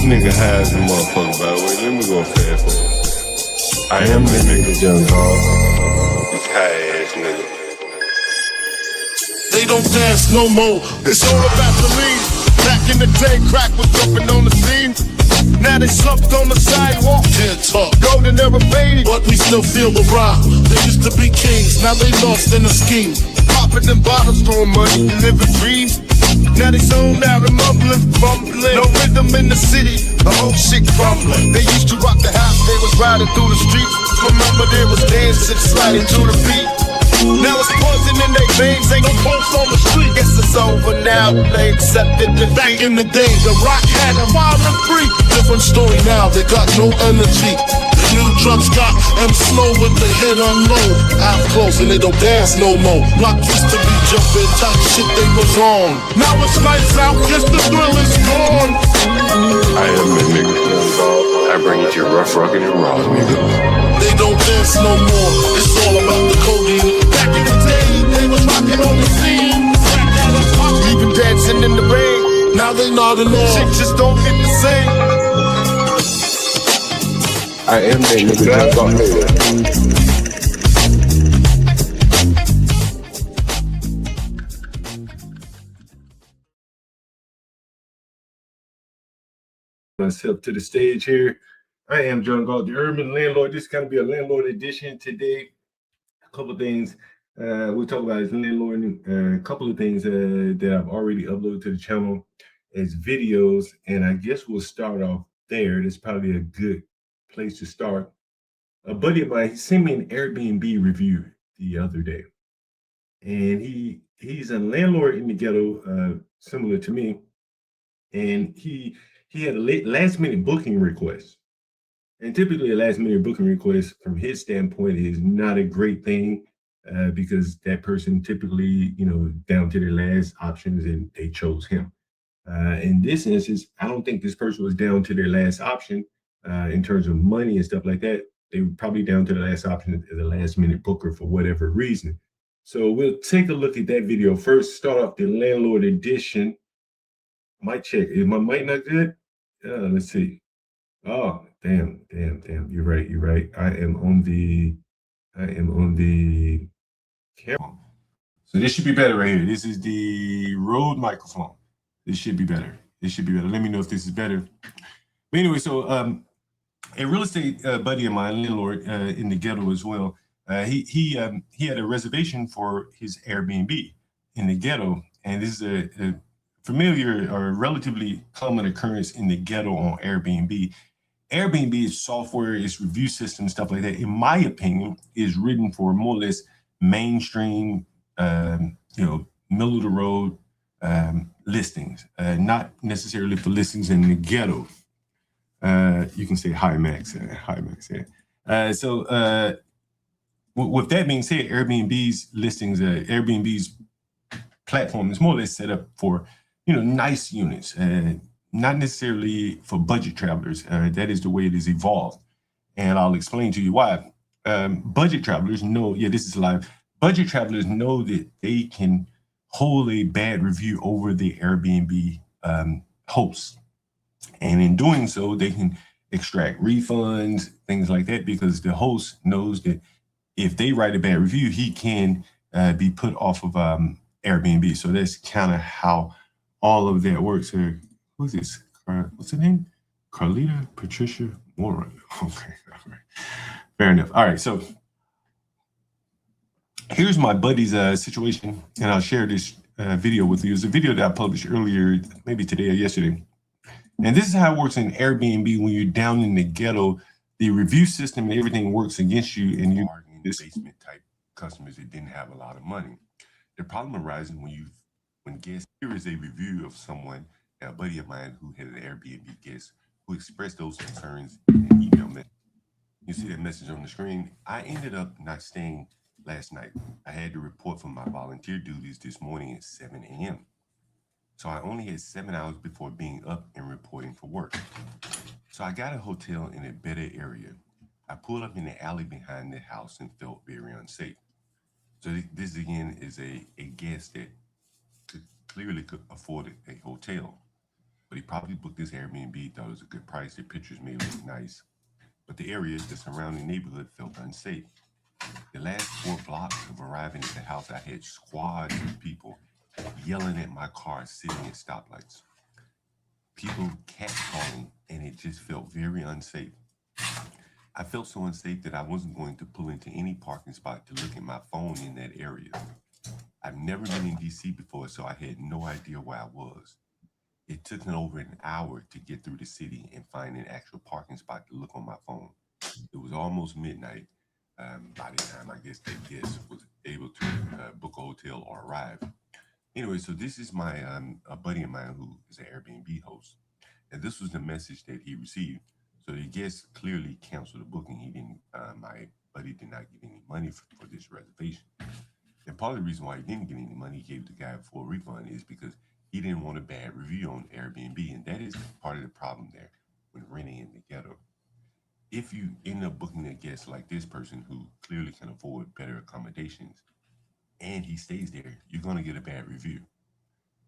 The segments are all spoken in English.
nigga high as a motherfucker, by the way. Let me go fast for you. I am the nigga, young dog. This high ass nigga. They don't dance no more. It's all about the lean. Back in the day, crack was jumping on the scene. Now they slumped on the sidewalk. Can't talk. Golden era faded, but we still feel the rock. They used to be kings, now they lost in the scheme. Popping them bottles, throwing money, living dreams. Now they zoned out and mumbling, fumbling. No rhythm in the city, the whole shit crumbling. They used to rock the house, they was riding through the streets. Remember there was dancing, sliding to the beat. Now it's poison in their veins, ain't no pulse on the street. Guess it's over now, they accepted defeat. Back in the day, the rock had a wild and free. Different story now, they got no energy. The new drugs got them slow with the hit unload. Out close and they don't dance no more. Block used to be jumping, top shit they was on. Now it's lights out, guess the thrill is gone. I am the nigga, young dog. I bring it to you rough, rugged, and raw, nigga. They don't dance no more, it's all about the codeine. Back in the day, they was rocking on the scene. Even dancing in the rain. Now they nodding off. Shit just don't hit the same. I am the nigga, young dog. Myself to the stage here. I am John Galt, the Urban Landlord. This is going to be a Landlord edition today. A couple of things we'll talk about is landlord, a couple of things that I've already uploaded to the channel as videos, and I guess we'll start off there. That's probably a good place to start. A buddy of mine, he sent me an Airbnb review the other day, and he's a landlord in the ghetto, similar to me, and he had a last minute booking request. And typically a last minute booking request from his standpoint is not a great thing because that person typically, down to their last options and they chose him. In this instance, I don't think this person was down to their last option in terms of money and stuff like that. They were probably down to the last option as a last minute booker for whatever reason. So we'll take a look at that video first, start off the Landlord edition. Mic check. Is my mic not good? Let's see. Oh, damn. You're right. I am on the camera. So this should be better right here. This is the Rode microphone. This should be better. Let me know if this is better. But anyway, so a real estate buddy of mine, landlord in the ghetto as well, he had a reservation for his Airbnb in the ghetto. And this is a familiar or relatively common occurrence in the ghetto on Airbnb. Airbnb is software, it's review system, stuff like that. In my opinion, is written for more or less mainstream, middle of the road listings, not necessarily for listings in the ghetto. You can say high max. So with that being said, Airbnb's listings, Airbnb's platform is more or less set up for nice units. Not necessarily for budget travelers. That is the way it is evolved. And I'll explain to you why. Budget travelers know, this is live. Budget travelers know that they can hold a bad review over the Airbnb host. And in doing so, they can extract refunds, things like that, because the host knows that if they write a bad review, he can be put off of Airbnb. So that's kind of how all of that works. Who's this? What's her name? Carlita Patricia Moran. Okay, all right. Fair enough. All right, so here's my buddy's situation, and I'll share this video with you. It's a video that I published earlier, maybe today or yesterday. And this is how it works in Airbnb when you're down in the ghetto. The review system and everything works against you, and you're in this basement type customers that didn't have a lot of money. The problem arises when guests, here is a review of someone, a buddy of mine who had an Airbnb guest who expressed those concerns in an email message. You see that message on the screen. I ended up not staying last night. I had to report for my volunteer duties this morning at 7 a.m. So I only had 7 hours before being up and reporting for work. So I got a hotel in a better area. I pulled up in the alley behind the house and felt very unsafe. So this again is a guest that clearly could afford a hotel. but he probably booked this Airbnb, thought it was a good price. The pictures made it look nice, but the area, the surrounding neighborhood, felt unsafe. The last 4 blocks of arriving at the house, I had squads of people yelling at my car, sitting at stoplights. People catcalling, and it just felt very unsafe. I felt so unsafe that I wasn't going to pull into any parking spot to look at my phone in that area. I've never been in DC before, so I had no idea where I was. It took me over an hour to get through the city and find an actual parking spot to look on my phone. It was almost midnight by the time I guess that guest was able to book a hotel or arrive. Anyway, so this is my a buddy of mine who is an Airbnb host, and this was the message that he received. So the guest clearly canceled the booking. He didn't. My buddy did not get any money for this reservation. And part of the reason why he didn't get any money, he gave the guy a full refund, is because he didn't want a bad review on Airbnb, and that is part of the problem there when renting in the ghetto. If you end up booking a guest like this person who clearly can afford better accommodations, and he stays there, you're going to get a bad review.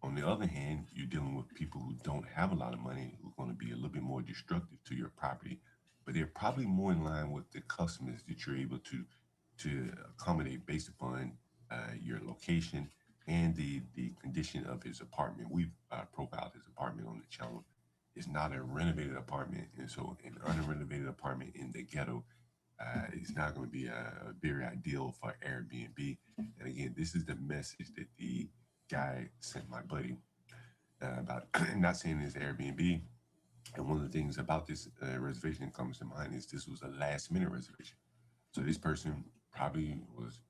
On the other hand, you're dealing with people who don't have a lot of money, who are going to be a little bit more destructive to your property, but they're probably more in line with the customers that you're able to accommodate based upon your location and the condition of his apartment. We've profiled his apartment on the channel. It's not a renovated apartment, and so an unrenovated apartment in the ghetto is not going to be very ideal for Airbnb. And again, this is the message that the guy sent my buddy about not saying it's Airbnb. And one of the things about this reservation that comes to mind is this was a last minute reservation. So this person probably was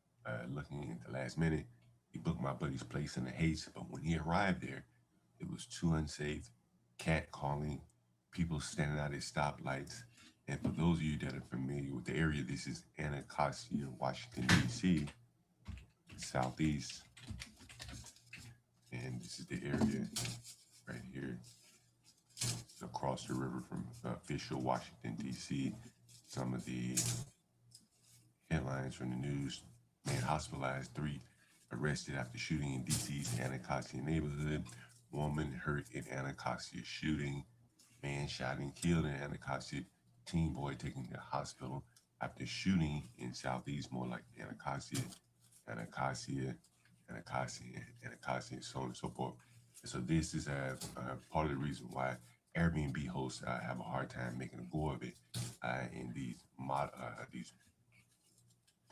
looking at the last minute. He booked my buddy's place in a haste, but when he arrived there, it was too unsafe, cat calling, people standing out at stoplights. And for those of you that are familiar with the area, this is Anacostia, Washington, D.C., southeast. And this is the area right here, across the river from official Washington, D.C. Some of the headlines from the news: man hospitalized, 3 arrested after shooting in D.C.'s Anacostia neighborhood. Woman hurt in Anacostia shooting. Man shot and killed in Anacostia. Teen boy taken to the hospital after shooting in southeast, more like Anacostia, Anacostia, Anacostia, Anacostia, and so on and so forth. And so this is part of the reason why Airbnb hosts have a hard time making a go of it in these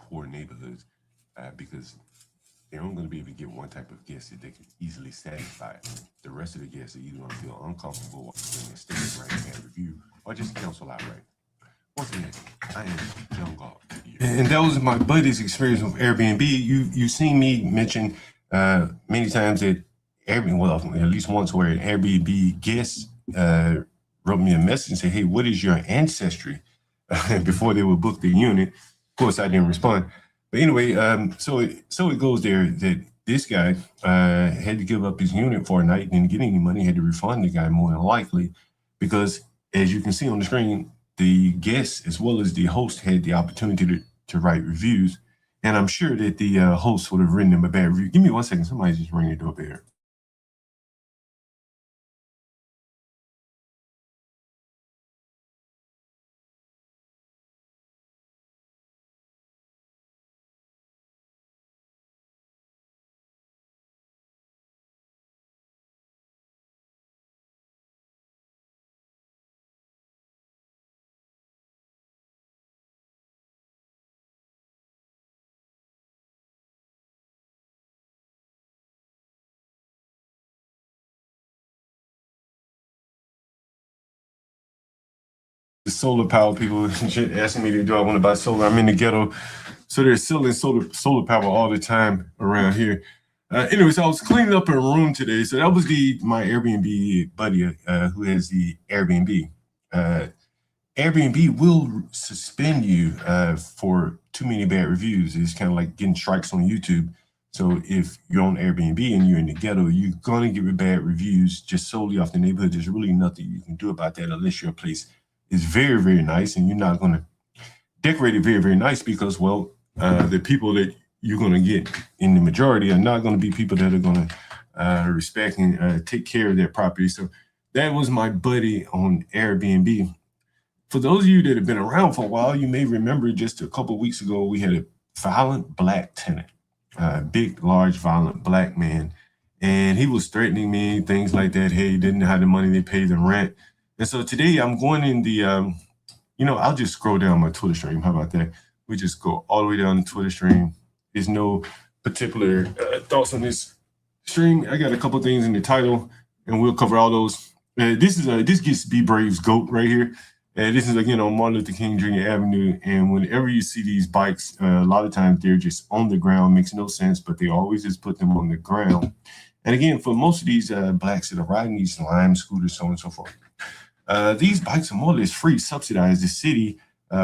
poor neighborhoods because they're only going to be able to get one type of guest that they can easily satisfy. The rest of the guests are either going to feel uncomfortable when they stay and write a bad review, or just cancel outright. Once again, I am John Galt. And that was my buddy's experience with Airbnb. You've seen me mention many times that at least once, where an Airbnb guest wrote me a message and said, "Hey, what is your ancestry?" before they would book the unit. Of course, I didn't respond. But anyway, so it goes there that this guy had to give up his unit for a night, didn't get any money, had to refund the guy more than likely, because as you can see on the screen, the guest as well as the host had the opportunity to write reviews. And I'm sure that the host would have written them a bad review. Give me 1 second. Somebody's just ringing the doorbell. The solar power people asking me, do I want to buy solar? I'm in the ghetto, so they're selling solar power all the time around here. Anyways, I was cleaning up a room today, so that was my Airbnb buddy who has the Airbnb. Airbnb will suspend you for too many bad reviews. It's kind of like getting strikes on YouTube. So if you're on Airbnb and you're in the ghetto, you're going to get bad reviews just solely off the neighborhood. There's really nothing you can do about that unless your place is very, very nice, and you're not going to decorate it very, very nice because, well, the people that you're going to get in the majority are not going to be people that are going to respect and take care of their property. So that was my buddy on Airbnb. For those of you that have been around for a while, you may remember just a couple of weeks ago, we had a violent black tenant, a big, large, violent black man. And he was threatening me, things like that. Hey, he didn't have the money to pay the rent. And so today I'm going in the, I'll just scroll down my Twitter stream. How about that? We just go all the way down the Twitter stream. There's no particular thoughts on this stream. I got a couple things in the title, and we'll cover all those. This gets to be Brave's GOAT right here. This is, again, on Martin Luther King Jr. Avenue. And whenever you see these bikes, a lot of times they're just on the ground. Makes no sense, but they always just put them on the ground. And again, for most of these blacks that are riding these Lime scooters, so on and so forth, these bikes are more or less free, subsidized. The city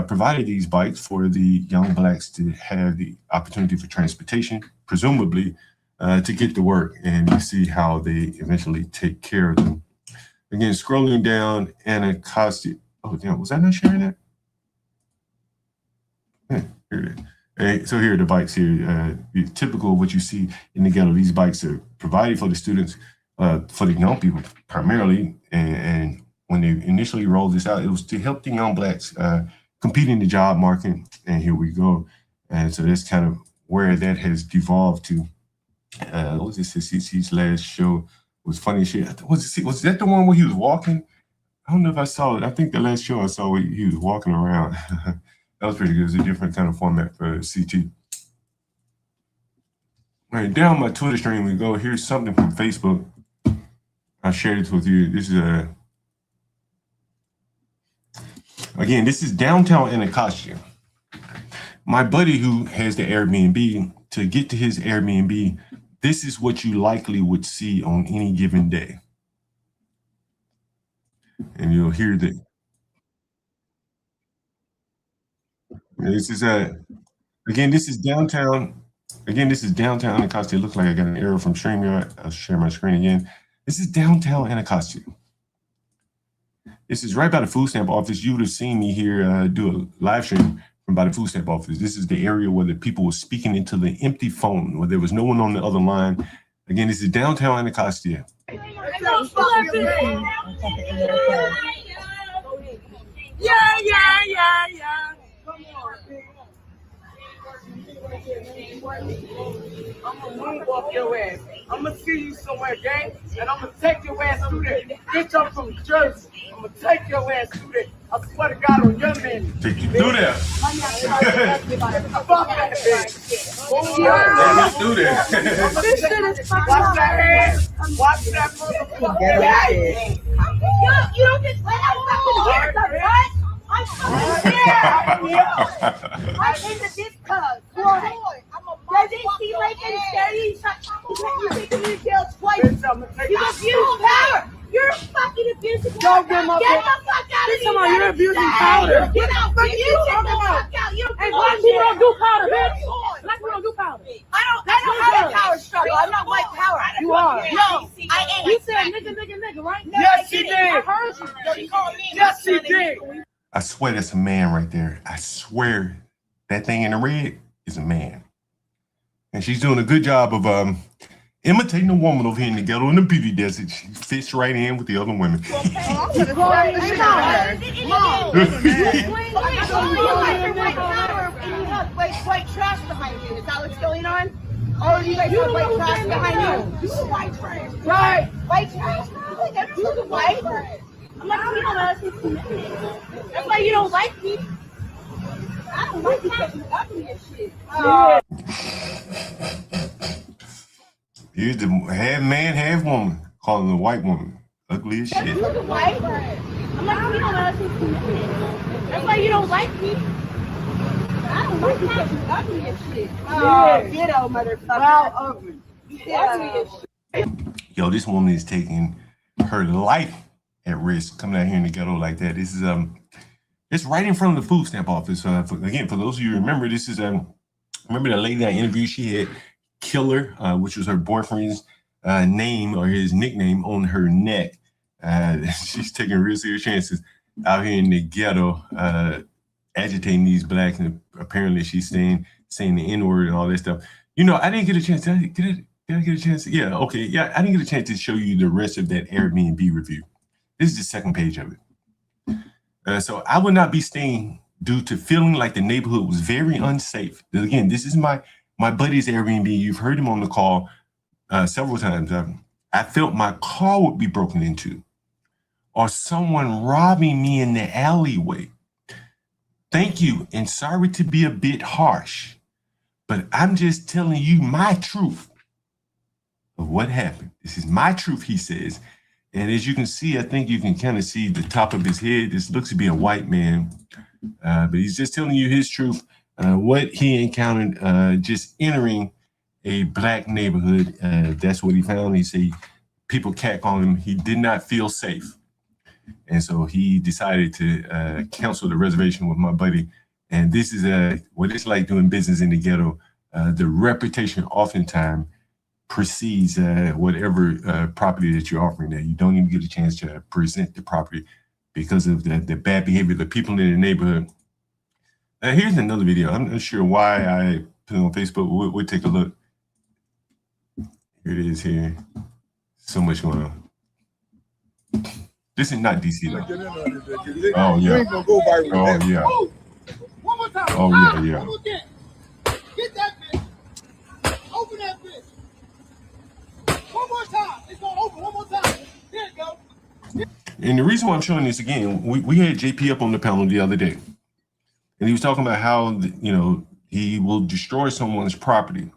provided these bikes for the young blacks to have the opportunity for transportation, presumably to get to work. And you see how they eventually take care of them. Again, scrolling down, Anacostia. Oh, damn, was I not sharing that? Yeah, here it is. Hey, so here are the bikes here. Typical of what you see in the ghetto. These bikes are provided for the students, for the young people primarily. And when they initially rolled this out, it was to help the young blacks compete in the job market. And here we go. And so that's kind of where that has devolved to. What was this? CC's last show was funny shit. Was that the one where he was walking? I don't know if I saw it. I think the last show I saw he was walking around. That was pretty good. It was a different kind of format for CT. All right, down my Twitter stream we go. Here's something from Facebook. I shared it with you. This is again, this is downtown Anacostia. My buddy who has the Airbnb, to get to his Airbnb, this is what you likely would see on any given day. And you'll hear that. This is again, this is downtown. Again, this is downtown Anacostia. It looks like I got an arrow from StreamYard. I'll share my screen again. This is downtown Anacostia. This is right by the food stamp office. You would have seen me here do a live stream from by the food stamp office. This is the area where the people were speaking into the empty phone, where there was no one on the other line. Again, this is downtown Anacostia. Yeah. I'm gonna moonwalk your ass. I'm gonna see you somewhere, gang, and I'm gonna take your ass through there. Bitch, I'm from Jersey. I'm gonna take your ass through there. I swear to God on your man. Take you through there. Fuck that bitch. Let's do that. This shit is fucking watch that ass. Watch that motherfucker. You don't just let out fucking hands up, right? I'm fucking I'm into this cuz. What? Does it seem like it's steady? You think you jail twice? You abuse power. You're fucking abusing power. Get the fuck out of here. You're abusing power. Get out. You get the fuck out. You don't Hey, black people don't do powder, bitch. Black people don't do powder. I don't have a power struggle. I'm not white power. You are. No, I ain't. You said nigga, right? Yes, she did. I heard you. Yes, she did. I swear that's a man right there. I swear that thing in the red is a man. And she's doing a good job of imitating a woman over here in the ghetto in the beauty desert. She fits right in with the other women. White trash behind you. Is that what's going on? Oh, you guys have white trash behind you. You white trash. Right. White trash. Like everyone's white. I'm like, you don't know. That's why you don't like me. I don't like you because you ugly as shit. Here's the half man, half woman, calling the white woman ugly as shit. You're white. I'm like, you don't know. That's why you don't like me. I don't like you because you ugly as shit. Ghetto, motherfucker. Wow, ugly. Ugly as shit. Yo, this woman is taking her life at risk coming out here in the ghetto like that. This is it's right in front of the food stamp office. For those of you who remember, this is remember the lady I interviewed? She had Killer, which was her boyfriend's name or his nickname on her neck. She's taking real serious chances out here in the ghetto, agitating these blacks, and apparently she's saying the N-word and all that stuff. You know, I didn't get a chance. Did I get a chance? Yeah, okay. Yeah, I didn't get a chance to show you the rest of that Airbnb review. This is the second page of it. So I would not be staying due to feeling like the neighborhood was very unsafe. Again, this is my buddy's Airbnb. You've heard him on the call several times. I felt my car would be broken into or someone robbing me in the alleyway. Thank you, and sorry to be a bit harsh, but I'm just telling you my truth of what happened. This is my truth, he says. And as you can see, I think you can kind of see the top of his head. This looks to be a white man, but he's just telling you his truth, what he encountered just entering a black neighborhood. That's what he found. He said people catcalled him. He did not feel safe. And so he decided to cancel the reservation with my buddy. And this is what it's like doing business in the ghetto. The reputation oftentimes precedes whatever property that you're offering there. You don't even get a chance to present the property because of the bad behavior of the people in the neighborhood. Here's another video. I'm not sure why I put it on Facebook. We'll take a look. Here it is here. So much going on. This is not DC though. Oh yeah. Oh yeah. One more time. Oh yeah. Get that bitch. Open that bitch. One more time. It's gonna open one more time. There you go. And the reason why I'm showing this again, we had JP up on the panel the other day, and he was talking about how he will destroy someone's property.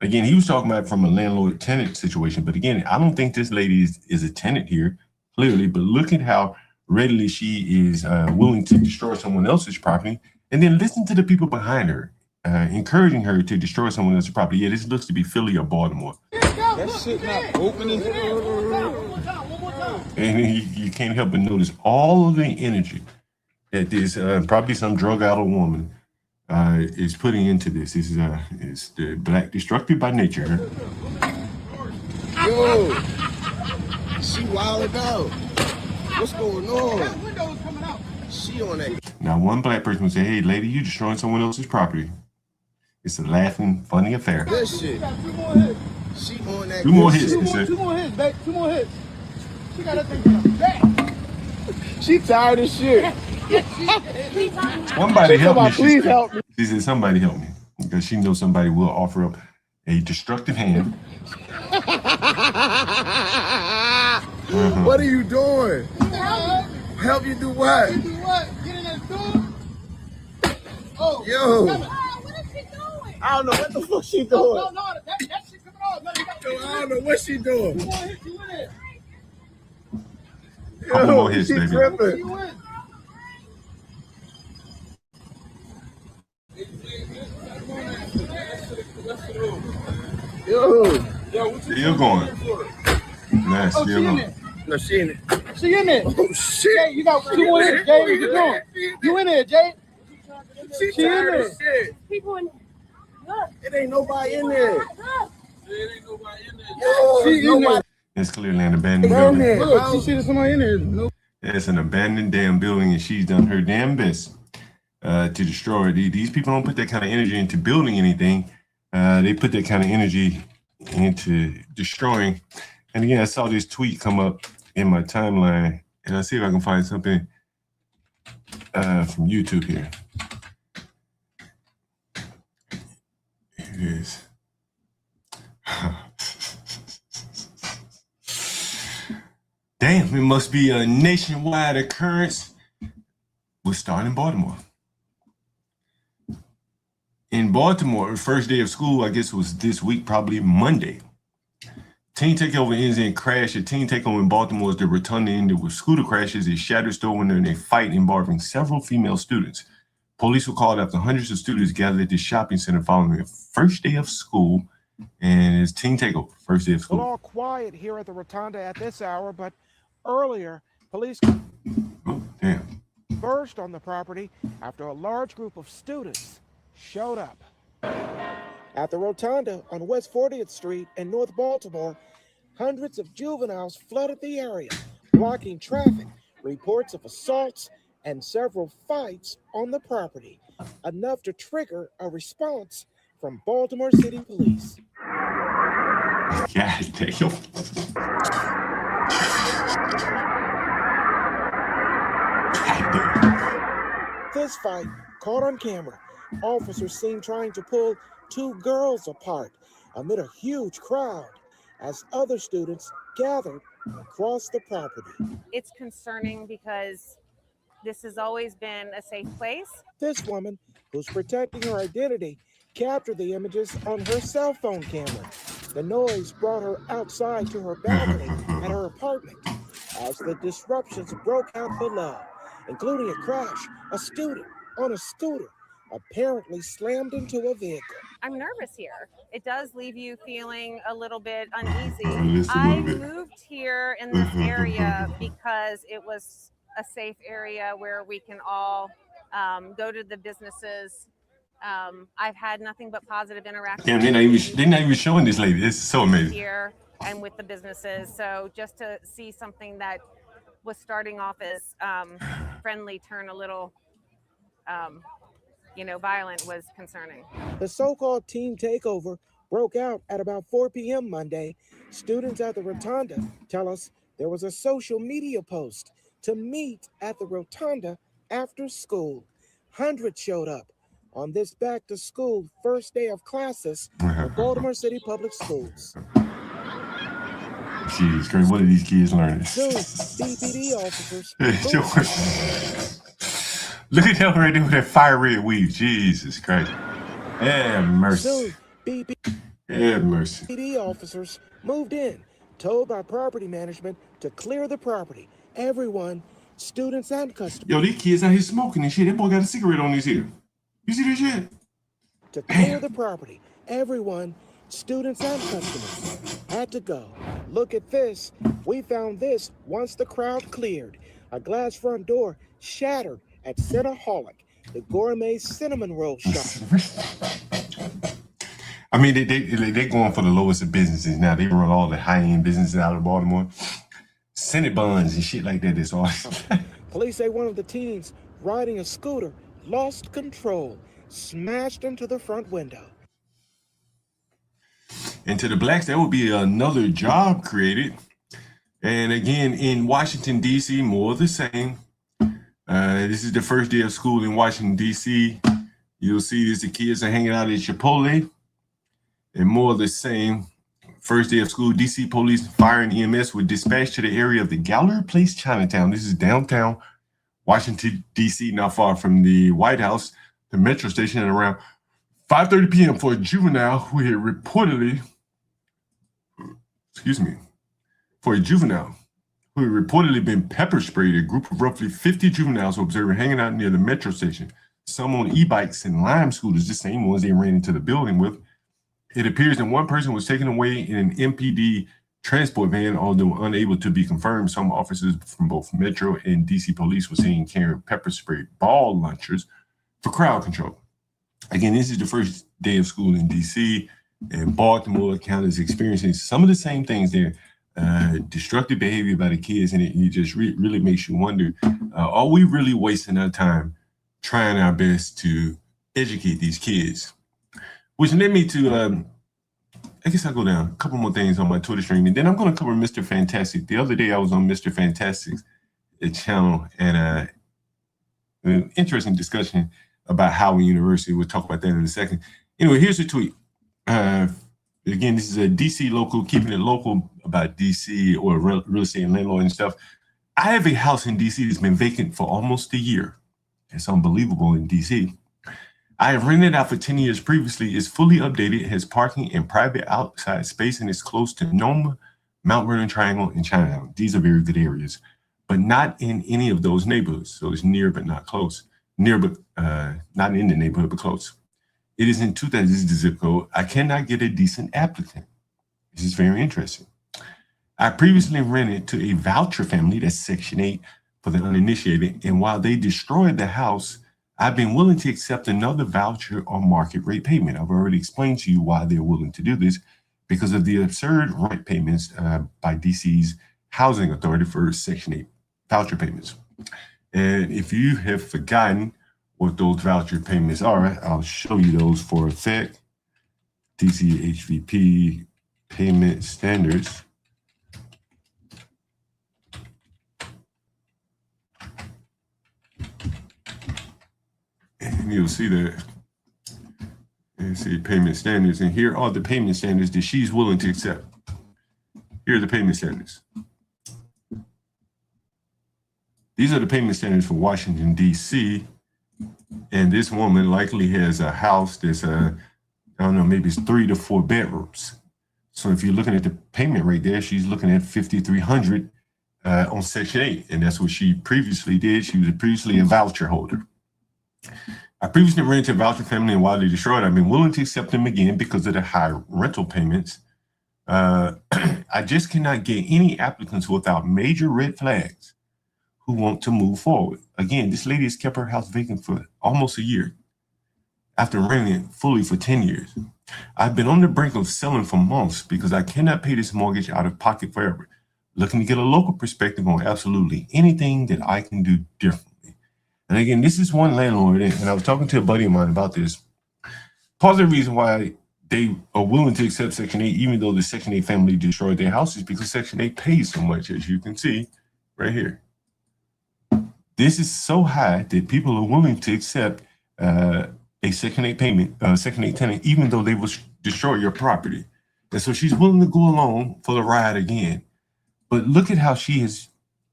Again, he was talking about it from a landlord-tenant situation, but again, I don't think this lady is a tenant here. Clearly, but look at how readily she is willing to destroy someone else's property, and then listen to the people behind her, encouraging her to destroy someone else's property. Yeah, this looks to be Philly or Baltimore. That shit not opening. And you can't help but notice all of the energy that this probably some drug-addled woman is putting into this. This is the black destructive by nature. Yo. She wilded out. What's going on? That window is coming out. She on that. Now, one black person would say, "Hey, lady, you destroying someone else's property." It's a laughing, funny affair. Good shit. Two more hits. She on that. Two more hits. Two more hits, babe. Two more hits. She got that thing back. She tired as shit. Somebody help me. Please help me. She said, "Somebody help me," because she knows somebody will offer up a destructive hand. What are you doing? Help you do what? You do what? Get in that door. Oh, Yo. What is she doing? I don't know what the fuck she doing. no, that shit coming off. No, you got to I don't know what she doing. Two more hits, you in there. Couple more hits, she baby. tripping. You in. Yo. Still going. Nah, still going. No, she in it. She in there. Oh shit. Jay, you got 2 more hits, Jay. What you doing? You in there, Jay? She She in tired there. as shit. People in there. Look. It ain't nobody in there. Look. Yo, She in nobody there. It's clearly an abandoned down building. there. Look, she see there's somebody in there. No. It's an abandoned damn building, and she's done her damn best to destroy it. These people don't put that kind of energy into building anything. They put that kind of energy into destroying. And again, I saw this tweet come up in my timeline, and I'll see if I can find something from YouTube here. Here it is. Damn, it must be a nationwide occurrence. We'll start in Baltimore. In Baltimore, first day of school, I guess it was this week, probably Monday. Teen takeover ends in crash. A teen takeover in Baltimore is the rotunda ended with scooter crashes, a shattered store window, and a fight involving several female students. Police were called after hundreds of students gathered at the shopping center following the first day of school. And it's teen takeover, first day of school. Well, all quiet here at the rotunda at this hour, but earlier, police Oh, damn. burst on the property after a large group of students showed up. At the rotunda on West 40th Street in North Baltimore, hundreds of juveniles flooded the area, blocking traffic, reports of assaults, and several fights on the property, enough to trigger a response from Baltimore City Police. God damn. there. This fight caught on camera. Officers seen trying to pull two girls apart amid a huge crowd as other students gathered across the property. It's concerning because this has always been a safe place. This woman, who's protecting her identity, captured the images on her cell phone camera. The noise brought her outside to her balcony at her apartment as the disruptions broke out below, including a crash. A student on a scooter apparently slammed into a vehicle. I'm nervous here. It does leave you feeling a little bit uneasy. I moved here in this area because it was a safe area where we can all go to the businesses. I've had nothing but positive interactions. Damn, they're not even showing this lady. It's so amazing. Here and with the businesses. So just to see something that was starting off as friendly turn a little violent was concerning. The so-called teen takeover broke out at about 4 p.m. Monday. Students at the Rotunda tell us there was a social media post to meet at the Rotunda after school. Hundreds showed up on this back-to-school first day of classes at Baltimore City Public Schools. Jesus Christ, what are these kids learning? Soon, BPD officers... Look at that right there with that fire red weave. Jesus Christ. Have mercy. Soon, Have mercy. BPD officers moved in, told by property management to clear the property. Everyone, students and customers. Yo, these kids out here smoking and shit. That boy got a cigarette on his here. You see this shit? To clear the property, everyone, students and customers, had to go. Look at this. We found this once the crowd cleared. A glass front door shattered at Cinnaholic, the gourmet cinnamon roll shop. I mean, they're going for the lowest of businesses now. They run all the high-end businesses out of Baltimore. Cinnabons and shit like that. That's all. Police say one of the teens riding a scooter lost control, smashed into the front window. And to the blacks, that would be another job created. And again, in Washington, D.C., more of the same. This is the first day of school in Washington, D.C. You'll see this, the kids are hanging out at Chipotle. And more of the same. First day of school, D.C. police, fire, and EMS were dispatched to the area of the Gallery Place Chinatown. This is downtown Washington, D.C., not far from the White House, the metro station, at around 5:30 p.m. for a juvenile who had reportedly, been pepper sprayed. A group of roughly 50 juveniles were observed hanging out near the metro station, some on e-bikes and Lime scooters, the same ones they ran into the building with. It appears that one person was taken away in an MPD transport van, although unable to be confirmed. Some officers from both Metro and DC police were seen carrying pepper spray ball launchers for crowd control. Again, this is the first day of school in DC, and Baltimore County is experiencing some of the same things there. Destructive behavior by the kids, and it just really makes you wonder, are we really wasting our time trying our best to educate these kids? Which led me to, I guess I'll go down a couple more things on my Twitter stream, and then I'm going to cover Mr. Fantastic. The other day I was on Mr. Fantastic's channel, and an interesting discussion about Howard University. We'll talk about that in a second. Anyway, here's a tweet. Again, this is a DC local, keeping it local about DC or real estate and landlord and stuff. I have a house in DC that's been vacant for almost a year. It's unbelievable in DC. I have rented out for 10 years previously. It's fully updated, has parking and private outside space, and is close to Noma, Mount Vernon Triangle, and Chinatown. These are very good areas, but not in any of those neighborhoods. So it's near but not close. Near but not in the neighborhood, but close. It is in 2000, this is the zip code. I cannot get a decent applicant. This is very interesting. I previously rented to a voucher family, that's Section 8 for the uninitiated, and while they destroyed the house, I've been willing to accept another voucher on market rate payment. I've already explained to you why they're willing to do this, because of the absurd rent payments by DC's housing authority for Section 8 voucher payments. And if you have forgotten what those voucher payments are, I'll show you those for effect. DC HVP payment standards. and you'll see that. And see payment standards, and here are the payment standards that she's willing to accept. Here are the payment standards. These are the payment standards for Washington, D.C. And this woman likely has a house that's I don't know, maybe it's 3 to 4 bedrooms. So if you're looking at the payment rate there, she's looking at $5,300 on Section 8, and that's what she previously did. She was previously a voucher holder. I previously rented to a voucher family and widely destroyed. I've been willing to accept them again because of the high rental payments. I just cannot get any applicants without major red flags who want to move forward. Again, this lady has kept her house vacant for almost a year after renting it fully for 10 years. I've been on the brink of selling for months because I cannot pay this mortgage out of pocket forever. Looking to get a local perspective on absolutely anything that I can do differently. And again, this is one landlord, and I was talking to a buddy of mine about this. Part of the reason why they are willing to accept Section 8, even though the Section 8 family destroyed their houses, because Section 8 pays so much, as you can see right here. This is so high that people are willing to accept a Section 8 payment, Section 8 tenant, even though they will destroy your property. And so she's willing to go along for the ride again. But look at how she has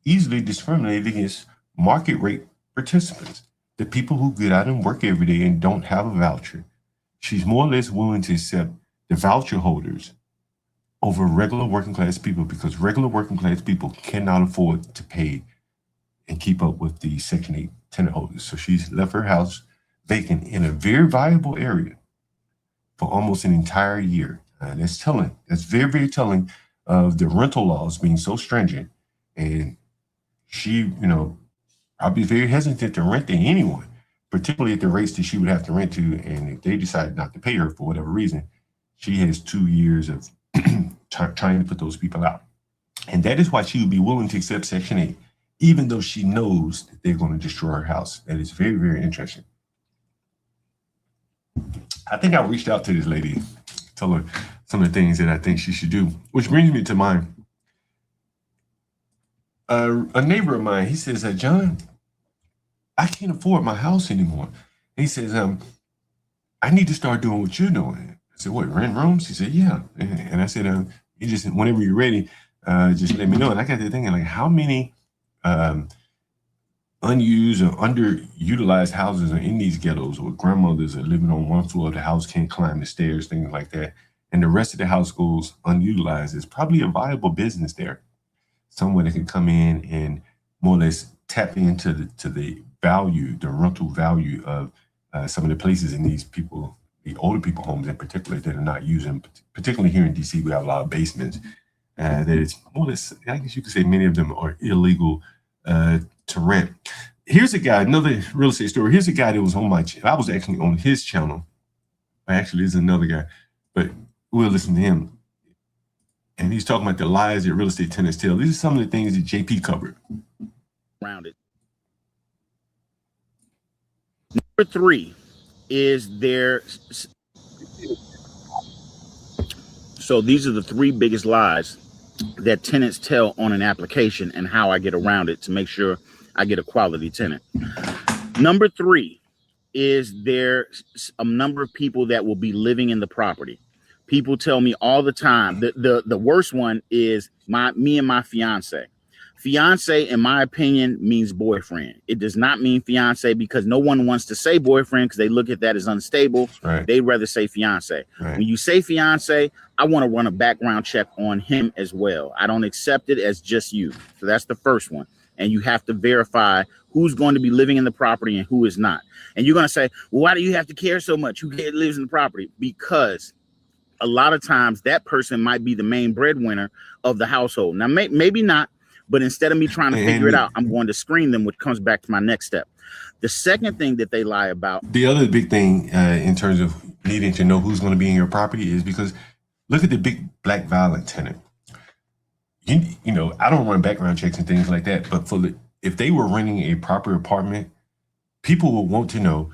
easily discriminated against market rate participants, the people who get out and work every day and don't have a voucher. She's more or less willing to accept the voucher holders over regular working class people because regular working class people cannot afford to pay and keep up with the Section 8 tenant holders. So she's left her house vacant in a very viable area for almost an entire year. And that's telling. That's very, very telling of the rental laws being so stringent. And she, I'd be very hesitant to rent to anyone, particularly at the rates that she would have to rent to. And if they decide not to pay her for whatever reason, she has 2 years of trying to put those people out. And that is why she would be willing to accept Section 8, even though she knows that they're going to destroy her house. That is very, very interesting. I think I reached out to this lady, tell her some of the things that I think she should do, which brings me to mind. A neighbor of mine, he says, John, I can't afford my house anymore. He says, I need to start doing what you're doing. I said, what, rent rooms? He said, yeah. And I said, you just, whenever you're ready, just let me know. And I got to thinking, like, how many unused or underutilized houses are in these ghettos where grandmothers are living on one floor of the house, can't climb the stairs, things like that. And the rest of the house goes unutilized. There's probably a viable business there. Someone that can come in and more or less tap into the value, the rental value of some of the places in these people, the older people homes in particular, that are not using, particularly here in DC, we have a lot of basements that it's more or less, I guess you could say many of them are illegal to rent. Here's a guy, another real estate story. Here's a guy that was on my channel. I was actually on his channel. Actually, there's another guy, but we'll listen to him. And he's talking about the lies that real estate tenants tell. These are some of the things that JP covered. Around it. Number 3 is there. So these are the 3 biggest lies that tenants tell on an application and how I get around it to make sure I get a quality tenant. Number 3 is there a number of people that will be living in the property. People tell me all the time the worst one is me and my fiance. Fiance, in my opinion, means boyfriend. It does not mean fiance because no one wants to say boyfriend because they look at that as unstable. Right. They'd rather say fiance. Right. When you say fiance, I want to run a background check on him as well. I don't accept it as just you. So that's the first one. And you have to verify who's going to be living in the property and who is not. And you're going to say, well, why do you have to care so much? Who lives in the property? Because a lot of times that person might be the main breadwinner of the household. Now, maybe not, but instead of me trying to figure it out, I'm going to screen them, which comes back to my next step. The second thing that they lie about. The other big thing in terms of needing to know who's going to be in your property is because look at the big black violent tenant. You know, I don't run background checks and things like that, but if they were renting a proper apartment, people will want to know,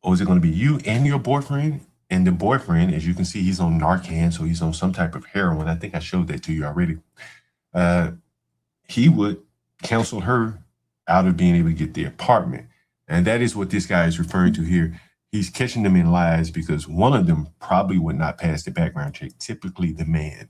oh, is it going to be you and your boyfriend? And the boyfriend, as you can see, he's on Narcan, so he's on some type of heroin. I think I showed that to you already. He would counsel her out of being able to get the apartment. And that is what this guy is referring to here. He's catching them in lies because one of them probably would not pass the background check, typically the man.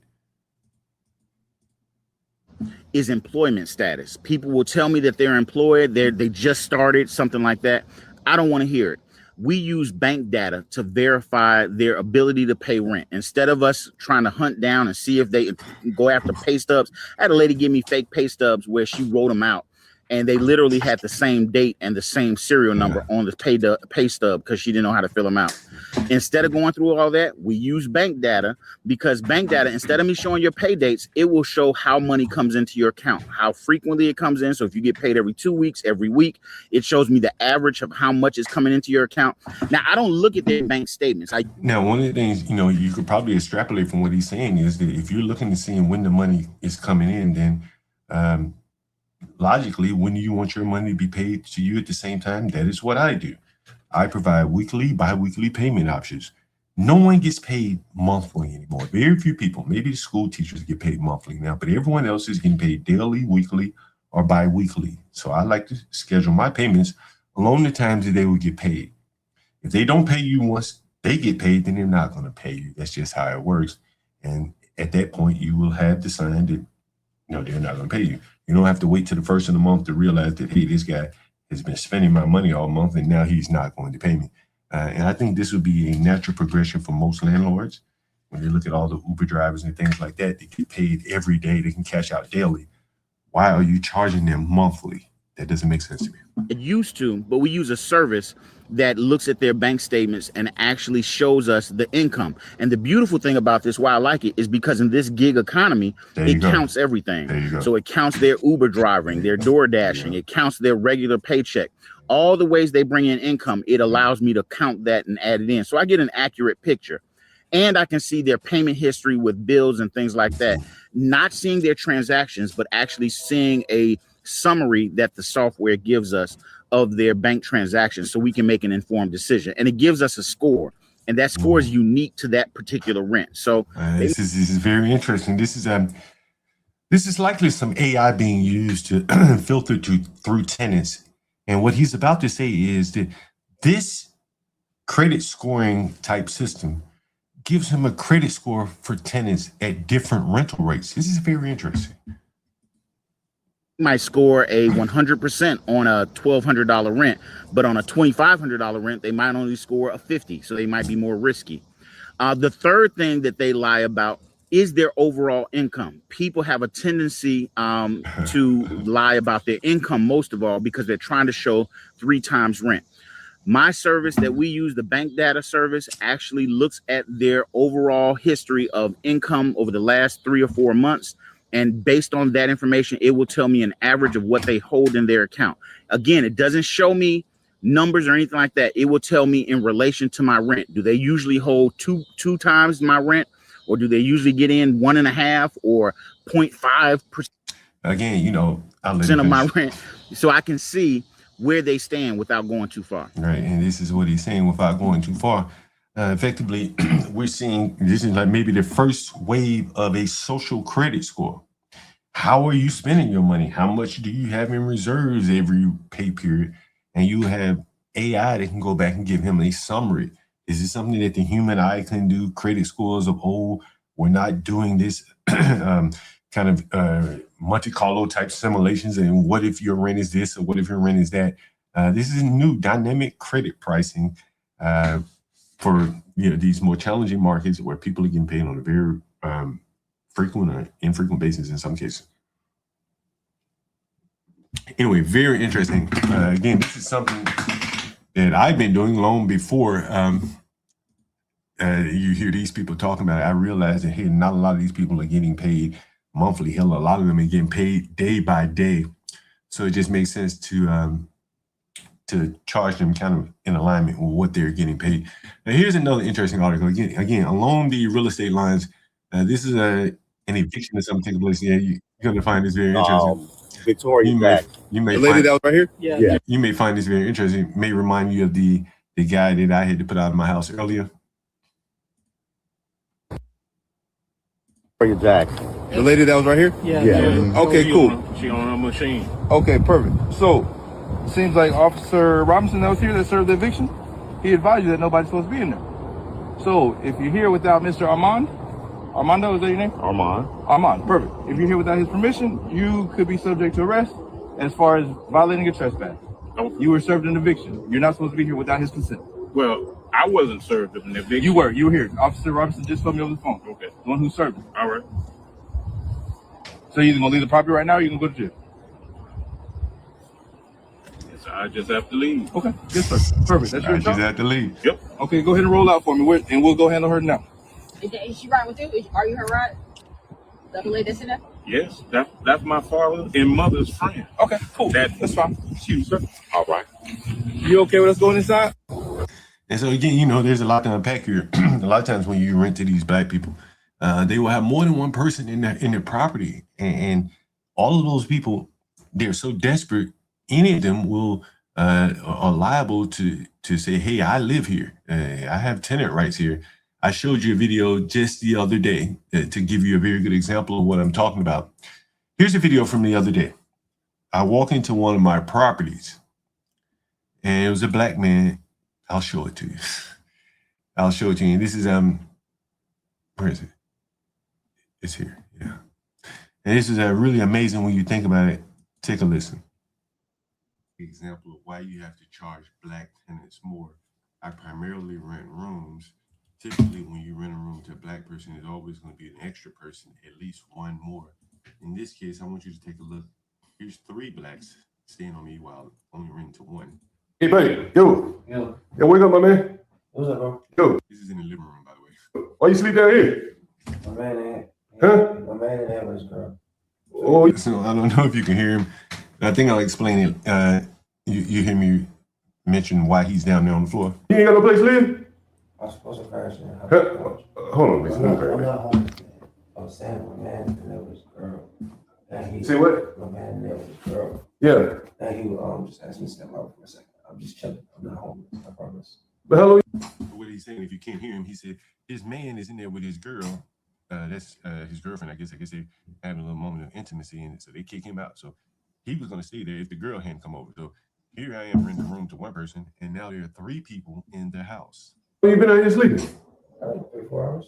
Is employment status. People will tell me that they're employed, they just started, something like that. I don't want to hear it. We use bank data to verify their ability to pay rent. Instead of us trying to hunt down and see if they go after pay stubs. I had a lady give me fake pay stubs where she wrote them out and they literally had the same date and the same serial number on the pay stub because she didn't know how to fill them out. Instead of going through all that, we use bank data because bank data, instead of me showing your pay dates, it will show how money comes into your account, how frequently it comes in. So if you get paid every 2 weeks, every week, it shows me the average of how much is coming into your account. Now, I don't look at their bank statements. Now, one of the things, you know, you could probably extrapolate from what he's saying is that if you're looking to see when the money is coming in, then logically, when you want your money to be paid to you at the same time, that is what I do. I provide weekly, bi-weekly payment options. No one gets paid monthly anymore. Very few people, maybe the school teachers get paid monthly now, but everyone else is getting paid daily, weekly, or bi-weekly. So I like to schedule my payments along the times that they will get paid. If they don't pay you once they get paid, then they're not going to pay you. That's just how it works. And at that point, you will have to sign that, you know, they're not going to pay you. You don't have to wait till the first of the month to realize that, hey, this guy has been spending my money all month and now he's not going to pay me. And I think this would be a natural progression for most landlords. When you look at all the Uber drivers and things like that, they get paid every day. They can cash out daily. Why are you charging them monthly? That doesn't make sense to me. It used to, but we use a service that looks at their bank statements and actually shows us the income. And the beautiful thing about this, why I like it, is because in this gig economy, it counts everything. So it counts their Uber driving, their door dashing, it counts their regular paycheck. All the ways they bring in income, it allows me to count that and add it in. So I get an accurate picture. And I can see their payment history with bills and things like that. Not seeing their transactions, but actually seeing a summary that the software gives us of their bank transactions so we can make an informed decision. And it gives us a score. And that score is unique to that particular rent. So this is very interesting. This is likely some AI being used to filter through tenants. And what he's about to say is that this credit scoring type system gives him a credit score for tenants at different rental rates. This is very interesting. Might score a 100% on a $1,200 rent, but on a $2,500 rent, they might only score a 50. So they might be more risky. The third thing that they lie about is their overall income. People have a tendency to lie about their income, most of all, because they're trying to show 3 times rent. My service that we use, the bank data service, actually looks at their overall history of income over the last 3 or 4 months. And based on that information, it will tell me an average of what they hold in their account. Again, it doesn't show me numbers or anything like that. It will tell me in relation to my rent. Do they usually hold two times my rent? Or do they usually get in 1.5 or 0.5%? Again, you know, of my rent, so I can see where they stand without going too far. Right, and this is what he's saying without going too far. Effectively, we're seeing this is like maybe the first wave of a social credit score. How are you spending your money? How much do you have in reserves every pay period? And you have AI that can go back and give him a summary. Is this something that the human eye can do? Credit scores of, oh, we're not doing this kind of Monte Carlo type simulations. And what if your rent is this or what if your rent is that? This is new dynamic credit pricing for these more challenging markets where people are getting paid on a very frequent or infrequent basis in some cases. Anyway, very interesting. Again, this is something that I've been doing long before you hear these people talking about it. I realize that, hey, not a lot of these people are getting paid monthly. Hell, a lot of them are getting paid day by day. So it just makes sense to charge them kind of in alignment with what they're getting paid. Now, here's another interesting article. Again, along the real estate lines, this is an eviction or something taking place. Yeah, you're going to find this very interesting. Victoria, you may the lady that was right here. Yeah. You may find this very interesting. It may remind you of the guy that I had to put out of my house earlier. Jack. The lady that was right here? Yeah. Okay, cool. She on her machine. Okay, perfect. So Seems like Officer Robinson that was here that served the eviction, he advised you that nobody's supposed to be in there. So if you're here without Mr. Armando, is that your name? Armand, perfect. If you're here without his permission, you could be subject to arrest as far as violating a trespass. Okay. You were served an eviction. You're not supposed to be here without his consent. Well, I wasn't served an eviction. You were here. Officer Robinson just told me over the phone. Okay. The one who served you. All right. So you're either gonna leave the property right now or you're gonna go to jail. Yes, I just have to leave. Okay, yes sir. Perfect. That's your I just have to leave. Yep. Okay, go ahead and roll out for me, and we'll go handle her now. Is she riding with you? Are you her ride? The other lady that's in there? Yes, that's my father and mother's friend. Okay, cool. That's fine. Excuse me, sir. All right. You okay with us going inside? And so again, you know, there's a lot to unpack here. A lot of times when you rent to these black people, they will have more than one person in their property, and all of those people, they're so desperate. Any of them will are liable to say, "Hey, I live here. I have tenant rights here." I showed you a video just the other day to give you a very good example of what I'm talking about. Here's a video from the other day. I walk into one of my properties, and it was a black man. I'll show it to you. I'll show it to you. This is where is it? It's here. Yeah. And this is really amazing when you think about it. Take a listen. Example of why you have to charge black tenants more. I primarily rent rooms. Typically, when you rent a room to a black person, there's always going to be an extra person, at least one more. In this case, I want you to take a look. Here's 3 blacks staying on me while only renting to 1. Hey, buddy, yo, wake up, my man. What's up, bro? Yo, this is in the living room, by the way. Why you sleep down here? My man ain't. Huh? My man ain't that much, girl. Oh, so I don't know if you can hear him. I think I'll explain it. You hear me mention why he's down there on the floor. You ain't got no place to live? I'm supposed to crash in. Hold on, listen. I'm not home. I was saying my man and there was a girl. Say what? My man and there was a girl. Yeah. And he just asked me to step out for a second. I'm just chilling. I'm not homeless. I promise. But how long? What he's saying, if you can't hear him, he said his man is in there with his girl. That's his girlfriend. I guess they having a little moment of intimacy, and so they kick him out. So he was going to stay there if the girl hadn't come over. So here I am renting a room to 1 person, and now there are 3 people in the house. You been out here sleeping? 3, 4 hours.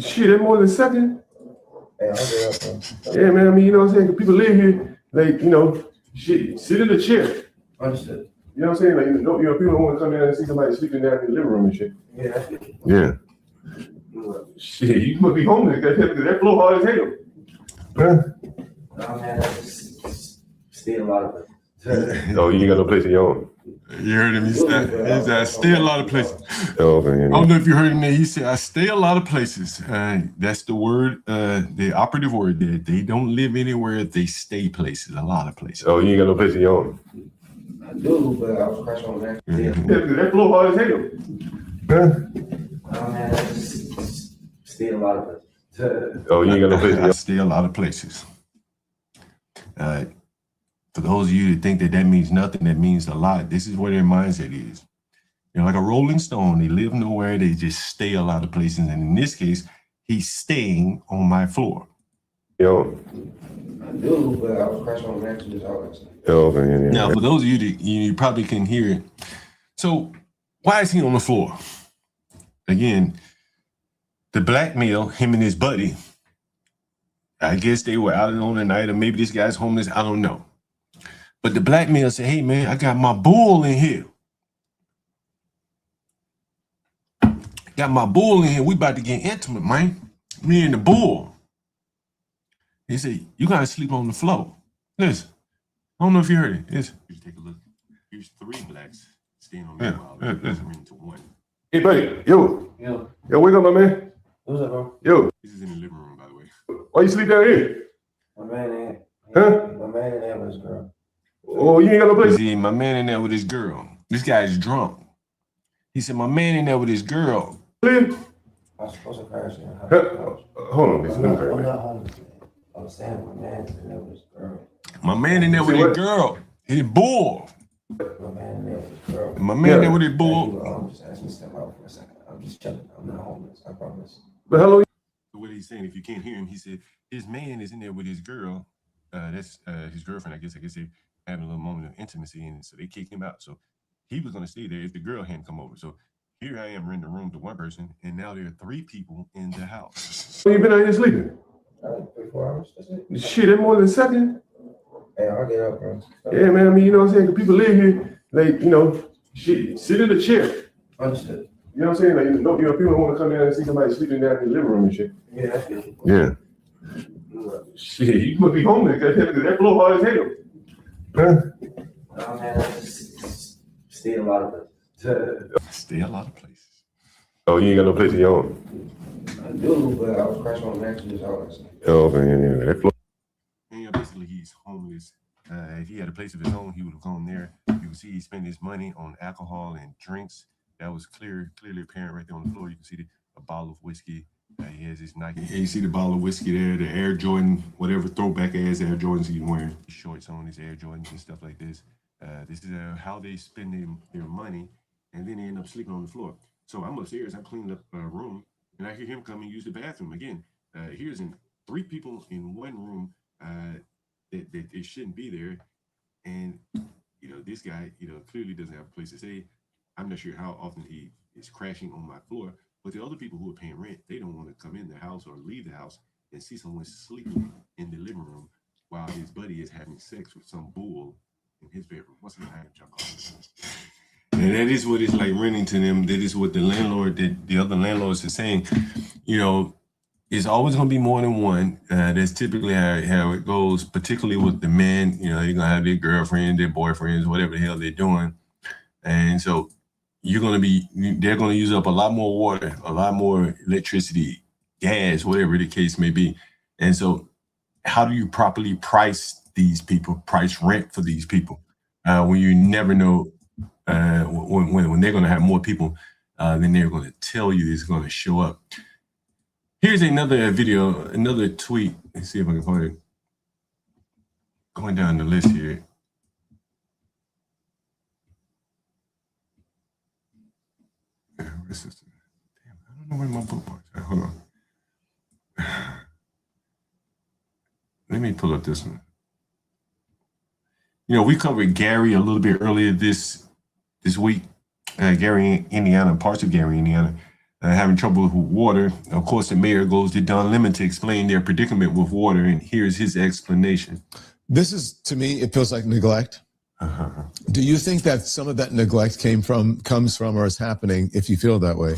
Shit, that's more than a second. Hey, I'll get up, bro. Yeah, man. I mean, you know what I'm saying? People live here, like, you know, shit, sit in a chair. Understood. You know what I'm saying? Like, you know, people don't want to come down and see somebody sleeping down in the living room and shit. Yeah. Yeah. Shit, you must be homeless because that floor hard as hell. Huh? No, man, I just stay a lot of it. Oh, you ain't got no place of your own. You heard him. He said, I stay a lot of places. Oh, man. I don't know if you heard him there. He said, I stay a lot of places. That's the word, the operative word there. They don't live anywhere. They stay places, a lot of places. Oh, you ain't got no place of your own. I do, but I was crashing on that. That floor hard as hell. Huh? No, man, I just stay a lot of it. Oh, you ain't got no place of your I own. stay a lot of places. For those of you that think that means nothing, that means a lot. This is where their mindset is. They're like a rolling stone. They live nowhere. They just stay a lot of places. And in this case, he's staying on my floor. Yo. I do, but I was crashing on that just always. Oh, man. Now, for those of you that you probably can hear it. So why is he on the floor? Again, the black male, him and his buddy, I guess they were out on the night, or maybe this guy's homeless. I don't know. But the black male said, hey, man, I got my bull in here. Got my bull in here. We about to get intimate, man. Me and the bull. He said, you got to sleep on the floor. Listen, I don't know if you heard it. Listen. Take a look. Here's 3 blacks staying on me while we're into 1. Hey, buddy, yo, wake up, my man. What's up, bro? This is in the living room, by the way. Why you sleep down here? My man ain't. Huh? My man ain't that much, girl. Oh, you ain't got no place. See, my man in there with his girl. This guy's drunk. He said, my man in there with his girl. Live? I was supposed to crash in. Hold on, listen. I'm not homeless, man. I was saying my man and there was a girl. My man in there with his girl. His bull. My man and there was a girl. My man there with his bull. He just asked me to step out for a second. I'm just chilling. I'm not homeless. I promise. But how long? What he's saying, if you can't hear him, he said his man is in there with his girl. That's his girlfriend. I guess they having a little moment of intimacy, and so they kicked him out. So he was going to stay there if the girl hadn't come over. So here I am renting a room to one person, and now there are 3 people in the house. So you been out here sleeping? 3-4 hours. That's it. Shit, that more than a second. Hey, I'll get up, bro. Yeah, man. I mean, you know what I'm saying? 'Cause people live here, like, you know, shit, sit in a chair. Understood. You know what I'm saying? Like, people don't want to come down and see somebody sleeping down in the living room and shit. Yeah, that's good. Yeah. Shit, you must be homeless because that floor hard as hell. Huh? Oh man, I just stay a lot of places. Stay a lot of places. Oh, you ain't got no place of your own? I do, but I was crashing on mattresses, all that stuff. Oh, man, yeah, that floor. And you know, basically, he's homeless. If he had a place of his own, he would have gone there. You can see he spent his money on alcohol and drinks. That was clearly apparent right there on the floor. You can see a bottle of whiskey. He has his Nike. You see the bottle of whiskey there, the Air Jordan, whatever throwback ass Air Jordans he's wearing. Shorts on his Air Jordans and stuff like this. This is how they spend their money, and then they end up sleeping on the floor. So I'm upstairs, I'm cleaning up a room, and I hear him come and use the bathroom again. Here's 3 people in one room that they shouldn't be there, and you know, this guy, you know, clearly doesn't have a place to stay. I'm not sure how often he is crashing on my floor, but the other people who are paying rent, they don't want to come in the house or leave the house and see someone sleeping in the living room while his buddy is having sex with some bull in his bedroom. What's the name, John? And that is what it's like renting to them. That is what the other landlords are saying. You know, it's always going to be more than one. That's typically how it goes, particularly with the men. You know, they're going to have their girlfriend, their boyfriends, whatever the hell they're doing. And so they're going to use up a lot more water, a lot more electricity, gas, whatever the case may be. And so how do you properly price these people, price rent for these people, when you never know when they're going to have more people than they're going to tell you is going to show up. Here's another video, another tweet. Let's see if I can find it. Going down the list here. Damn, I don't know where my bookmarks are. Hold on. Let me pull up this one. You know, we covered Gary a little bit earlier this week. Gary, Indiana, parts of Gary, Indiana, having trouble with water. Of course, the mayor goes to Don Lemon to explain their predicament with water, and here's his explanation. This is, to me, it feels like neglect. Do you think that some of that neglect comes from or is happening, if you feel that way?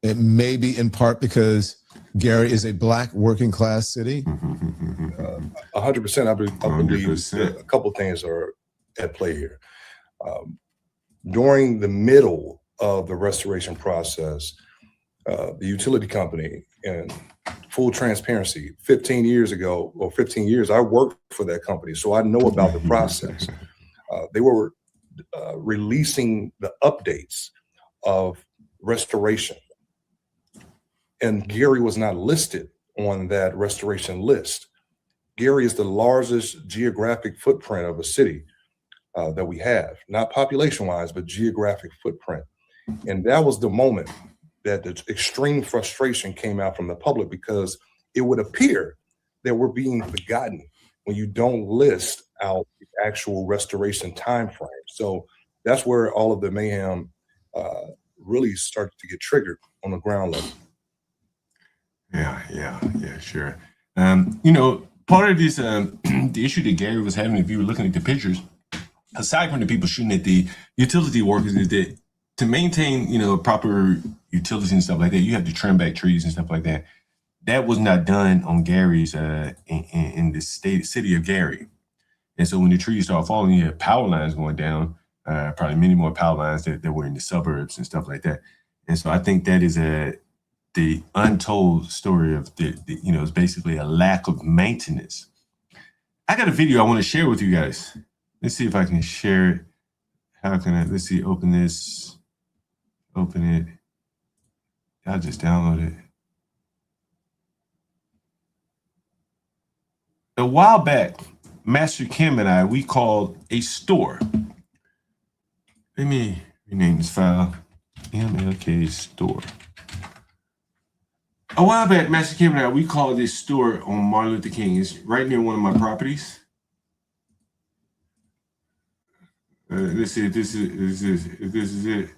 It may be in part because Gary is a Black working class city. 100%. I believe a couple things are at play here. During the middle of the restoration process, the utility company, and full transparency, 15 years, I worked for that company, so I know about the process. They were releasing the updates of restoration, and Gary was not listed on that restoration list. Gary is the largest geographic footprint of a city that we have, not population-wise, but geographic footprint. And that was the moment that the extreme frustration came out from the public, because it would appear that we're being forgotten when you don't list out the actual restoration time frame. So that's where all of the mayhem really started to get triggered on the ground level. Yeah, sure. You know, part of this, the issue that Gary was having, if you were looking at the pictures, aside from the people shooting at the utility workers, is that to maintain, you know, proper utilities and stuff like that, you have to trim back trees and stuff like that. That was not done on Gary's in the city of Gary. And so when the trees start falling, you have power lines going down, probably many more power lines that were in the suburbs and stuff like that. And so I think that is the untold story of you know, it's basically a lack of maintenance. I got a video I want to share with you guys. Let's see if I can share it. How can I, let's see, open this, open it. I'll just download it. A while back, Master Kim and I, we called a store. Let me rename this file, MLK store. A while back, Master Kim and I, we called this store on Martin Luther King. It's right near one of my properties. Let's see if this is it.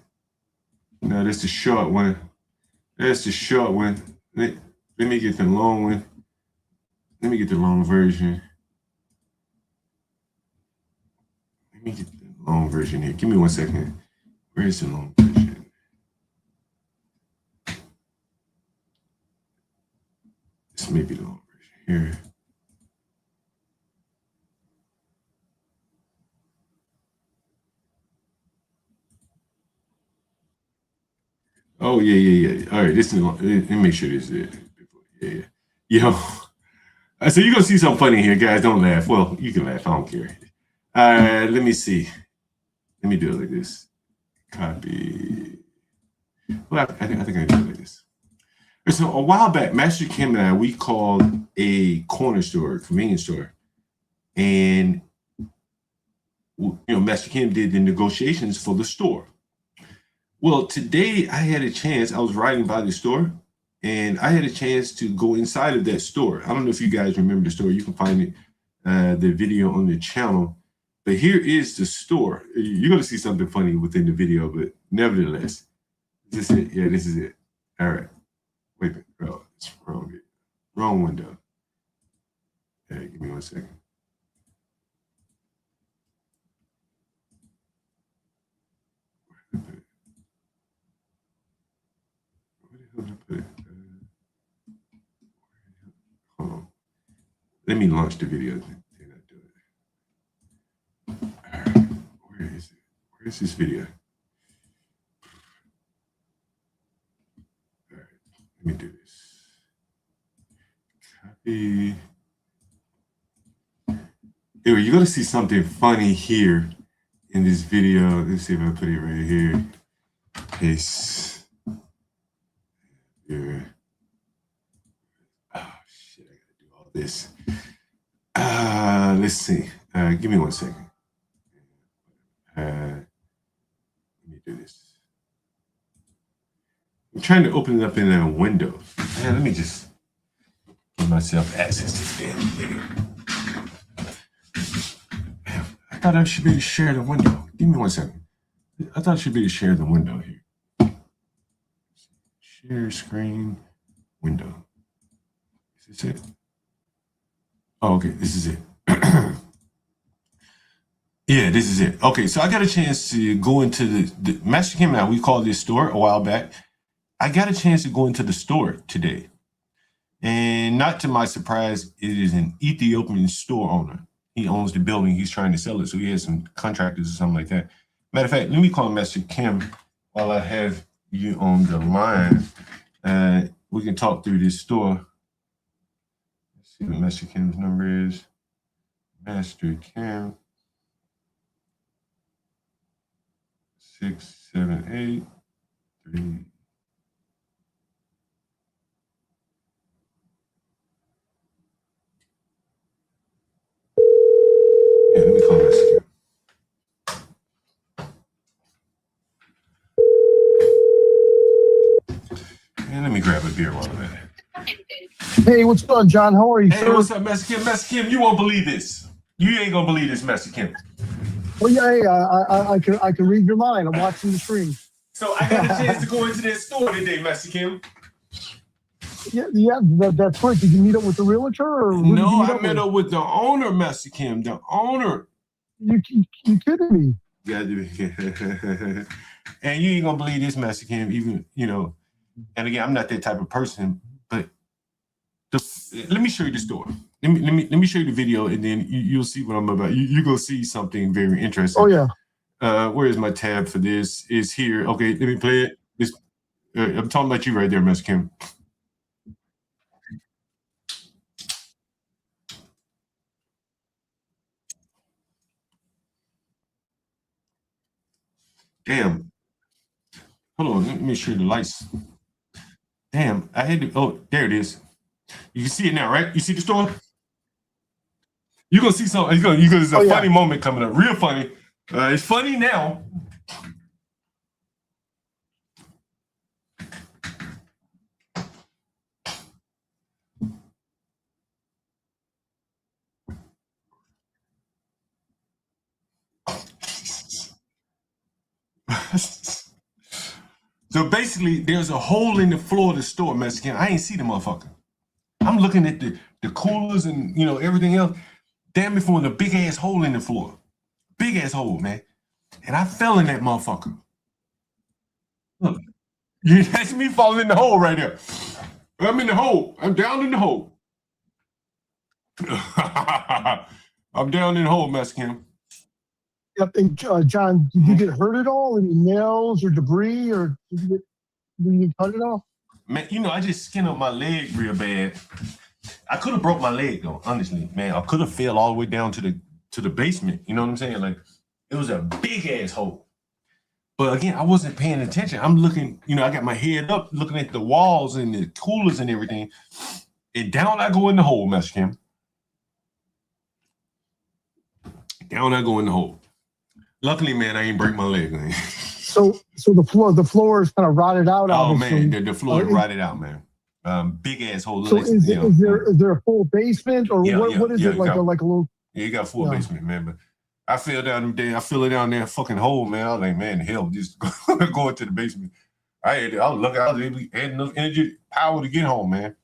No, that's the short one. That's the short one. Let me get the long one. Let me get the long version. Let me get the long version here. Give me 1 second. Where is the long version? This may be the long version here. Oh, yeah. All right, this is let me make sure this is it. Yeah. Yo. So you're gonna see something funny here, guys. Don't laugh. Well, you can laugh, I don't care. All right, let me see. Let me do it like this. Copy. Well, I think I can do it like this. So a while back, Master Kim and I, we called a corner store, convenience store. And Master Kim did the negotiations for the store. Well, today I had a chance. I was riding by the store, and I had a chance to go inside of that store. I don't know if you guys remember the store. You can find it, the video on the channel. But here is the store. You're going to see something funny within the video, but nevertheless, is this it? Yeah, this is it. All right. Wait a minute. Oh, it's wrong. Wrong window. Hey, give me 1 second. Where the hell did I put it? Hold on. Let me launch the video. Then I do it. All right. Where is it? Where is this video? All right. Let me do this. Copy. Anyway, you're going to see something funny here in this video. Let's see if I put it right here. Paste. Here. Oh, shit. I got to do all this. Let's see. Give me 1 second. Let me do this. I'm trying to open it up in a window. Man, let me just give myself access to the damn thing. I thought I should be able to share the window. Give me 1 second. I thought I should be able to share the window here. Share screen window. Is this it? Oh, okay, this is it. Yeah, this is it. Okay, so I got a chance to go into the Master Kim and I, we called this store a while back. I got a chance to go into the store today. And not to my surprise, it is an Ethiopian store owner. He owns the building. He's trying to sell it. So he has some contractors or something like that. Matter of fact, let me call Master Kim while I have you on the line. We can talk through this store. Let's see what Master Kim's number is. Master Kim. 678 3. Yeah, let me call Master Kim. And let me grab a beer while I'm at it. Hey, what's going on, John? How are you, Hey, sir? what's up, Master Kim? Master Kim, you won't believe this. You ain't gonna believe this, Master Kim. Well, yeah, I can read your mind. I'm watching the stream. So I got a chance to go into that store today, Master Kim. Yeah, that's right. Did you meet up with the realtor, or who did you No, meet I up met with? up with the owner, Master Kim. The owner. You kidding me? Yeah, and you ain't gonna believe this, Master Kim. Even and again, I'm not that type of person, but let me show you the store. Let me show you the video, and then you'll see what I'm about. You're gonna see something very interesting. Oh yeah. Where is my tab for this? Is here. Okay, let me play it. I'm talking about you right there, Master Kim. Damn. Hold on, let me show you the lights. Damn, I had to. Oh, there it is. You can see it now, right? You see the store? You're gonna see something. There's a funny moment coming up. Real funny. It's funny now. So basically, there's a hole in the floor of the store, Mexican. I ain't see the motherfucker. I'm looking at the coolers and everything else. Damn it, for a big ass hole in the floor. Big ass hole, man. And I fell in that motherfucker. Look, that's me falling in the hole right there. I'm in the hole. I'm down in the hole. I'm down in the hole, Mexican. Yep. And John, did you get hurt at all? Any nails or debris, or did you cut it off? Man, I just skinned up my leg real bad. I could have broke my leg though, honestly, man. I could have fell all the way down to the basement. You know what I'm saying? Like, it was a big ass hole. But again, I wasn't paying attention. I'm looking, I got my head up, looking at the walls and the coolers and everything. And down I go in the hole, Mexican. Down I go in the hole. Luckily, man, I ain't break my leg. Man. So the floor is kind of rotted out. Oh obviously. man, the floor is rotted out, man. Big ass hole. So is there a full basement, or what is it like? A little? Yeah, you got a full basement, man. But I fell down there. I fell down there, fucking hole, man. I was like, man, hell, just go into the basement. I was lucky. I was able to add enough energy, power to get home, man.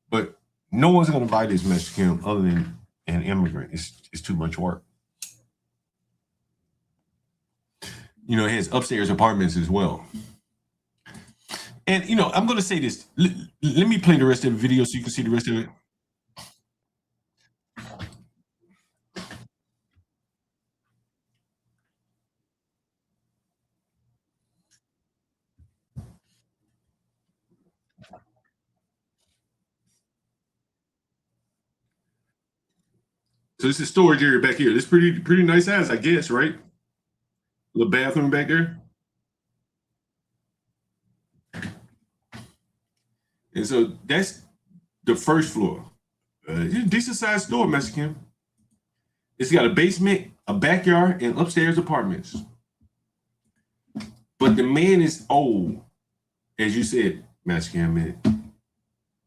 But no one's gonna buy this Mexican other than an immigrant. It's too much work. It has upstairs apartments as well. And, I'm going to say this. Let me play the rest of the video so you can see the rest of it. So this is storage area back here. This is pretty nice ass, I guess, right? Little bathroom back there. And so that's the first floor. Decent sized store, Mexican. It's got a basement, a backyard, and upstairs apartments. But the man is old, as you said, Mexican man.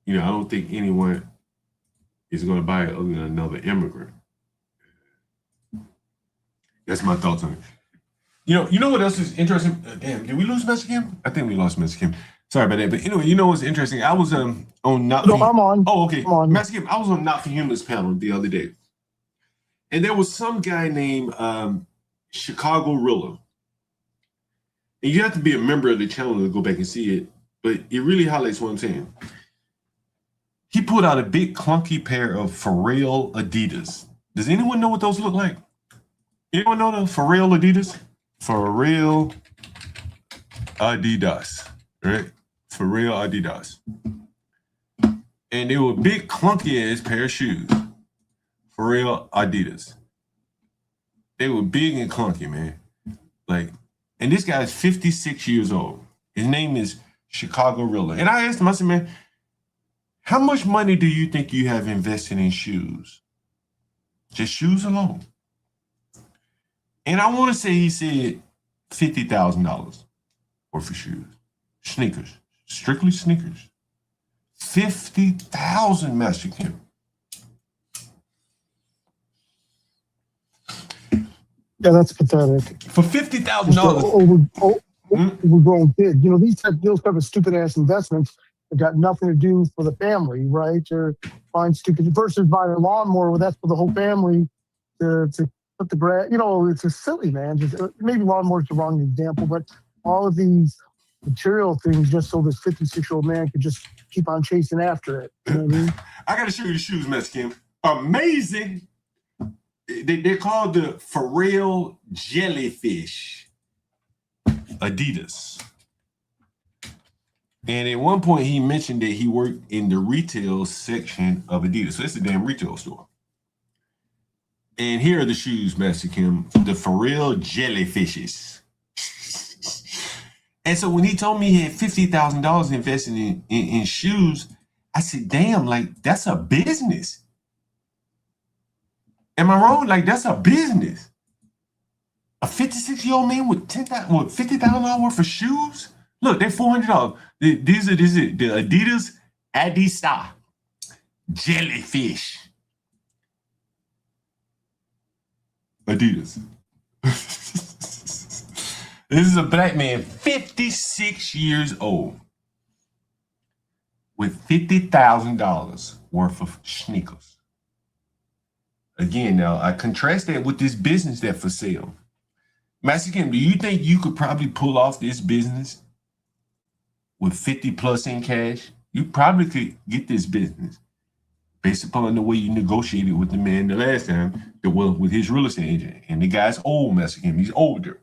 I don't think anyone is going to buy it other than another immigrant. That's my thoughts on it. You know what else is interesting? Damn, did we lose Mexican? I think we lost Mexican. Sorry about that. But anyway, what's interesting? I was on Not. No, I'm on. Oh, okay. I'm on. Mexican. I was on Not for Humans panel the other day, and there was some guy named Chicago Rilla. And you have to be a member of the channel to go back and see it, but it really highlights what I'm saying. He put out a big clunky pair of Pharrell Adidas. Does anyone know what those look like? Anyone know the Pharrell Adidas? Pharrell Adidas, right? Pharrell Adidas. And they were big clunky ass pair of shoes. Pharrell Adidas. They were big and clunky, man. And this guy is 56 years old. His name is Chicago Rilla. And I asked him, I said, man, how much money do you think you have invested in shoes? Just shoes alone. And I want to say he said $50,000 worth of shoes. Sneakers. Strictly sneakers. 50,000 Mexican. Yeah, that's pathetic. For $50,000. Overgrown kid. Those type of stupid ass investments that got nothing to do for the family, right? Or find stupid versus buying a lawnmower. Well, that's for the whole family to put the grass. It's just silly, man. Maybe lawnmower's the wrong example, but all of these material things just so this 56-year-old man could just keep on chasing after it. You know what I mean? I got to show you the shoes, Mexican. Amazing. They're called the Pharrell Jellyfish Adidas. And at one point, he mentioned that he worked in the retail section of Adidas. So it's a damn retail store. And here are the shoes, Mexican, the Pharrell Jellyfishes. And so when he told me he had $50,000 invested in shoes, I said, damn, that's a business. Am I wrong? That's a business. A 56-year-old man with $50,000 worth of shoes? Look, they're $400. These are the Adidas Addicts Jellyfish. Adidas. This is a black man, 56 years old, with $50,000 worth of sneakers. Again, now I contrast that with this business that's for sale. Master Kim, do you think you could probably pull off this business with 50 plus in cash? You probably could get this business based upon the way you negotiated with the man the last time, with his real estate agent. And the guy's old, Master Kim. He's older.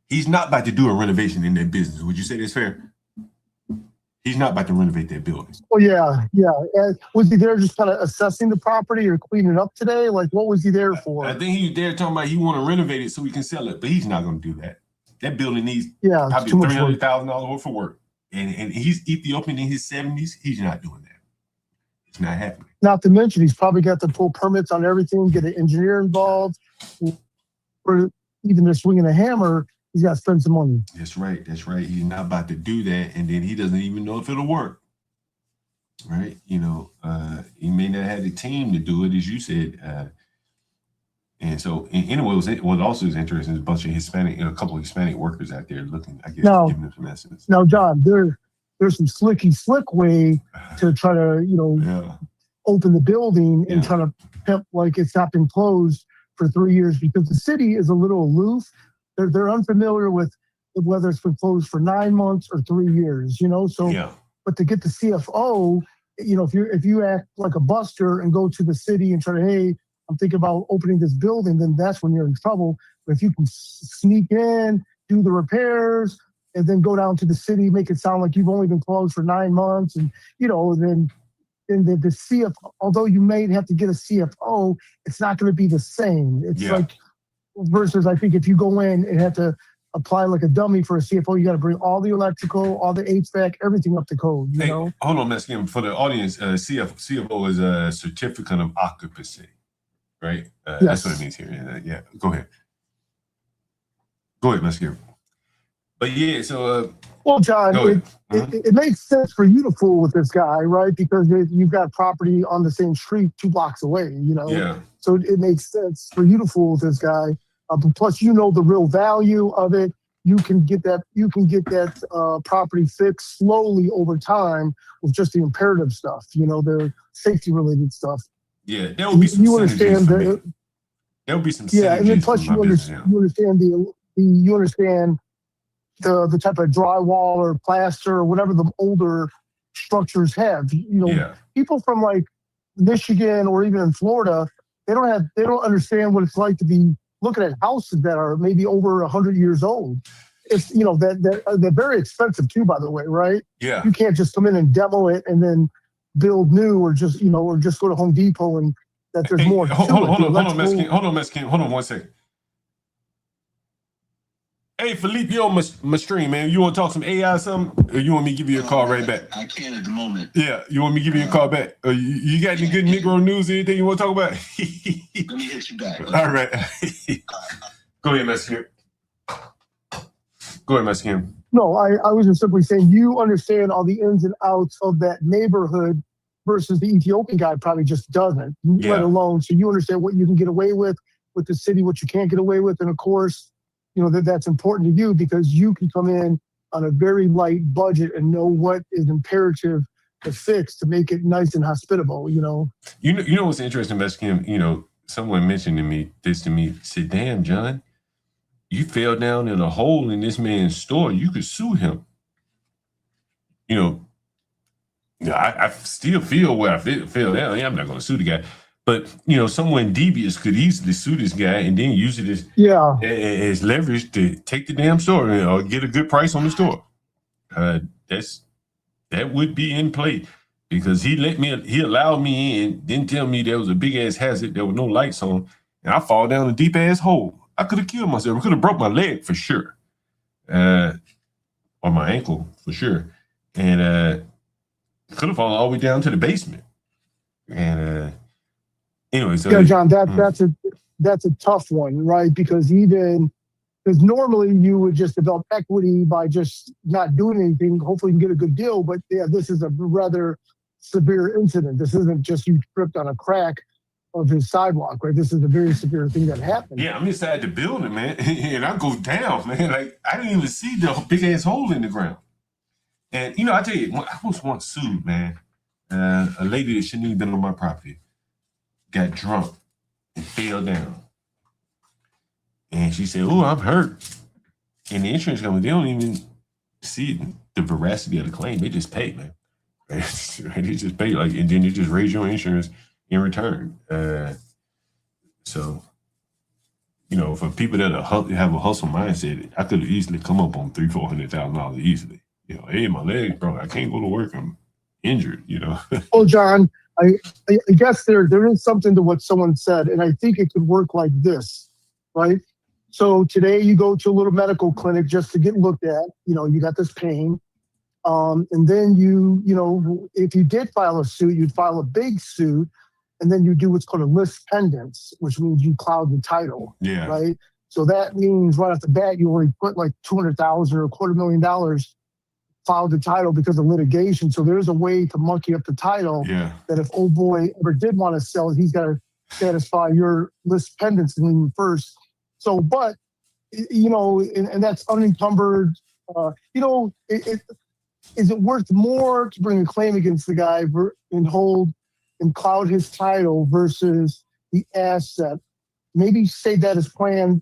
He's not about to do a renovation in that business. Would you say that's fair? He's not about to renovate that building. Oh, yeah. And was he there just kind of assessing the property or cleaning up today? Like, what was he there for? I think he was there talking about he want to renovate it so he can sell it, but he's not going to do that. That building needs probably $300,000 worth of work. And he's Ethiopian in his 70s. He's not doing that. It's not happening. Not to mention, he's probably got to pull permits on everything, get an engineer involved, or even just swinging a hammer. He's got to spend some money. That's right. That's right. He's not about to do that, and then he doesn't even know if it'll work. Right? You know, he may not have the team to do it, as you said. And so, anyway, what also is interesting is a bunch of a couple of Hispanic workers out there looking, I guess, giving them some estimates. Now, John, there's some slick way to try to, open the building and try to pimp like it's not been closed for 3 years because the city is a little aloof. They're unfamiliar with whether it's been closed for 9 months or 3 years, So, but to get the CFO, if you act like a buster and go to the city and try to, hey, I'm thinking about opening this building, then that's when you're in trouble. But if you can sneak in, do the repairs, and then go down to the city, make it sound like you've only been closed for 9 months, and then the CFO, although you may have to get a CFO, it's not going to be the same. It's like versus I think if you go in and have to apply like a dummy for a CFO, you got to bring all the electrical, all the HVAC, everything up to code. You know. Hold on, Miss Kim. For the audience, CFO is a certificate of occupancy, right? Yes. That's what it means here. Yeah. Go ahead. Go ahead, Miss Kim. But yeah, so. Well, John, it makes sense for you to fool with this guy, right? Because you've got property on the same street 2 blocks away, Yeah. So it makes sense for you to fool with this guy. Plus, the real value of it. You can get that property fixed slowly over time with just the imperative stuff, the safety related stuff. Yeah, there will be some synergies for me. There will be some synergies. Yeah, and then plus you understand the type of drywall or plaster or whatever the older structures have. People from like Michigan or even in Florida, they don't understand what it's like to be looking at houses that are maybe over 100 years old. It's they're very expensive too, by the way, right? Yeah. You can't just come in and demo it and then build new or just go to Home Depot and that there's more. Hold on, Miss Kim. Hold on 1 second. Hey, Philippe, you on my stream, man. You want to talk some AI or something? Or you want me to give you a call right back? I can at the moment. Yeah, you want me to give you a call back? You got any good Negro news, anything you want to talk about? Let me hit you back. All right. Go ahead, Miss Kim. Go ahead, Miss Kim. No, I was just simply saying you understand all the ins and outs of that neighborhood versus the Ethiopian guy probably just doesn't, let alone. So you understand what you can get away with the city, what you can't get away with. And of course, that's important to you because you can come in on a very light budget and know what is imperative to fix to make it nice and hospitable, You know what's interesting, Miss Kim? Someone mentioned this to me, said, damn, John, you fell down in a hole in this man's store. You could sue him. I still feel where I fell down. I'm not going to sue the guy. But, someone devious could easily sue this guy and then use it as leverage to take the damn store or get a good price on the store. That would be in play because he allowed me in, didn't tell me there was a big ass hazard, there were no lights on, and I fall down a deep ass hole. I could have killed myself. I could have broke my leg for sure. Or my ankle for sure. And could have fallen all the way down to the basement. And anyway, so John, that's a tough one, right? Because normally you would just develop equity by just not doing anything. Hopefully you can get a good deal, but this is a rather severe incident. This isn't just you tripped on a crack of his sidewalk, right? This is a very severe thing that happened. Yeah, I'm inside the building, man, and I go down, man. Like, I didn't even see the big ass hole in the ground. And, you know, I tell you, I was once sued, man. A lady that shouldn't even been on my property got drunk and fell down. And she said, "Oh, I'm hurt." And the insurance company, they don't even see the veracity of the claim. They just pay, man. They just pay, like, and then they just raise your insurance in return. So, you know, for people that have a hustle mindset, I could have easily come up on $300,000-$400,000 easily. You know, hey, my legs, bro, I can't go to work. I'm injured, you know. Well, John, I guess there is something to what someone said, and I think it could work like this, right? So today you go to a little medical clinic just to get looked at. You know, you got this pain. And then you know, if you did file a suit, you'd file a big suit, and then you do what's called a lis pendens, which means you cloud the title. Yeah. Right. So that means right off the bat, you already put like $200,000 or $250,000 filed the title because of litigation. So there's a way to monkey up the title. Yeah. That if old boy ever did want to sell, he's got to satisfy your lis pendens lien first. So, but you know, and that's unencumbered. You know, is it worth more to bring a claim against the guy and hold and cloud his title versus the asset? Maybe say that as plan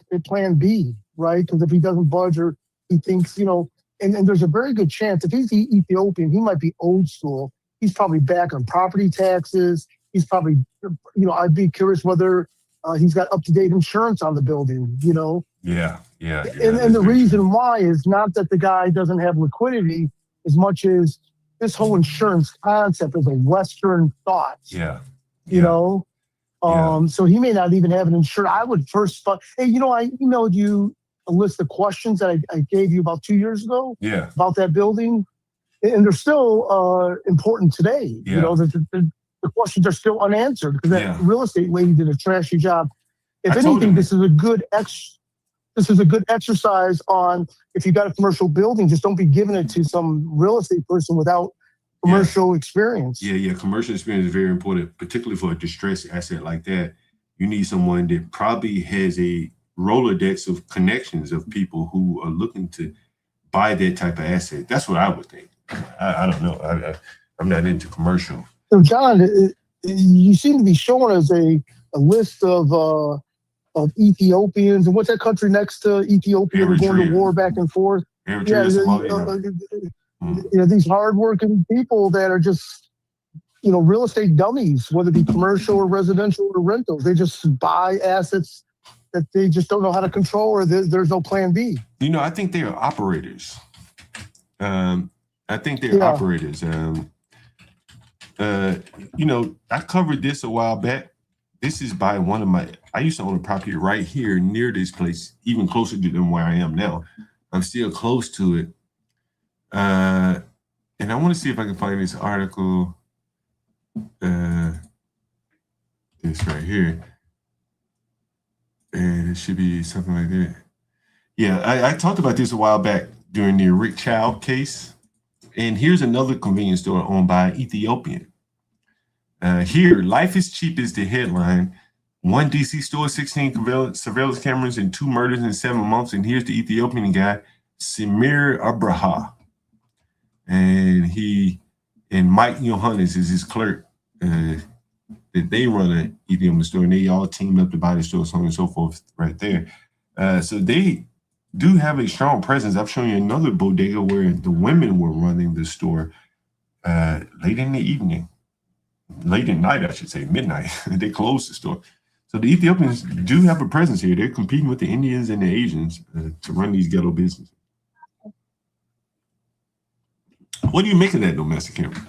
B, right? Because if he doesn't budge or he thinks, you know, and there's a very good chance if he's Ethiopian, he might be old school. He's probably back on property taxes. He's probably, you know, I'd be curious whether he's got up-to-date insurance on the building, you know? Yeah. And the reason why is not that the guy doesn't have liquidity as much as this whole insurance concept is a Western thought. Yeah. You know? So he may not even have an insured. I would first, hey, you know, I emailed you a list of questions that I gave you about 2 years ago about that building. And they're still important today. Yeah. You know, the questions are still unanswered because that real estate lady did a trashy job. If anything, this is a good exercise on if you got a commercial building, just don't be giving it to some real estate person without commercial experience. Yeah. Commercial experience is very important, particularly for a distressed asset like that. You need someone that probably has a Rolodex of connections of people who are looking to buy that type of asset. That's what I would think. I don't know. I'm not into commercial. So, John, you seem to be showing us a list of Ethiopians, and what's that country next to Ethiopia? They're going to war back and forth. Eritrea, you know, these hardworking people that are just, you know, real estate dummies, whether it be commercial or residential or rentals. They just buy assets that they just don't know how to control, or there's no plan B. You know, I think they are operators. Operators. You know, I covered this a while back. This is by I used to own a property right here near this place, even closer than where I am now. I'm still close to it. And I want to see if I can find this article. This right here. And it should be something like that. Yeah, I talked about this a while back during the Rick Chow case. And here's another convenience store owned by an Ethiopian. Here, life is cheap is the headline. One DC store, 16 surveillance cameras, and 2 murders in 7 months. And here's the Ethiopian guy, Samir Abraha. And Mike Johannes is his clerk. That they run an Ethiopian store, and they all team up to buy the store, so on and so forth right there. So they do have a strong presence. I've shown you another bodega where the women were running the store late in the evening. Late at night, I should say, midnight. They closed the store. So the Ethiopians do have a presence here. They're competing with the Indians and the Asians to run these ghetto businesses. What do you make of that, domestic camera?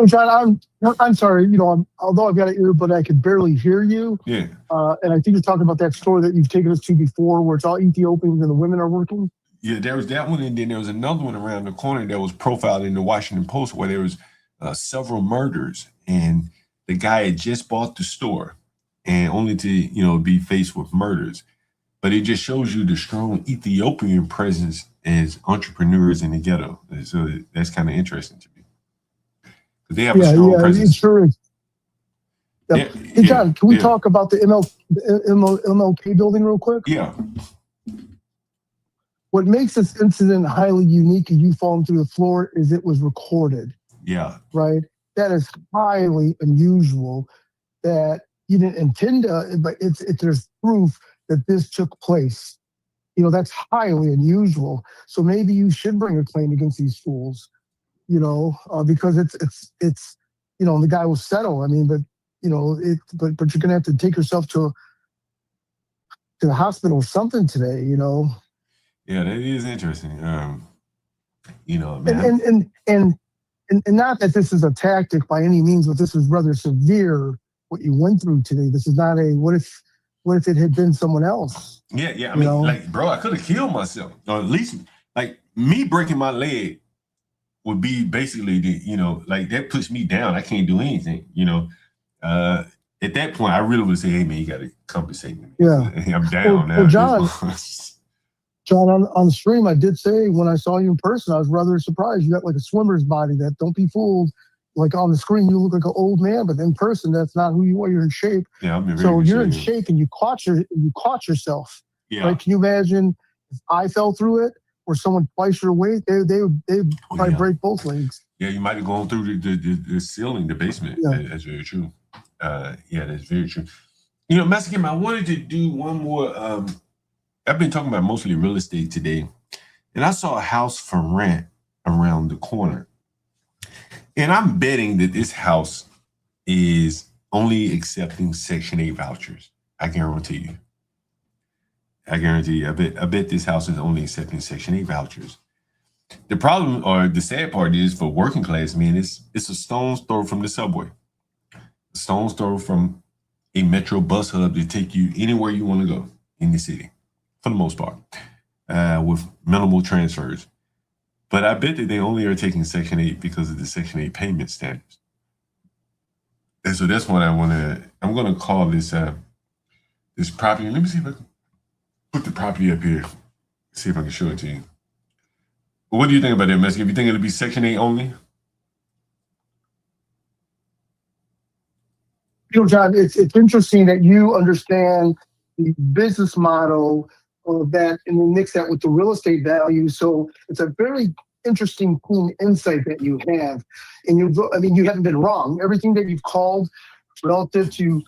John, I'm sorry. You know, although I've got an ear, but I can barely hear you. Yeah. And I think you're talking about that store that you've taken us to before, where it's all Ethiopians and the women are working. Yeah, there was that one, and then there was another one around the corner that was profiled in the Washington Post, where there was several murders, and the guy had just bought the store, and only to be faced with murders. But it just shows you the strong Ethiopian presence as entrepreneurs in the ghetto. And so that's kind of interesting to me. They have a strong presence. It sure is. Yep. Hey, John, can we talk about the MLK building real quick? Yeah. What makes this incident highly unique and you falling through the floor is it was recorded. Yeah. Right? That is highly unusual that you didn't intend to, but there's proof that this took place. You know, that's highly unusual. So maybe you should bring a claim against these fools, you know, because it's you know, the guy will settle. I mean, but you know, but you're gonna have to take yourself to the hospital or something today, you know. Yeah, that is interesting. You know, man. And not that this is a tactic by any means, but this is rather severe what you went through today. This is not a what if it had been someone else? Yeah. I mean, like, bro, I could have killed myself, or at least like me breaking my leg would be basically you know, like that puts me down. I can't do anything, you know. At that point, I really would say, hey man, you got to compensate me. Yeah, I'm down now. Well, John, on the stream, I did say when I saw you in person, I was rather surprised. You got like a swimmer's body. That don't be fooled. Like on the screen, you look like an old man, but in person, that's not who you are. You're in shape. Yeah, I'm in so you're in shape, and you caught yourself. Yeah. Right? Can you imagine if I fell through it, or someone twice your weight? They would probably break both legs. Yeah, you might have gone through the ceiling, the basement. Yeah. That's very true. Yeah, that's very true. You know, Mexican, I wanted to do one more. I've been talking about mostly real estate today, and I saw a house for rent around the corner. And I'm betting that this house is only accepting Section 8 vouchers. I guarantee you. I bet this house is only accepting Section 8 vouchers. The problem, or the sad part is, for working class men, it's a stone's throw from the subway. A stone's throw from a metro bus hub to take you anywhere you want to go in the city, for the most part, with minimal transfers. But I bet that they only are taking Section 8 because of the Section 8 payment standards. And so that's what I'm going to call this this property. Let me see if I can put the property up here. See if I can show it to you. What do you think about that, Mexican? You think it'll be Section 8 only? You know, John, it's interesting that you understand the business model of that and then mix that with the real estate value. So it's a very interesting, clean insight that you have. And you haven't been wrong. Everything that you've called relative to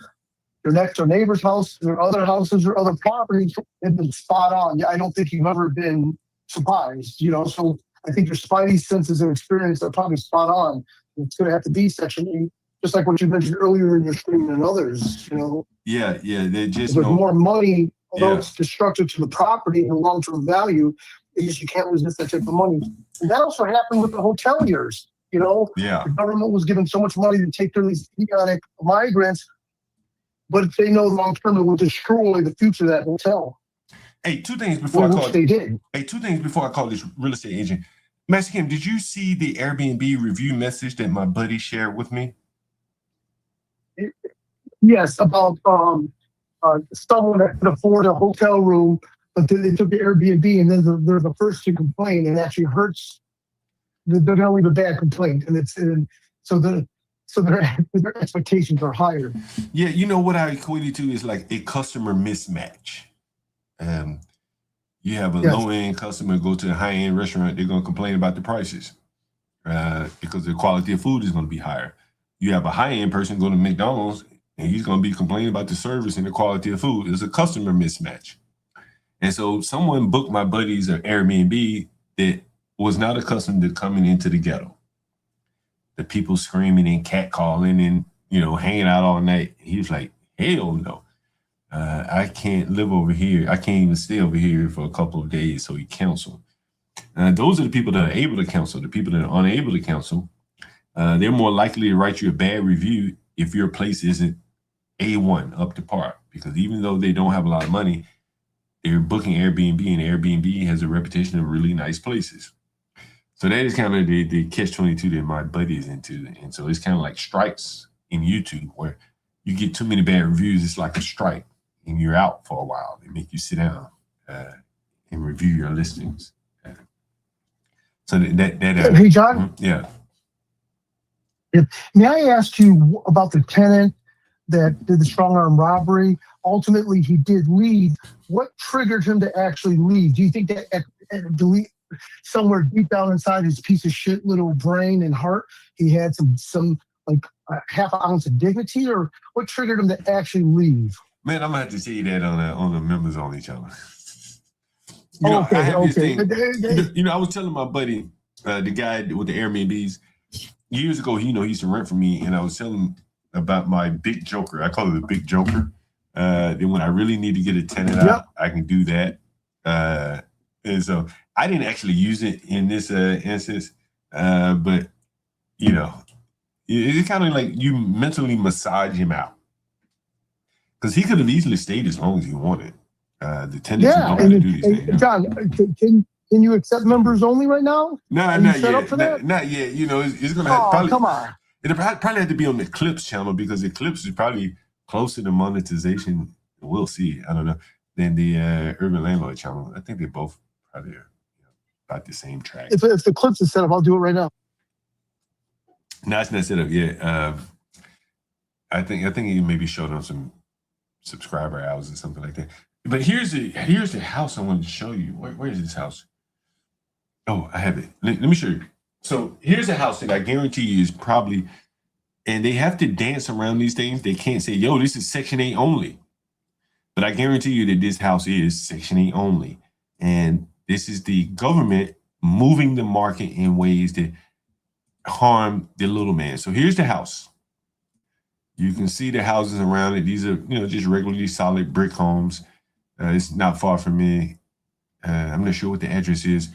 your next door neighbor's house, or other houses, or other properties have been spot on. I don't think you've ever been surprised, you know. So I think your spidey senses and experience are probably spot on. It's going to have to be Section 8, just like what you mentioned earlier in your stream and others, you know. Yeah, they just there's more money, although it's destructive to the property and long-term value. It's just you can't resist that type of money. And that also happened with the hoteliers, you know. Yeah. The government was given so much money to take care of these idiotic migrants, but if they know long-term, it will destroy the future of that hotel. Hey, two things before they did. Hey, two things before I call this real estate agent. Mexican, did you see the Airbnb review message that my buddy shared with me? Yes, about someone that could afford a hotel room, but then they took the Airbnb, and then they're the first to complain, and it actually hurts. They're going to leave a bad complaint, so their expectations are higher. Yeah, you know what I equate it to is like a customer mismatch. You have a low-end customer go to a high-end restaurant, they're going to complain about the prices because the quality of food is going to be higher. You have a high-end person go to McDonald's, and he's going to be complaining about the service and the quality of food. It's a customer mismatch. And so someone booked my buddies an Airbnb that was not accustomed to coming into the ghetto. The people screaming and catcalling and, you know, hanging out all night. He was like, hell no. I can't live over here. I can't even stay over here for a couple of days. So he canceled. Those are the people that are able to cancel. The people that are unable to cancel, they're more likely to write you a bad review if your place isn't A1 up to par. Because even though they don't have a lot of money, they're booking Airbnb, and Airbnb has a reputation of really nice places. So that is kind of the catch-22 that my buddy is into. And so it's kind of like strikes in YouTube where you get too many bad reviews. It's like a strike and you're out for a while. They make you sit down and review your listings. So hey, John? Yeah. May I ask you about the tenant that did the strong arm robbery. Ultimately, he did leave. What triggered him to actually leave? Do you think that somewhere deep down inside his piece of shit little brain and heart, he had some like a half an ounce of dignity, or what triggered him to actually leave? Man, I'm gonna have to see that on the members only channel. You know, I have this thing. I was telling my buddy, the guy with the Airbnbs, years ago. He used to rent for me, and I was telling him about my big joker. I call it the big joker. Then when I really need to get a tenant out, I can do that. And so I didn't actually use it in this instance, but it's kind of like you mentally massage him out, because he could have easily stayed as long as he wanted. The tenants know how to do these things. John, can you accept members only right now? No, not yet. Not yet. It's gonna have probably. Come on. It'll probably have to be on the Clips channel, because the Clips is probably closer to monetization. We'll see. I don't know. Than the Urban Landlord channel. I think they both probably are about the same track. If the Clips is set up, I'll do it right now. No, it's not set up yet. I think he maybe showed on some subscriber hours or something like that. But here's the house I wanted to show you. Where is this house? Oh, I have it. Let me show you. So here's a house that I guarantee you is probably, and they have to dance around these things. They can't say, yo, this is Section 8 only. But I guarantee you that this house is Section 8 only. And this is the government moving the market in ways that harm the little man. So here's the house. You can see the houses around it. These are, just regularly solid brick homes. It's not far from me. I'm not sure what the address is,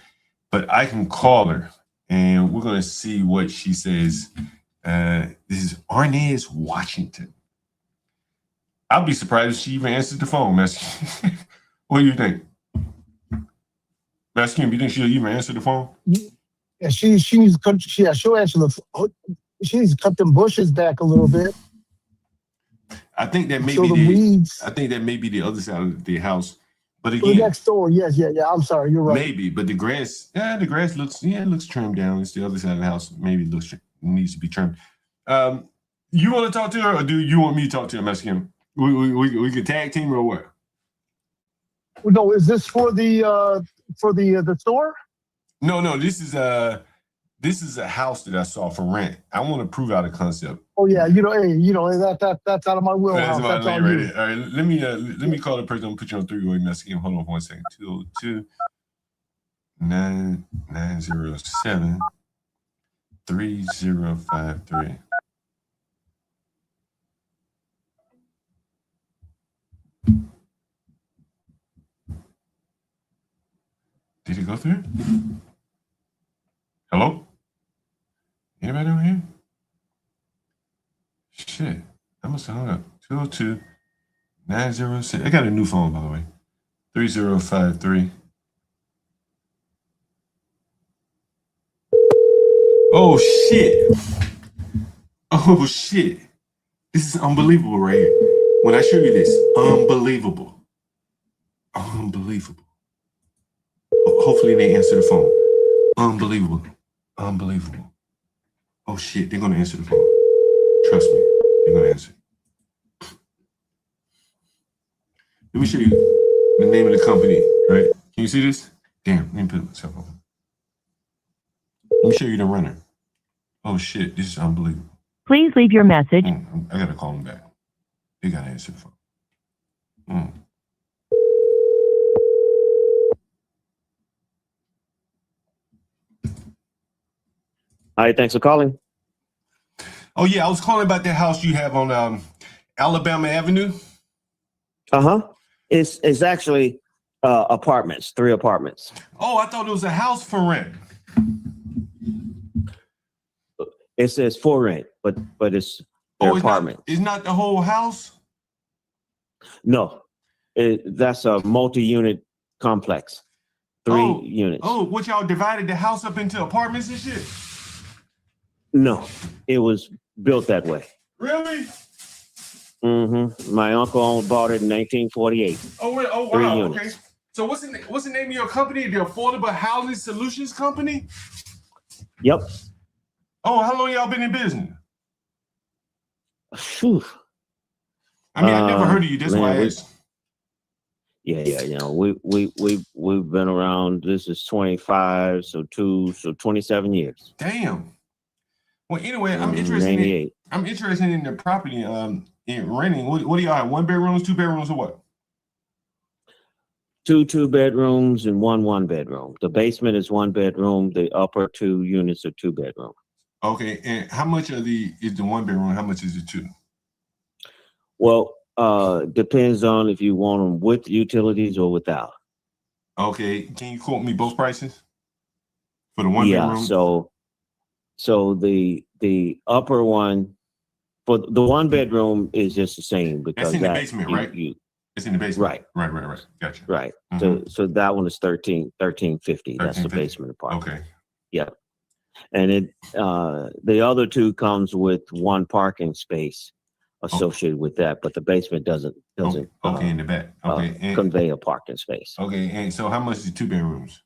but I can call her and we're going to see what she says. This is Arnez, Washington. I'll be surprised if she even answers the phone, Maskim. What do you think? Maskim, you think she'll even answer the phone? Yeah, she needs to cut. She'll answer the phone. She needs to cut them bushes back a little bit. I think that may be the other side of the house. But again, next door, yes, yeah. I'm sorry, you're right. Maybe, but the grass looks trimmed down. It's the other side of the house. Maybe needs to be trimmed. You want to talk to her, or do you want me to talk to her, Maskim? We could tag team or what? No, is this for the store? No. This is a house that I saw for rent. I want to prove out a concept. Oh yeah, that's out of my wheelhouse. That's all you. All right, let me call the person. I'm put you on three-way message. Hold on for 1 second. 202-907-3053. Did it go through? Hello? Anybody on here? Shit. I must have hung up. 202-907. I got a new phone, by the way. 3053. Oh, shit. Oh, shit. This is unbelievable right here. When I show you this, unbelievable. Unbelievable. Hopefully they answer the phone. Unbelievable. Unbelievable. Oh, shit. They're going to answer the phone. Trust me. They're going to answer. Let me show you the name of the company, right? Can you see this? Damn, let me put myself on. Let me show you the runner. Oh, shit. This is unbelievable. Please leave your message. I got to call them back. They got to answer the phone. Hi, thanks for calling. Oh, yeah, I was calling about the house you have on Alabama Avenue. It's actually apartments, 3 apartments. Oh, I thought it was a house for rent. It says for rent, but it's their apartment. It's not the whole house? No, that's a multi-unit complex. 3 units. Oh, what, y'all divided the house up into apartments and shit? No, it was built that way. Really? Mm-hmm. My uncle bought it in 1948. Oh, wait, oh, 3 wow. units. Okay. So what's the name of your company? The Affordable Housing Solutions Company? Yep. Oh, how long y'all been in business? Phew. I mean, I never heard of you. That's why I asked. Yeah. You know, we've been around. This is 25, so 27 years. Damn. Well, anyway, I'm 98. interested in the property. In renting. What do y'all have? 1 bedrooms, 2 bedrooms, or what? 2 bedrooms and 1 bedroom. The basement is 1 bedroom. The upper 2 units are 2 bedroom. Okay, and how much is the 1 bedroom? How much is the 2? Well, depends on if you want them with utilities or without. Okay, can you quote me both prices for the 1 bedroom? Yeah, so the upper one for the 1 bedroom is just the same because that's in the basement, right? It's in the basement, right? Right. Gotcha. Right. Mm-hmm. So that one is $1350. That's the basement apartment. Okay. Yeah, and it the other 2 comes with 1 parking space associated with that, but the basement doesn't in the back. Okay, convey a parking space. Okay, and so how much is 2 bedrooms?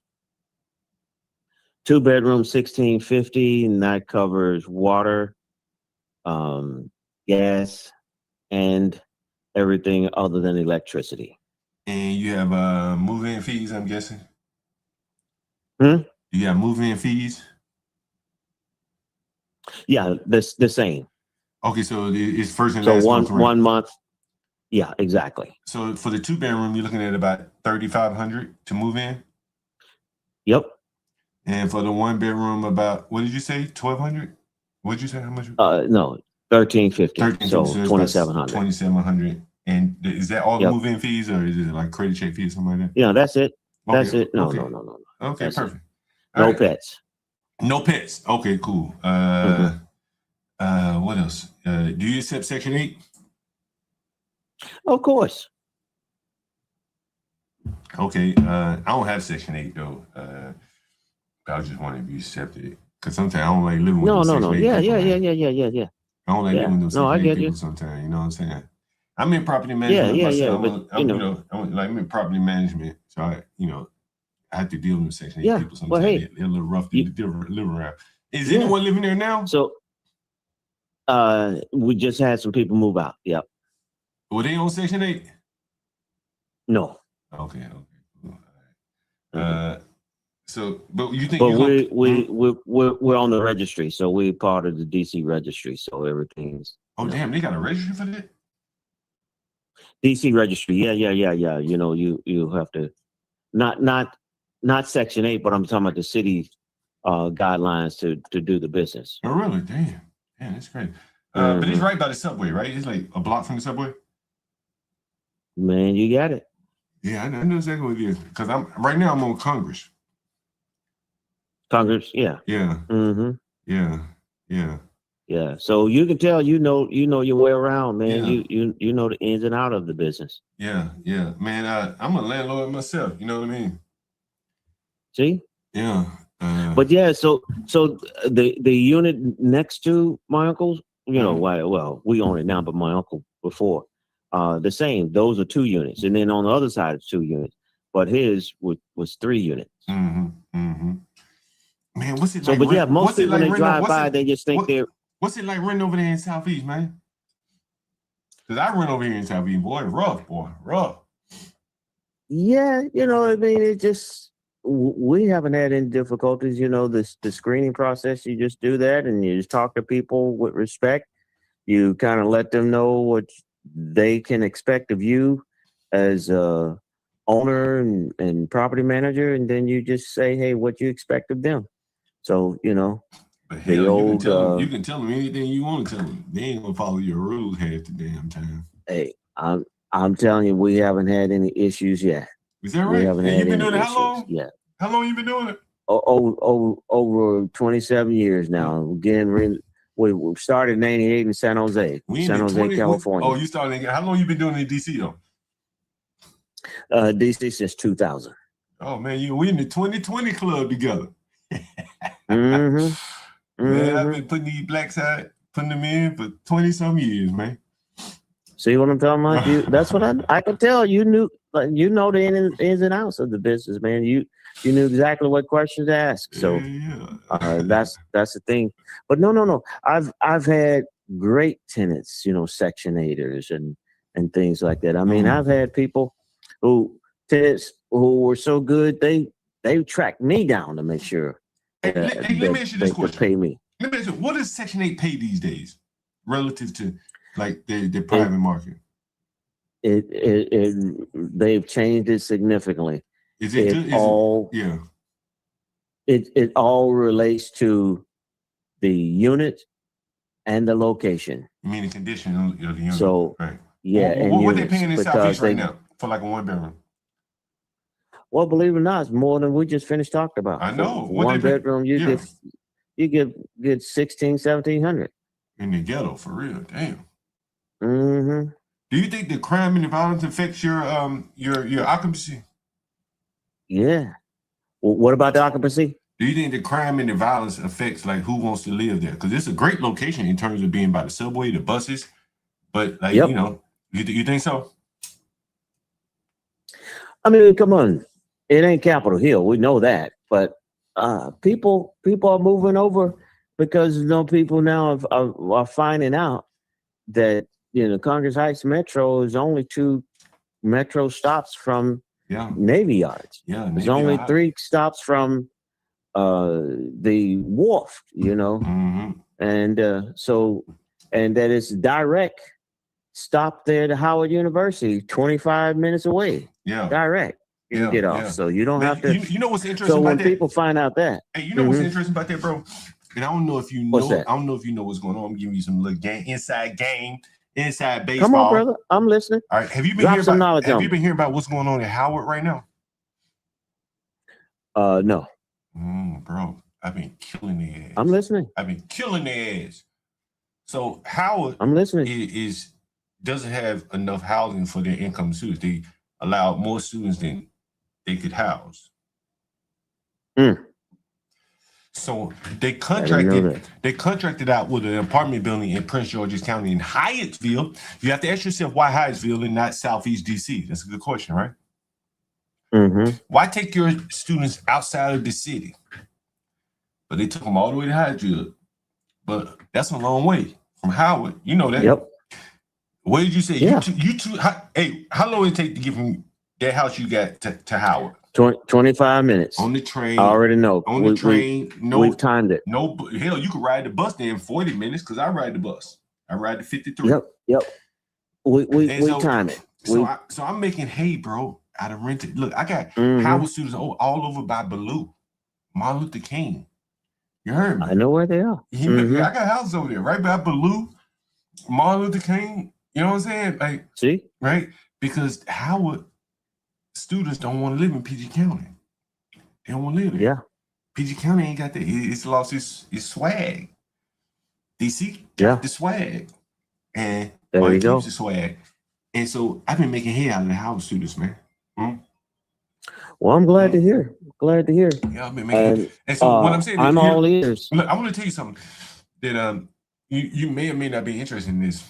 2 bedrooms, $1650, and that covers water, gas, and everything other than electricity. And you have move-in fees, I'm guessing? You got move-in fees? Yeah, the same. Okay, so it's first and so last month. 1 month. Yeah, exactly. So for the 2 bedroom, you're looking at about $3,500 to move in? Yep. And for the 1 bedroom, about, what did you say, $1,200? What did you say, how much? No, $1,350. So $2,700. $2,700. And is that all the move-in fees, or is it like credit check fees, something like that? Yeah, that's it. Okay. That's it. No. Okay, that's perfect. No pets. No pets. Okay, cool. What else? Do you accept Section 8? Of course. Okay. I don't have Section 8 though. I was just wondering if you accepted it, because sometimes I don't like living with No. Section 8 Yeah. I don't like living with those Section 8 people sometimes. You know what I'm saying? I'm in property management myself. I'm in property management, so I have to deal with Section 8 people sometimes. Well, hey, they're a little rough to live around. Is anyone living there now? So, we just had some people move out. Yep. Were they on Section 8? No. Okay. So, but you think? But we're on the registry, so we're part of the DC registry. So everything's. Oh damn! They got a registry for that. DC registry. Yeah. You know, you have to not Section 8, but I'm talking about the city guidelines to do the business. Oh really? Damn, that's great. But it's right by the subway, right? It's like a block from the subway. Man, you got it. Yeah, I know exactly what it is, because I'm on Congress. Congress, yeah. Yeah. Mm-hmm. Yeah. So you can tell you know your way around, man. Yeah. You know the ins and out of the business. Yeah. Man, I'm a landlord myself. You know what I mean? See? Yeah. But yeah, so the unit next to my uncle's, well, we own it now, but my uncle before, the same. Those are 2 units, and then on the other side it's 2 units, but his was 3 units. Man, what's it like? But yeah, most people when they drive by, they just think they're. What's it like renting over there in Southeast, man? Because I rent over here in Southeast, boy, rough. Yeah, I mean, it just we haven't had any difficulties. The screening process. You just do that, and you just talk to people with respect. You kind of let them know what they can expect of you as a owner and property manager, and then you just say, hey, what you expect of them. So, but hell, you can tell them anything you want to tell them. They ain't gonna follow your rules half the damn time. Hey, I'm telling you, we haven't had any issues yet. Is that right? You've been doing it how long? Yeah. How long you been doing it? Over 27 years now. Again, we started in '88 in San Jose, California. You started. How long you been doing it in DC though? DC since 2000. Oh man, we in the 2020 club together. Man, I've been putting these blacks out, putting them in for 20-some years, man. See what I'm talking about? That's what I can tell. You knew the ins and outs of the business, man. You knew exactly what questions to ask. So that's the thing. But no. I've had great tenants, Section 8ers, and and things like that. I mean, I've had people tenants who were so good they tracked me down to make sure Let me ask you this question. Pay me. Let me ask you, what does Section 8 pay these days relative to like the private market? They've changed it significantly. Is it good? Yeah. It all relates to the unit and the location. You mean the condition of the unit? So, right. Yeah. What they paying in Southeast right now for like a 1-bedroom? Well, believe it or not, it's more than we just finished talking about. I know. For one bedroom, you get 1,700 in the ghetto for real. Damn. Mm-hmm. Do you think the crime and the violence affects your occupancy? Yeah. Well, what about the occupancy? Do you think the crime and the violence affects like who wants to live there? Because it's a great location in terms of being by the subway, the buses, but like you know, you think so? I mean, come on, it ain't Capitol Hill, we know that, but people are moving over because people now are finding out that Congress Heights Metro is only 2 metro stops from Navy Yards. Yeah, there's only 3 stops from the wharf, and and that is direct stop there to Howard University, 25 minutes away. Yeah, direct. You can get off, so you don't have to. You know what's interesting? So about when that? people find out that, hey, you know what's interesting about that, bro? And I don't know if you know. What's that? I don't know if you know what's going on. I'm giving you some little inside baseball. Come on, brother, I'm listening. All right, have you been hearing about what's going on in Howard right now? No. Bro, I've been killing their ass. I'm listening. I've been killing their ass. So Howard, I'm listening. Doesn't have enough housing for their income students. They allow more students than they could house. So they contracted out with an apartment building in Prince George's County in Hyattsville. You have to ask yourself why Hyattsville and not Southeast DC. That's a good question, right? Why take your students outside of the city? But they took them all the way to Hyattsville. But that's a long way from Howard. You know that. Yep. What did you say? Yeah. How long did it take to get from that house you got to Howard? 25 minutes. On the train. I already know. On the train. We've timed it. No, hell, you could ride the bus there in 40 minutes because I ride the bus. I ride the 53. Yep. We time it. So I'm making hay, bro, out of rented. Look, I got Howard students all over by Ballou, Martin Luther King. You heard me? I know where they are. I got houses over there, right by Ballou, Martin Luther King. You know what I'm saying? Like, see, right? Because Howard students don't want to live in PG County. They don't want to live there. Yeah. PG County ain't got that. It's lost its swag. DC got the swag. And there you go. The swag. And so I've been making hay out of the Howard students, man. Well, I'm glad to hear. Glad to hear. Yeah, I've been making and so what I'm saying is, I'm all ears. Look, I want to tell you something that you may or may not be interested in this,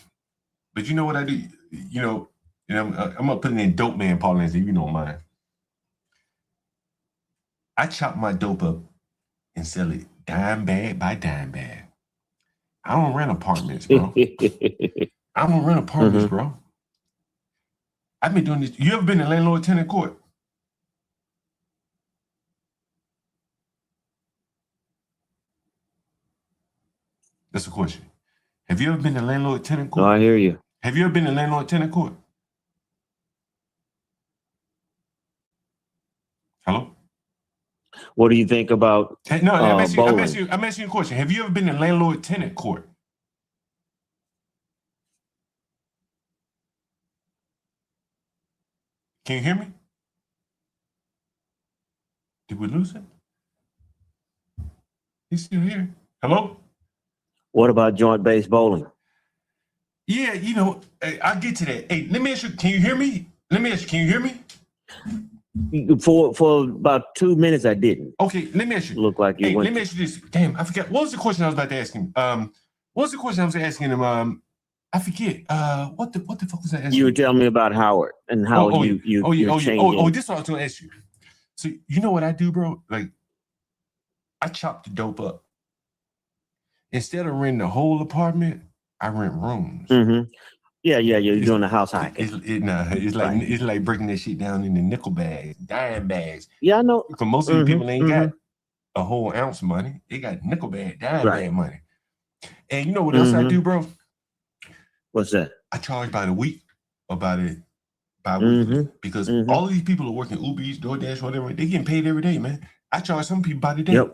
but you know what I do? I'm gonna put it in dope man parlance if you don't mind. I chop my dope up and sell it dime bag by dime bag. I don't rent apartments, bro. I don't rent apartments, bro. I've been doing this. You ever been to landlord tenant court? That's a question. Have you ever been to landlord tenant court? No, I hear you. Have you ever been to landlord tenant court? Hello? What do you think about I'm asking you a question. Have you ever been to landlord tenant court? Can you hear me? Did we lose it? He's still here. Hello? What about joint-based bowling? Yeah, I'll get to that. Hey, let me ask you, can you hear me? Can you hear me? For about 2 minutes, I didn't. Okay, let me ask you. Look like you went. Let me ask you this. Damn, I forgot. What was the question I was about to ask him? What was the question I was asking him? I forget. What the fuck was I asking? You were telling me about Howard and how you this is what I was gonna ask you. So you know what I do, bro? Like, I chop the dope up. Instead of renting the whole apartment, I rent rooms. Yeah, you're doing the house hacking. It's like breaking that shit down into nickel bags, dime bags. Yeah, I know. For most of the people, ain't got a whole ounce money. They got nickel bag, dime bag money. And you know what else I do, bro? What's that? I charge by the week or by weekly because all of these people are working Uber Eats, DoorDash, whatever. They getting paid every day, man. I charge some people by the day, and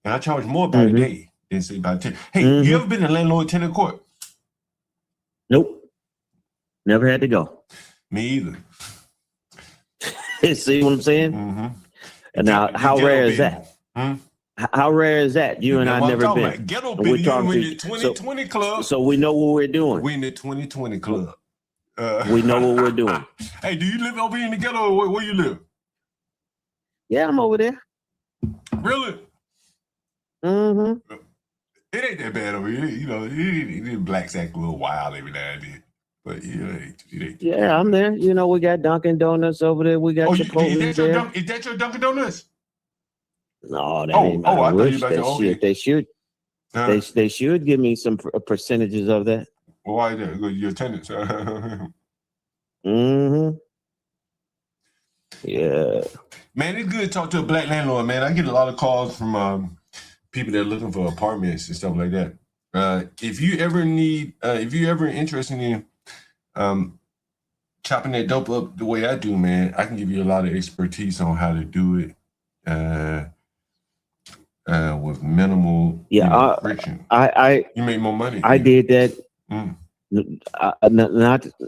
I charge more by the day than say by the 10. Hey, you ever been in landlord tenant court? Nope. Never had to go. Me either. See what I'm saying? And now, how rare is that? How rare is that? You and I never been. Ghetto been in the 2020 club. So we know what we're doing. We're in the 2020 club. We know what we're doing. Hey, do you live over here in the ghetto or where you live? Yeah, I'm over there. Really? It ain't that bad over here. You know, blacks act a little wild every now and then. But it ain't. Yeah, I'm there. You know, we got Dunkin' Donuts over there. We got Chipotle there. Is that your Dunkin' Donuts? No, that ain't my wish. They should. They should give me some percentages of that. Why that? Your tenants. Yeah. Man, it's good to talk to a black landlord, man. I get a lot of calls from people that are looking for apartments and stuff like that. If you ever interested in chopping that dope up the way I do, man, I can give you a lot of expertise on how to do it with minimal friction. You make more money. I did that.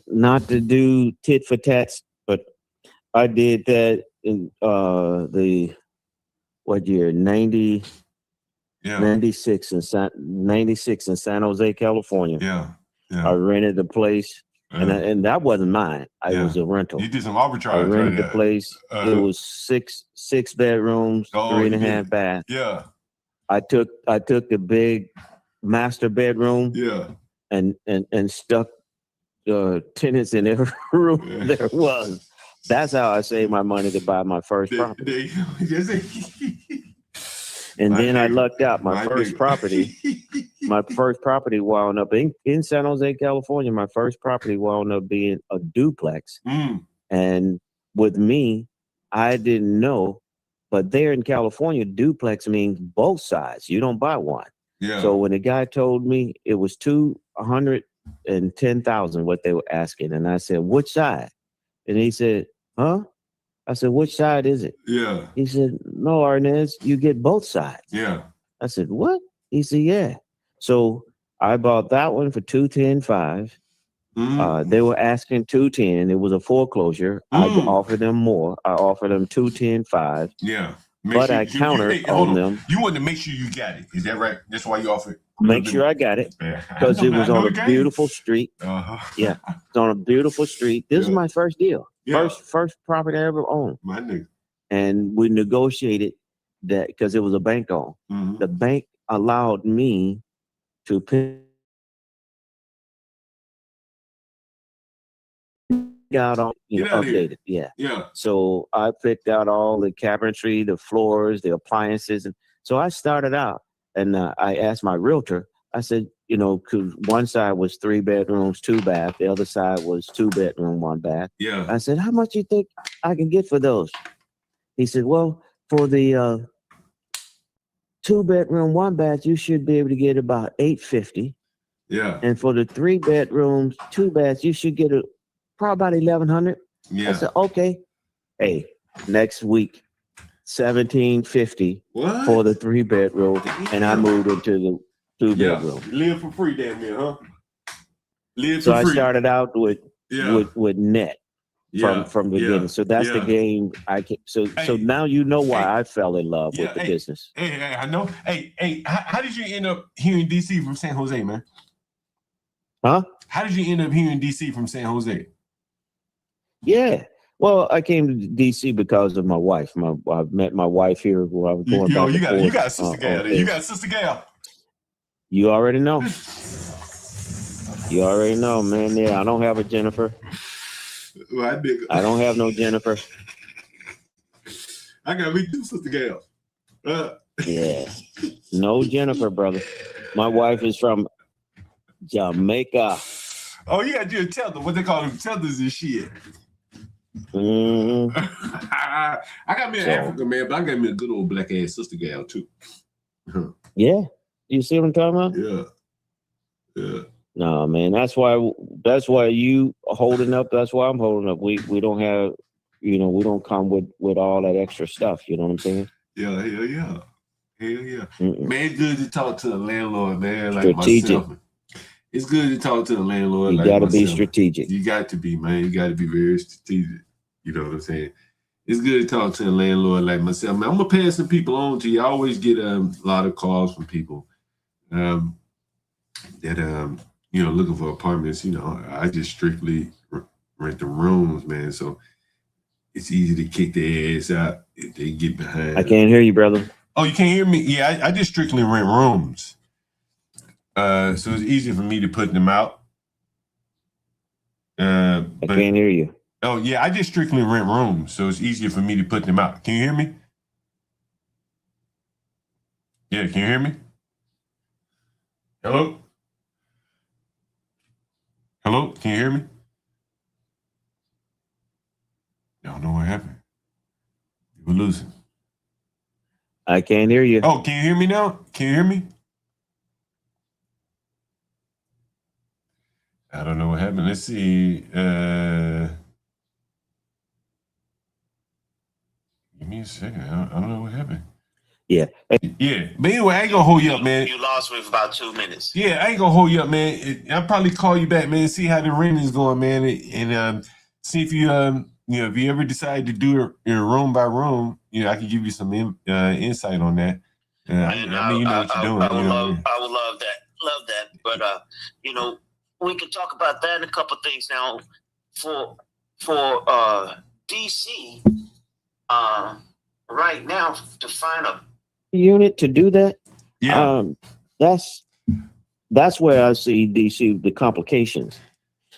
Not to do tit for tats, but I did that in what year? 96 in San Jose, California. Yeah. I rented the place, and that wasn't mine. I was a rental. You did some arbitrage. I rented the place. It was six bedrooms, 3.5 baths. Yeah. I took the big master bedroom. Yeah. And stuck tenants in every room there was. That's how I saved my money to buy my first property. And then I lucked out. My first property wound up in San Jose, California. My first property wound up being a duplex. And with me, I didn't know, but there in California, duplex means both sides. You don't buy one. Yeah. So when the guy told me it was $210,000 what they were asking, and I said, "Which side?" And he said, "Huh?" I said, "Which side is it?" Yeah. He said, "No, Arnez, you get both sides." Yeah. I said, "What?" He said, "Yeah." So I bought that one for $210,500. They were asking $210,000. It was a foreclosure. I offered them more. I offered them $210,500. Yeah. But I countered on them. You wanted to make sure you got it. Is that right? That's why you offered. Make sure I got it because it was on a beautiful street. Yeah, it's on a beautiful street. This is my first deal. First property I ever owned. My nigga. And we negotiated that because it was a bank owned. The bank allowed me to pick out all updated. Yeah. So I picked out all the cabinetry, the floors, the appliances, and so I started out. And I asked my realtor, I said, because one side was 3 bedrooms, 2 baths. The other side was 2 bedroom, 1 bath. Yeah. I said, how much you think I can get for those? He said, well, for the 2 bedroom, 1 bath, you should be able to get about $850. Yeah. And for the 3 bedrooms, 2 baths, you should get probably about $1,100. Yeah. I said, okay. Hey, next week, $1,750 for the 3 bedroom, and I moved into the 2 bedroom. Live for free, damn near, huh? Live so for free. I started out with net from the beginning. So that's the game. So now you know why I fell in love with the business. Hey, I know. Hey, how did you end up here in DC from San Jose, man? Huh? How did you end up here in DC from San Jose? Yeah. Well, I came to DC because of my wife. I met my wife here where I was going back and forth. You got a sister gal there. You got a sister gal. You already know. You already know, man. Yeah, I don't have a Jennifer. Well, I don't have no Jennifer. I got me 2 sister gals. Yeah. No Jennifer, brother. My wife is from Jamaica. Oh, you got your tether. What they call them tethers and shit. I got me an African man, but I got me a good old black ass sister gal too. Yeah, you see what I'm talking about? Yeah. No, man, that's why you holding up. That's why I'm holding up. We don't have, we don't come with all that extra stuff. You know what I'm saying? Yeah, hell yeah. Man, it's good to talk to a landlord, man, like Strategic. myself. It's good to talk to a landlord You like got to myself. be strategic. You got to be, man. You got to be very strategic. You know what I'm saying? It's good to talk to a landlord like myself. Man, I'm going to pass some people on to you. I always get a lot of calls from people that, looking for apartments. I just strictly rent the rooms, man. So it's easy to kick their ass out if they get behind. I can't hear you, brother. Oh, you can't hear me? Yeah, I just strictly rent rooms. So it's easy for me to put them out. I can't hear you. Oh, yeah, I just strictly rent rooms, so it's easier for me to put them out. Can you hear me? Yeah, can you hear me? Hello? Hello? Can you hear me? I don't know what happened. We're losing. I can't hear you. Oh, can you hear me now? Can you hear me? I don't know what happened. Let's see. Give me a second. I don't know what happened. Yeah. Yeah. But anyway, I ain't gonna hold you up, man. You lost me for about 2 minutes. Yeah, I ain't gonna hold you up, man. I'll probably call you back, man, see how the rent is going, man. And see if you if you ever decide to do it room by room, I can give you some insight on that. I mean, you know what you're doing. I would love that. But we can talk about that and a couple things now. For DC, right now to find a unit to do that. Yeah. That's where I see DC the complications.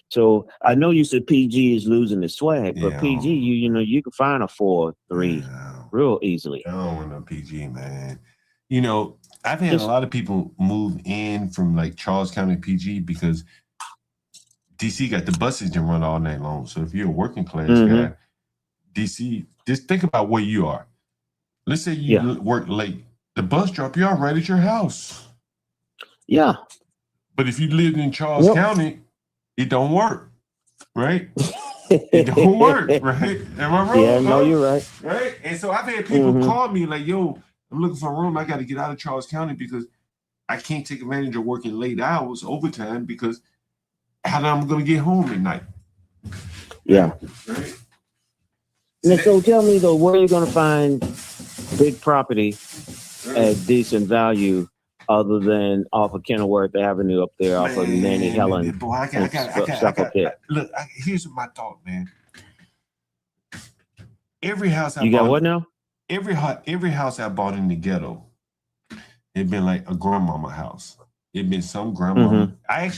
So I know you said PG is losing the swag, but PG, you can find a 4-3 real easily. I don't want no PG, man. I've had a lot of people move in from like Charles County PG because DC got the buses to run all night long. So if you're a working class guy, DC, just think about where you are. Let's say you work late. The bus drop you off right at your house. Yeah. But if you lived in Charles County, it don't work, right? It don't work, right? Am I wrong? Yeah, no, you're right. Right? And so I've had people call me like, yo, I'm looking for a room. I got to get out of Charles County because I can't take advantage of working late hours, overtime, because how am I going to get home at night? Yeah. Right? So tell me, though, where are you going to find big property at decent value other than off of Kenilworth Avenue up there, off of Nanny Helen? Boy, I got look, here's my thought, man. Every house I got what now? Every house I bought in the ghetto, it been like a grandmama house. It been some grandmama. I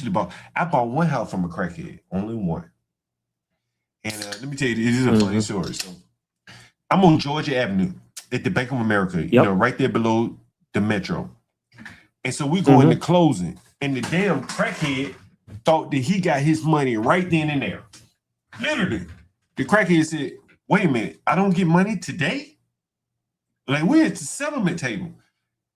bought one house from a crackhead, only one. And let me tell you, this is a funny story. So I'm on Georgia Avenue at the Bank of America, right there below the Metro. And so we go into closing, and the damn crackhead thought that he got his money right then and there. Literally, the crackhead said, "Wait a minute, I don't get money today? Like we're at the settlement table."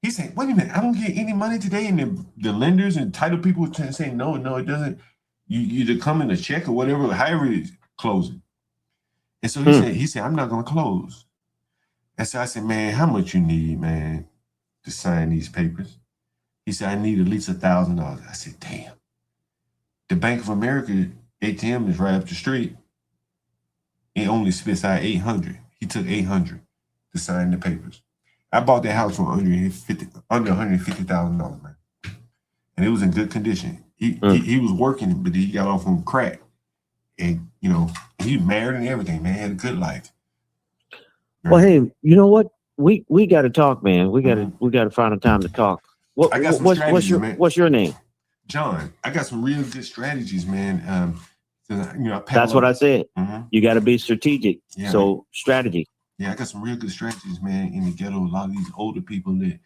He said, "Wait a minute, I don't get any money today." And the lenders and title people saying, "No, it doesn't. You either come in a check or whatever, however it's closing." And so he said, "I'm not gonna close." And so I said, "Man, how much you need, man, to sign these papers?" He said, "I need at least $1,000. I said, "Damn. The Bank of America ATM is right up the street. It only spits out $800. He took $800 to sign the papers. I bought that house for under $150,000, man. And it was in good condition. He was working, but he got off on crack. And, he was married and everything, man. He had a good life. Right? Well, hey, you know what? We got to talk, man. We got to find a time to talk. What's your name? John. I got some real good strategies, man. That's what I said. You got to be strategic. Yeah, so man. Strategy. Yeah, I got some real good strategies, man, in the ghetto. A lot of these older people that,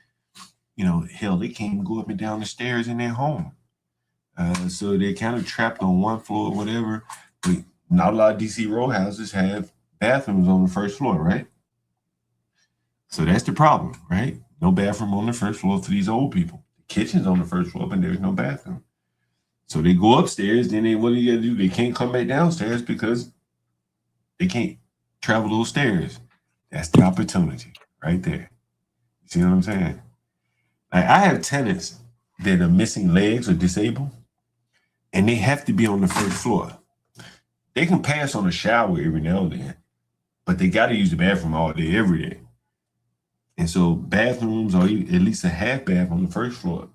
hell, they can't even go up and down the stairs in their home. So they're kind of trapped on one floor or whatever. But not a lot of DC row houses have bathrooms on the first floor, right? So that's the problem, right? No bathroom on the first floor for these old people. The kitchen's on the first floor, but there's no bathroom. So they go upstairs, then what do you gotta do? They can't come back downstairs because they can't travel those stairs. That's the opportunity right there. You see what I'm saying? Like, I have tenants that are missing legs or disabled, and they have to be on the first floor. They can pass on a shower every now and then, but they got to use the bathroom all day, every day. And so bathrooms, or at least a half bath on the first floor,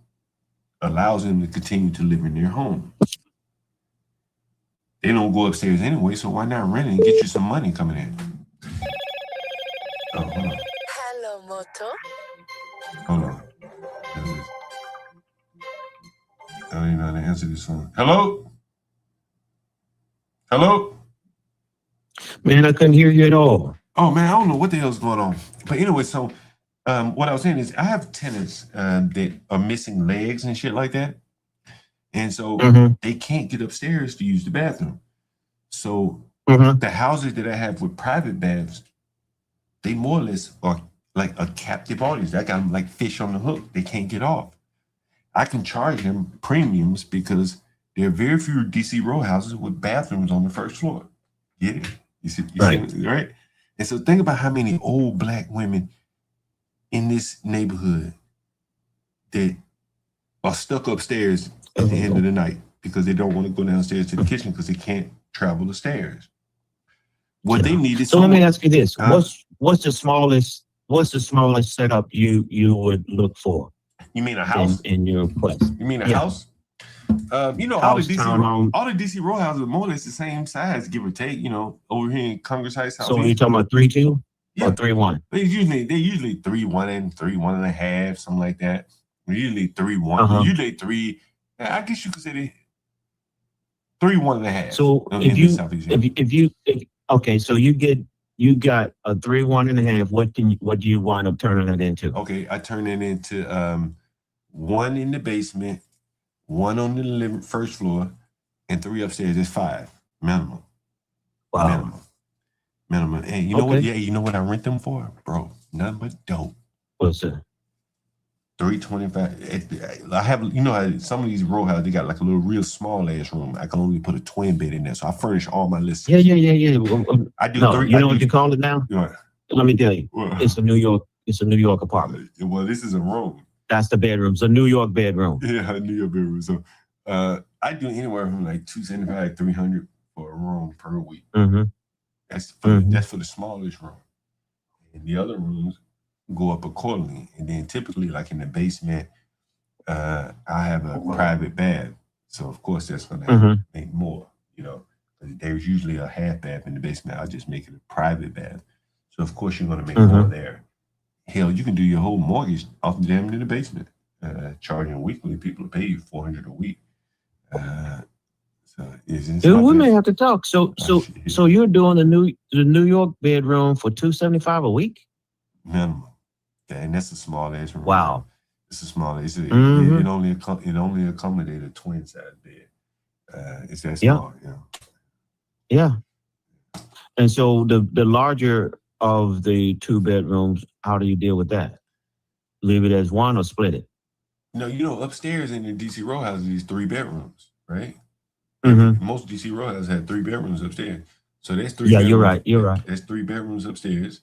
allows them to continue to live in their home. They don't go upstairs anyway, so why not rent it and get you some money coming in? Oh, hold on. Hello, Moto. Hold on. I don't even know how to answer this phone. Hello? Hello? Man, I couldn't hear you at all. Oh, man, I don't know what the hell's going on. But anyway, so what I was saying is I have tenants that are missing legs and shit like that. And so they can't get upstairs to use the bathroom. So the houses that I have with private baths, they more or less are like a captive audience. I got them like fish on the hook. They can't get off. I can charge them premiums because there are very few DC row houses with bathrooms on the first floor. Get it? You see, right? And so think about how many old Black women in this neighborhood that are stuck upstairs at the end of the night because they don't want to go downstairs to the kitchen because they can't travel the stairs. What they need is so. Let me ask you this: what's the smallest setup you would look for? You mean a house in your place? You mean a house? You know, all the DC row houses are more or less the same size, give or take. You know, over here in Congress Heights. So are you talking about 3.2 or 3.1? They're usually 3.1 and 3.1.5, something like that. Usually 3.1. Usually 3. I guess you could say they 3.1.5. So okay, so you got a 3.1.5. What do you wind up turning it into? Okay, I turn it into one in the basement, one on the first floor, and 3 upstairs. It's 5 minimum. Wow. Minimum. And you know what? Yeah, you know what I rent them for, bro? Nothing but dope. What's that? $325. I have, you know how some of these row houses, they got like a little real small ass room. I can only put a twin bed in there, so I furnish all my listings. Yeah. I do. No, you know what you call it now? Yeah. Let me tell you, it's a New York apartment. Well, this is a room. That's the bedroom. It's a New York bedroom. Yeah, a New York bedroom. So I do anywhere from like $275 to $300 for a room per week. That's for the smallest room, and the other rooms go up accordingly. And then typically, like in the basement, I have a private bath, so of course that's going to make more. You know, there's usually a half bath in the basement. I just make it a private bath, so of course you're going to make more there. Hell, you can do your whole mortgage off the damn in the basement, charging weekly. People pay you $400 a week. Dude, we may have to talk. So you're doing the New York bedroom for $275 a week? Minimum. And that's a small ass room. Wow. It's a small. It only accommodates a twin size bed. It's that small. Yeah. And so the larger of the 2 bedrooms, how do you deal with that? Leave it as one or split it? No, you know, upstairs in the DC row houses, these 3 bedrooms, right? Most DC row houses have 3 bedrooms upstairs. So that's 3 bedrooms. You're right. That's 3 bedrooms upstairs.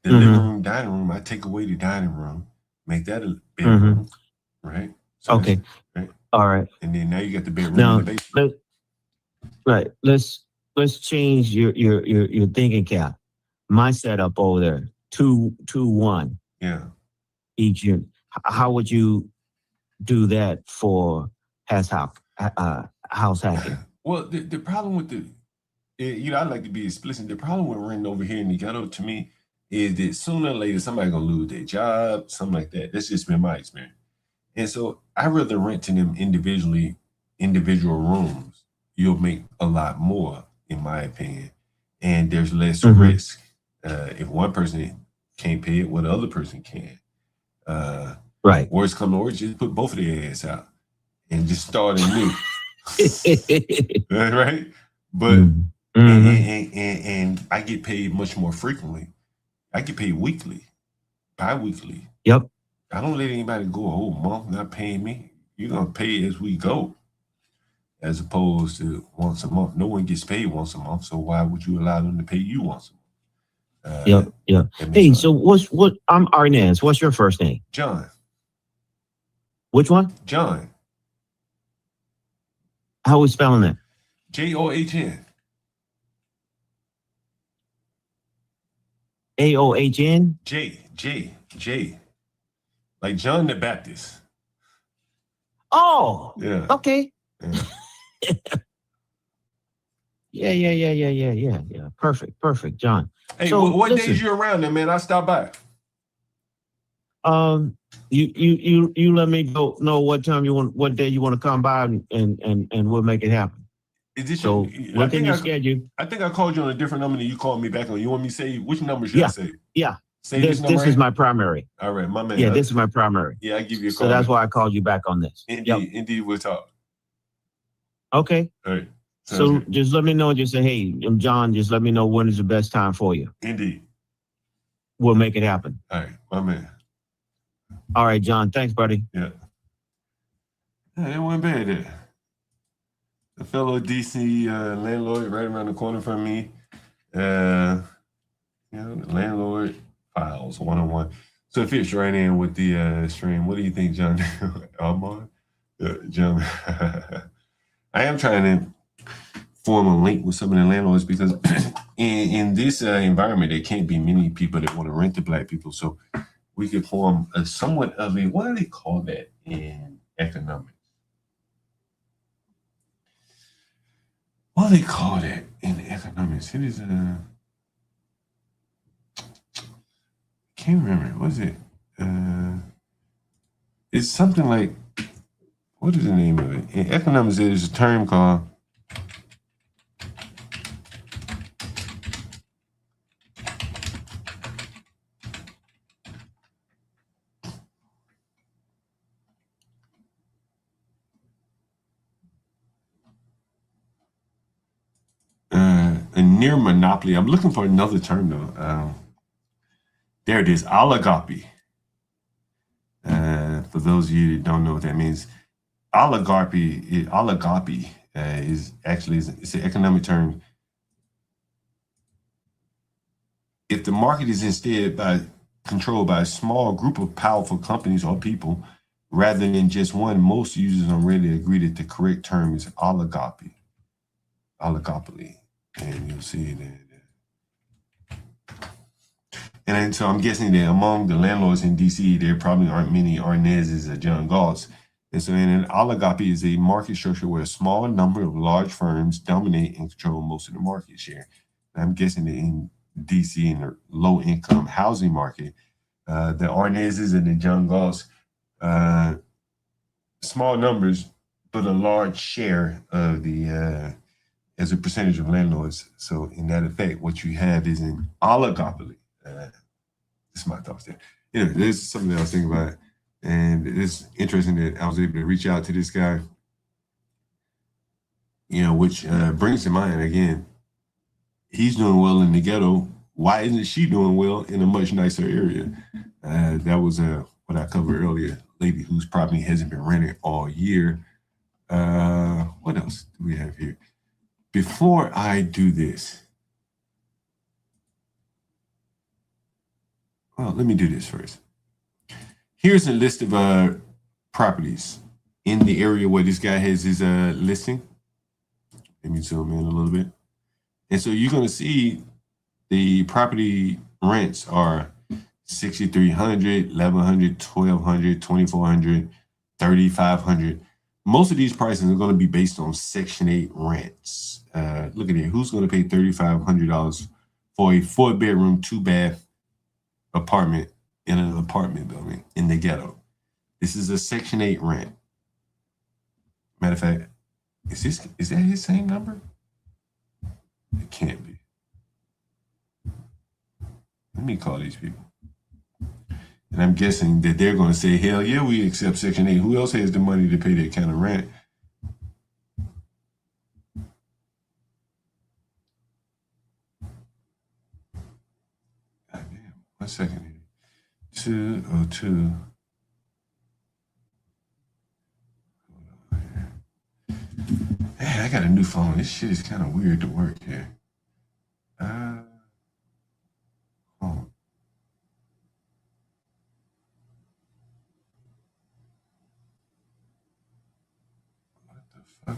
The living room, dining room, I take away the dining room, make that a bedroom, right? So okay. Right? All right. And then now you got the bedroom now, in the basement. Let's change your thinking cap. My setup over there, 2-1. Yeah. Each unit. How would you do that for house hacking? Well, the problem with I like to be explicit. The problem with renting over here in the ghetto, to me, is that sooner or later somebody's gonna lose their job, something like that. That's just been my experience. And so I rather rent to them individual rooms. You'll make a lot more, in my opinion, and there's less risk. If one person can't pay it, well, the other person can. Right. Worst come to worst, just put both of their ass out. and just start anew. Right? But and I get paid much more frequently. I get paid weekly, bi-weekly. Yep. I don't let anybody go a whole month not paying me. You're gonna pay as we go, as opposed to once a month. No one gets paid once a month, so why would you allow them to pay you once a month? Yep. Hey, so I'm Arnaz. What's your first name? John. Which one? John. How are we spelling that? John. AOHN? J. Like John the Baptist. Oh, yeah. Okay. Yeah. Perfect, John. Hey, so, what days you around there, man? I'll stop by. You let me know what day you want to come by and we'll make it happen. Is this so I think I called you on a different number than you called me back on. You want me to say which number should I say? Yeah. Say this number. This is my primary. All right, my man. Yeah, this is my primary. Yeah, I give you a call. So that's why I called you back on this. Indeed, we'll talk. Okay. All right. So just let me know. Just say, hey, I'm John. Just let me know when is the best time for you. Indeed. We'll make it happen. All right, my man. All right, John. Thanks, buddy. Yeah. It wasn't bad there. A fellow DC landlord right around the corner from me. The Landlord Files 101. So it fits right in with the stream. What do you think, John? Armand? John. I am trying to form a link with some of the landlords because in this environment, there can't be many people that want to rent to Black people. So we could form a somewhat of a, what do they call that in economics? What do they call that in economics? It is can't remember. What is it? It's something like, what is the name of it? In economics, there's a term called a near monopoly. I'm looking for another term though. There it is, oligopoly. For those of you that don't know what that means, oligopoly is actually it's an economic term. If the market is instead controlled by a small group of powerful companies or people, rather than just one, most users already agree that the correct term is oligopoly. And you'll see it there. And so I'm guessing that among the landlords in DC, there probably aren't many Arnazes or John Galts. And so an oligopoly is a market structure where a small number of large firms dominate and control most of the market share. And I'm guessing that in DC, in the low-income housing market, the Arnazes and the John Galts, small numbers, but a large share of the as a percentage of landlords. So in that effect, what you have is an oligopoly. That's my thoughts there. Anyway, there's something that I was thinking about. And it's interesting that I was able to reach out to this guy, which brings to mind, again, he's doing well in the ghetto. Why isn't she doing well in a much nicer area? That was what I covered earlier. Lady whose property hasn't been rented all year. What else do we have here? Before I do this, well, let me do this first. Here's a list of properties in the area where this guy has his listing. Let me zoom in a little bit. And so you're going to see the property rents are $6,300, $1,100, $1,200, $2,400, $3,500. Most of these prices are going to be based on Section 8 rents. Look at it. Who's going to pay $3,500 for a 4-bedroom, 2-bath apartment in an apartment building in the ghetto? This is a Section 8 rent. Matter of fact, is that his same number? It can't be. Let me call these people. And I'm guessing that they're going to say, hell yeah, we accept Section 8. Who else has the money to pay that kind of rent? God damn. 1 second. 202. Man, I got a new phone. This shit is kind of weird to work here. Oh. What the fuck?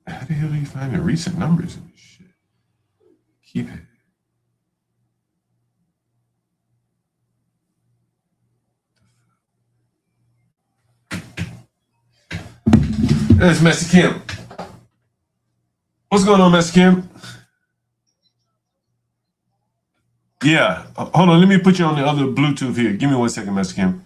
How the hell do you find the recent numbers in this shit? Keep it. That's Messi Kim. What's going on, Messi Kim? Yeah. Hold on. Let me put you on the other Bluetooth here. Give me 1 second, Messi Kim.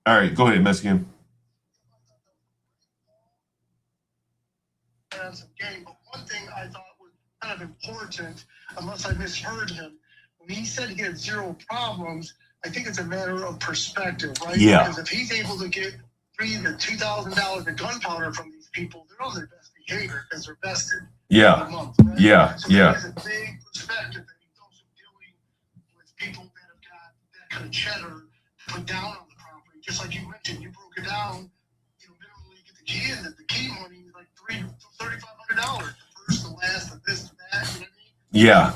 All right. Go ahead, Messi Kim. But one thing I thought was kind of important, unless I misheard him, when he said he had zero problems, I think it's a matter of perspective, right? Yeah. Because if he's able to get $3,000 to $2,000 of gunpowder from these people, they're on their best behavior because they're vested. Yeah. Month, right? Yeah. So Yeah. there's a big perspective that he's also dealing with people that have got that kind of cheddar to put down on the property. Just like you mentioned, you broke it down. You know, minimally you get the key, and the key money is like $3,500. The first, the last, the this, the that. You know what I mean? Yeah.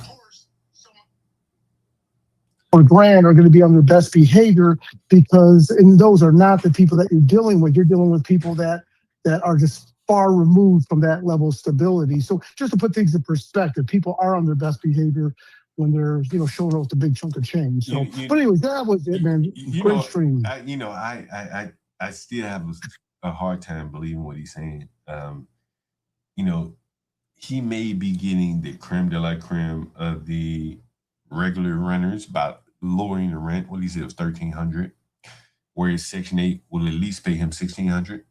Or grand are going to be on their best behavior because, and those are not the people that you're dealing with. You're dealing with people that are just far removed from that level of stability. So just to put things in perspective, people are on their best behavior when they're, you know, showing off the big chunk of change. So, but anyways, that was it, man. Great stream. I still have a hard time believing what he's saying. You know, he may be getting the creme de la creme of the regular renters by lowering the rent. What he said was $1,300, whereas Section 8 will at least pay him $1,600.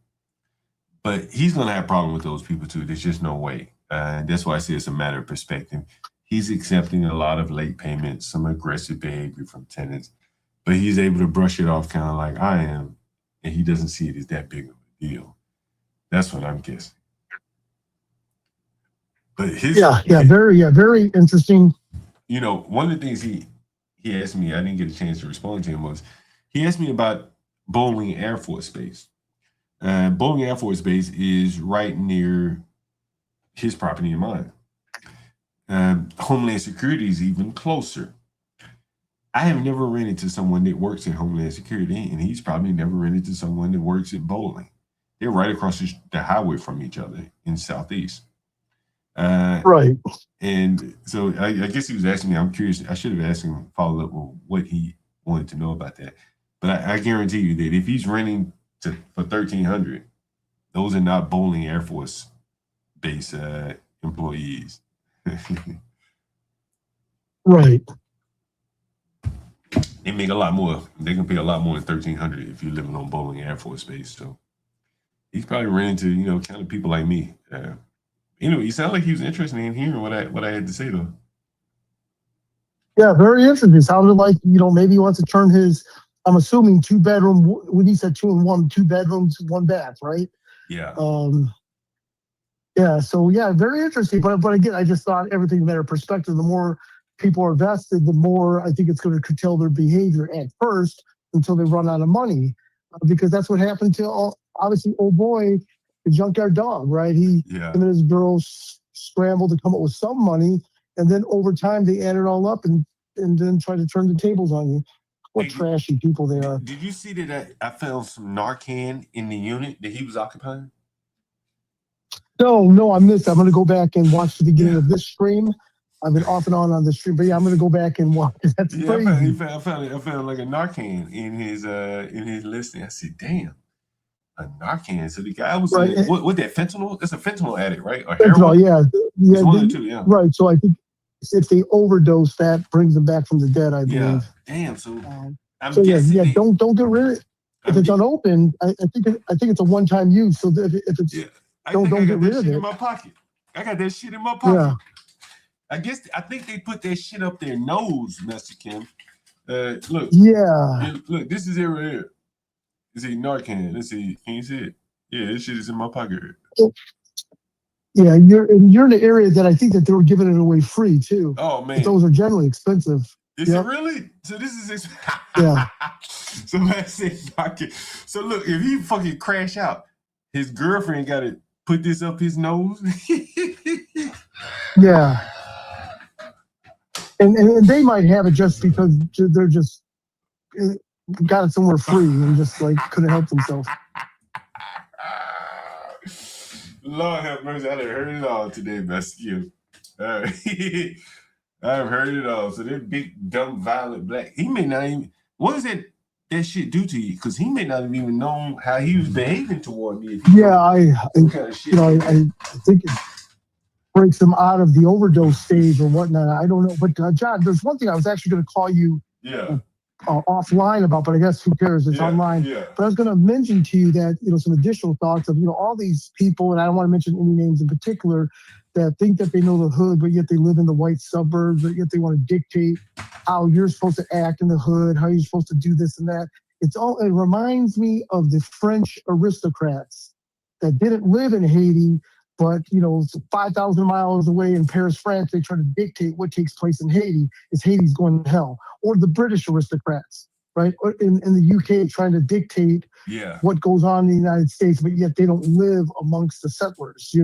But he's going to have a problem with those people too. There's just no way. That's why I say it's a matter of perspective. He's accepting a lot of late payments, some aggressive behavior from tenants, but he's able to brush it off kind of like I am, and he doesn't see it as that big of a deal. That's what I'm guessing. But very interesting. You know, one of the things he asked me, I didn't get a chance to respond to him, was he asked me about Bowling Air Force Base. Bowling Air Force Base is right near his property and mine. Homeland Security is even closer. I have never run into someone that works in Homeland Security, and he's probably never run into someone that works at bowling. They're right across the highway from each other in Southeast. Right. And so I guess he was asking me, I'm curious, I should have asked him, follow up with what he wanted to know about that. But I guarantee you that if he's renting for $1,300, those are not Bowling Air Force Base employees. Right. They make a lot more. They can pay a lot more than $1,300 if you're living on Bowling Air Force Base. So he's probably renting to, you know, kind of people like me. Anyway, he sounded like he was interested in hearing what I had to say though. Yeah, very interesting. It sounded like, you know, maybe he wants to turn his, I'm assuming 2-bedroom, when he said 2 and 1, 2 bedrooms, 1 bath, right? Yeah. Yeah, so yeah, very interesting. But again, I just thought everything matter perspective. The more people are vested, the more I think it's going to curtail their behavior at first until they run out of money. Because that's what happened to, obviously, old boy, the junkyard dog, right? Him and his girls scrambled to come up with some money, and then over time they add it all up and then try to turn the tables on you. What trashy people they are. Did you see that I found some Narcan in the unit that he was occupying? No, I missed. I'm going to go back and watch the beginning of this stream. I've been off and on this stream, but yeah, I'm going to go back and watch. That's crazy. I found like a Narcan in his listing. I said, damn, a Narcan. So the guy was what that fentanyl? That's a fentanyl addict, right? Or heroin? Yeah. One of the two, yeah. Right. So I think if they overdose, that brings them back from the dead, I believe. Yeah. Damn. So I'm guessing. Yeah. Don't get rid of it. if it's unopened, I think it's a one-time use. So that if it's don't get rid of it. In my pocket. I got that shit in my pocket. Yeah. I think they put that shit up their nose, Master Kim. Look. Yeah. Look, this is it right here. It's a Narcan. Let's see. Can you see it? Yeah, this shit is in my pocket. Yeah, you're in the area that I think that they were giving it away free too. Oh man, but those are generally expensive. Is it really? So this is yeah. So let's say pocket. So look, if he fucking crash out, his girlfriend got to put this up his nose. Yeah. And they might have it just because they're just got it somewhere free and just like couldn't help themselves. Lord have mercy, I done heard it all today, Masculine. I've heard it all. So that big, dumb, violent black, he may not even, what does that shit do to you? Because he may not have even known how he was behaving toward me. Yeah, I think it breaks him out of the overdose stage or whatnot. I don't know. But John, there's one thing I was actually going to call you offline about, but I guess who cares? It's online. Yeah. But I was going to mention to you that, some additional thoughts of, all these people, and I don't want to mention any names in particular, that think that they know the hood, but yet they live in the white suburbs, but yet they want to dictate how you're supposed to act in the hood, how you're supposed to do this and that. It reminds me of the French aristocrats that didn't live in Haiti, but 5,000 miles away in Paris, France, they try to dictate what takes place in Haiti. Is Haiti's going to hell? Or the British aristocrats, right? Or in the UK, trying to dictate what goes on in the United States, but yet they don't live amongst the settlers,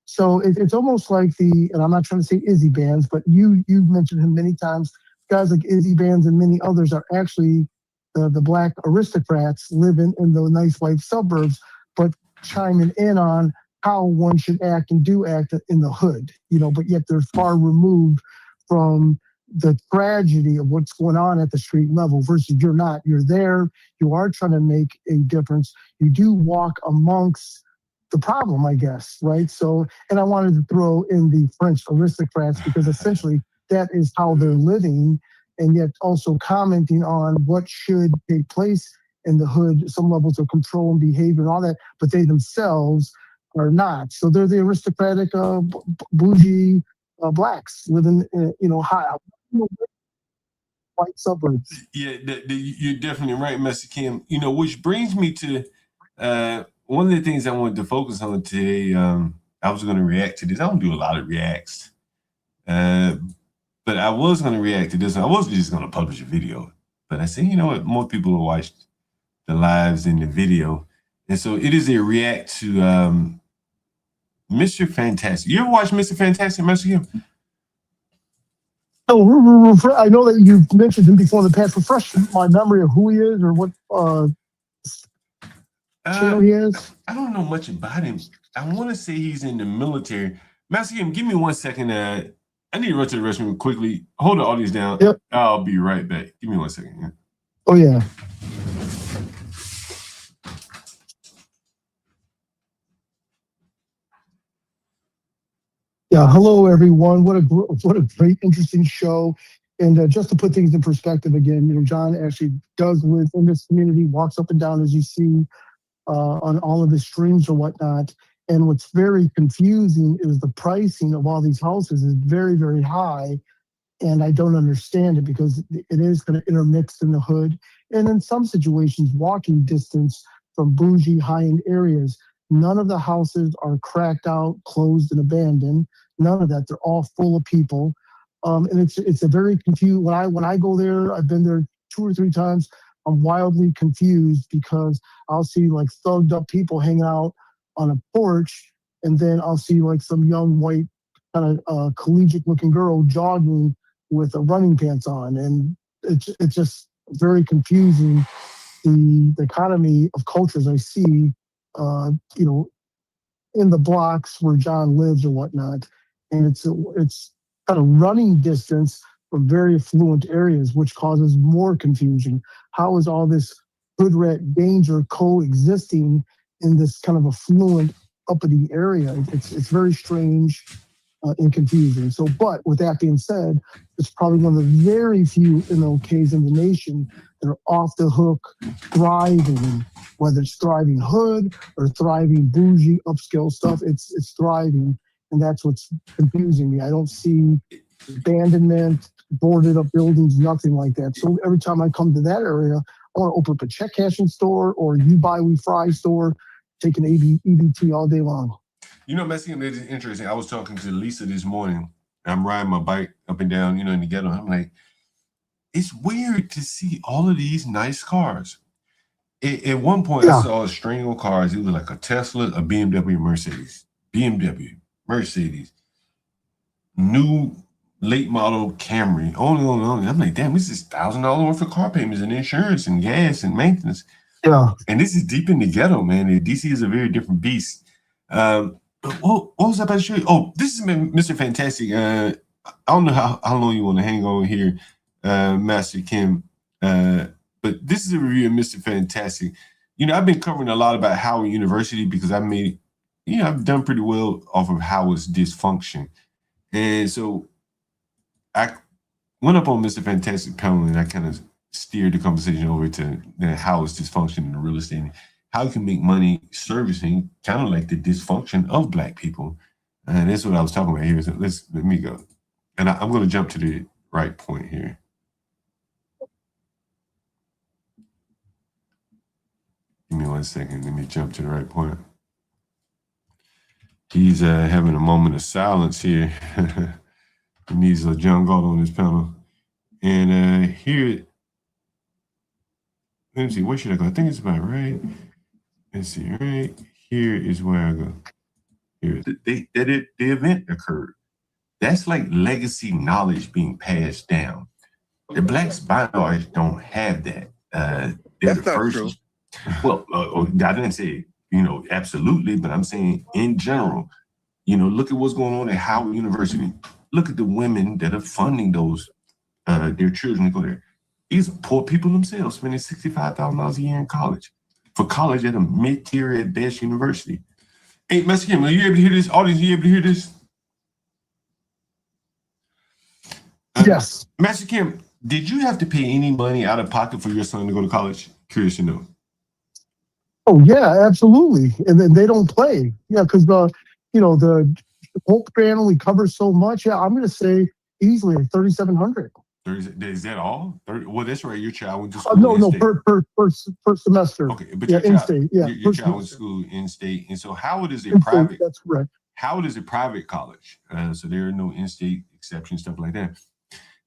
So it's almost like and I'm not trying to say Izzy Bands, but you've mentioned him many times. Guys like Izzy Bands and many others are actually the black aristocrats living in the nice white suburbs, but chiming in on how one should act and do act in the hood, but yet they're far removed from the tragedy of what's going on at the street level versus you're not. You're there. You are trying to make a difference. You do walk amongst the problem, I guess, right? So, and I wanted to throw in the French aristocrats because essentially that is how they're living, and yet also commenting on what should take place in the hood, some levels of control and behavior and all that, but they themselves are not. So they're the aristocratic, bougie blacks living, high white suburbs. Yeah, you're definitely right, Mr. Kim. Which brings me to one of the things I wanted to focus on today. I was going to react to this. I don't do a lot of reacts, but I was going to react to this. I wasn't just going to publish a video, but I said, what? More people will watch the lives in the video, and so it is a react to Mr. Fantastic. You ever watch Mr. Fantastic, Mr. Kim? Oh, I know that you've mentioned him before in the past. Refresh my memory of who he is or what channel he is. I don't know much about him. I want to say he's in the military. Master Kim, give me 1 second. I need to run to the restroom quickly. Hold the audience down. Yep. I'll be right back. Give me 1 second. Yeah. Oh, yeah. Yeah, hello everyone. What a great, interesting show. And just to put things in perspective again, John actually does live in this community, walks up and down as you see on all of the streams or whatnot. And what's very confusing is the pricing of all these houses is very, very high. And I don't understand it because it is kind of intermixed in the hood. And in some situations, walking distance from bougie high-end areas. None of the houses are cracked out, closed, and abandoned. None of that. They're all full of people. And it's a very confused. When I go there, I've been there 2 or 3 times. I'm wildly confused because I'll see like thugged up people hanging out on a porch, and then I'll see like some young white kind of collegiate looking girl jogging with running pants on, and it's just very confusing. The economy of cultures I see, in the blocks where John lives or whatnot, and it's kind of running distance from very affluent areas, which causes more confusion. How is all this hood rat danger coexisting in this kind of affluent uppity area? It's very strange. and confusing. So, but with that being said, it's probably one of the very few MLKs in the nation that are off the hook, thriving, whether it's thriving hood or thriving bougie upscale stuff, it's thriving. And that's what's confusing me. I don't see abandonment, boarded up buildings, nothing like that. So every time I come to that area, I want to open up a check cashing store or you buy, we fry store, take an EBT all day long. You know, Mexican is interesting. I was talking to Lisa this morning. I'm riding my bike up and down, in the ghetto. I'm like, it's weird to see all of these nice cars. At one point, I saw a string of cars. It was like a Tesla, a BMW, Mercedes. BMW, Mercedes. New late model Camry. On. I'm like, damn, this is $1,000 worth of car payments and insurance and gas and maintenance. Yeah. And this is deep in the ghetto, man. DC is a very different beast. What was I about to show you? Oh, this is Mr. Fantastic. I don't know how long you want to hang on here, Master Kim. But this is a review of Mr. Fantastic. I've been covering a lot about Howard University because I've done pretty well off of Howard's dysfunction. And so I went up on Mr. Fantastic panel and I kind of steered the conversation over to Howard's dysfunction in the real estate. How you can make money servicing kind of like the dysfunction of Black people. And that's what I was talking about here. So let me go. And I'm going to jump to the right point here. Give me 1 second. Let me jump to the right point. He's having a moment of silence here. He needs a John Galt on this panel. And here, let me see, where should I go? I think it's about right. Let's see, right here is where I go. Here, the event occurred. That's like legacy knowledge being passed down. The Blacks, by and large, don't have that. They're That's the not first. true. Well, I didn't say, absolutely, but I'm saying in general, look at what's going on at Howard University. Look at the women that are funding those, their children to go there. These are poor people themselves spending $65,000 a year in college. For college at a mid-tier at best university. Hey, Master Kim, are you able to hear this? Audience, are you able to hear this? Yes. Master Kim, did you have to pay any money out of pocket for your son to go to college? Curious to know. Oh, yeah, absolutely. And then they don't play. Yeah, because the Polk family covers so much. Yeah, I'm going to say easily $3,700. Is that all? 30, well, that's right. Your child went to school. No, per semester. Okay, but yeah, your in-state. Yeah, your child went to school in-state, and so Howard is a in-state, private. that's correct. Howard is a private college, so there are no in-state exceptions, stuff like that.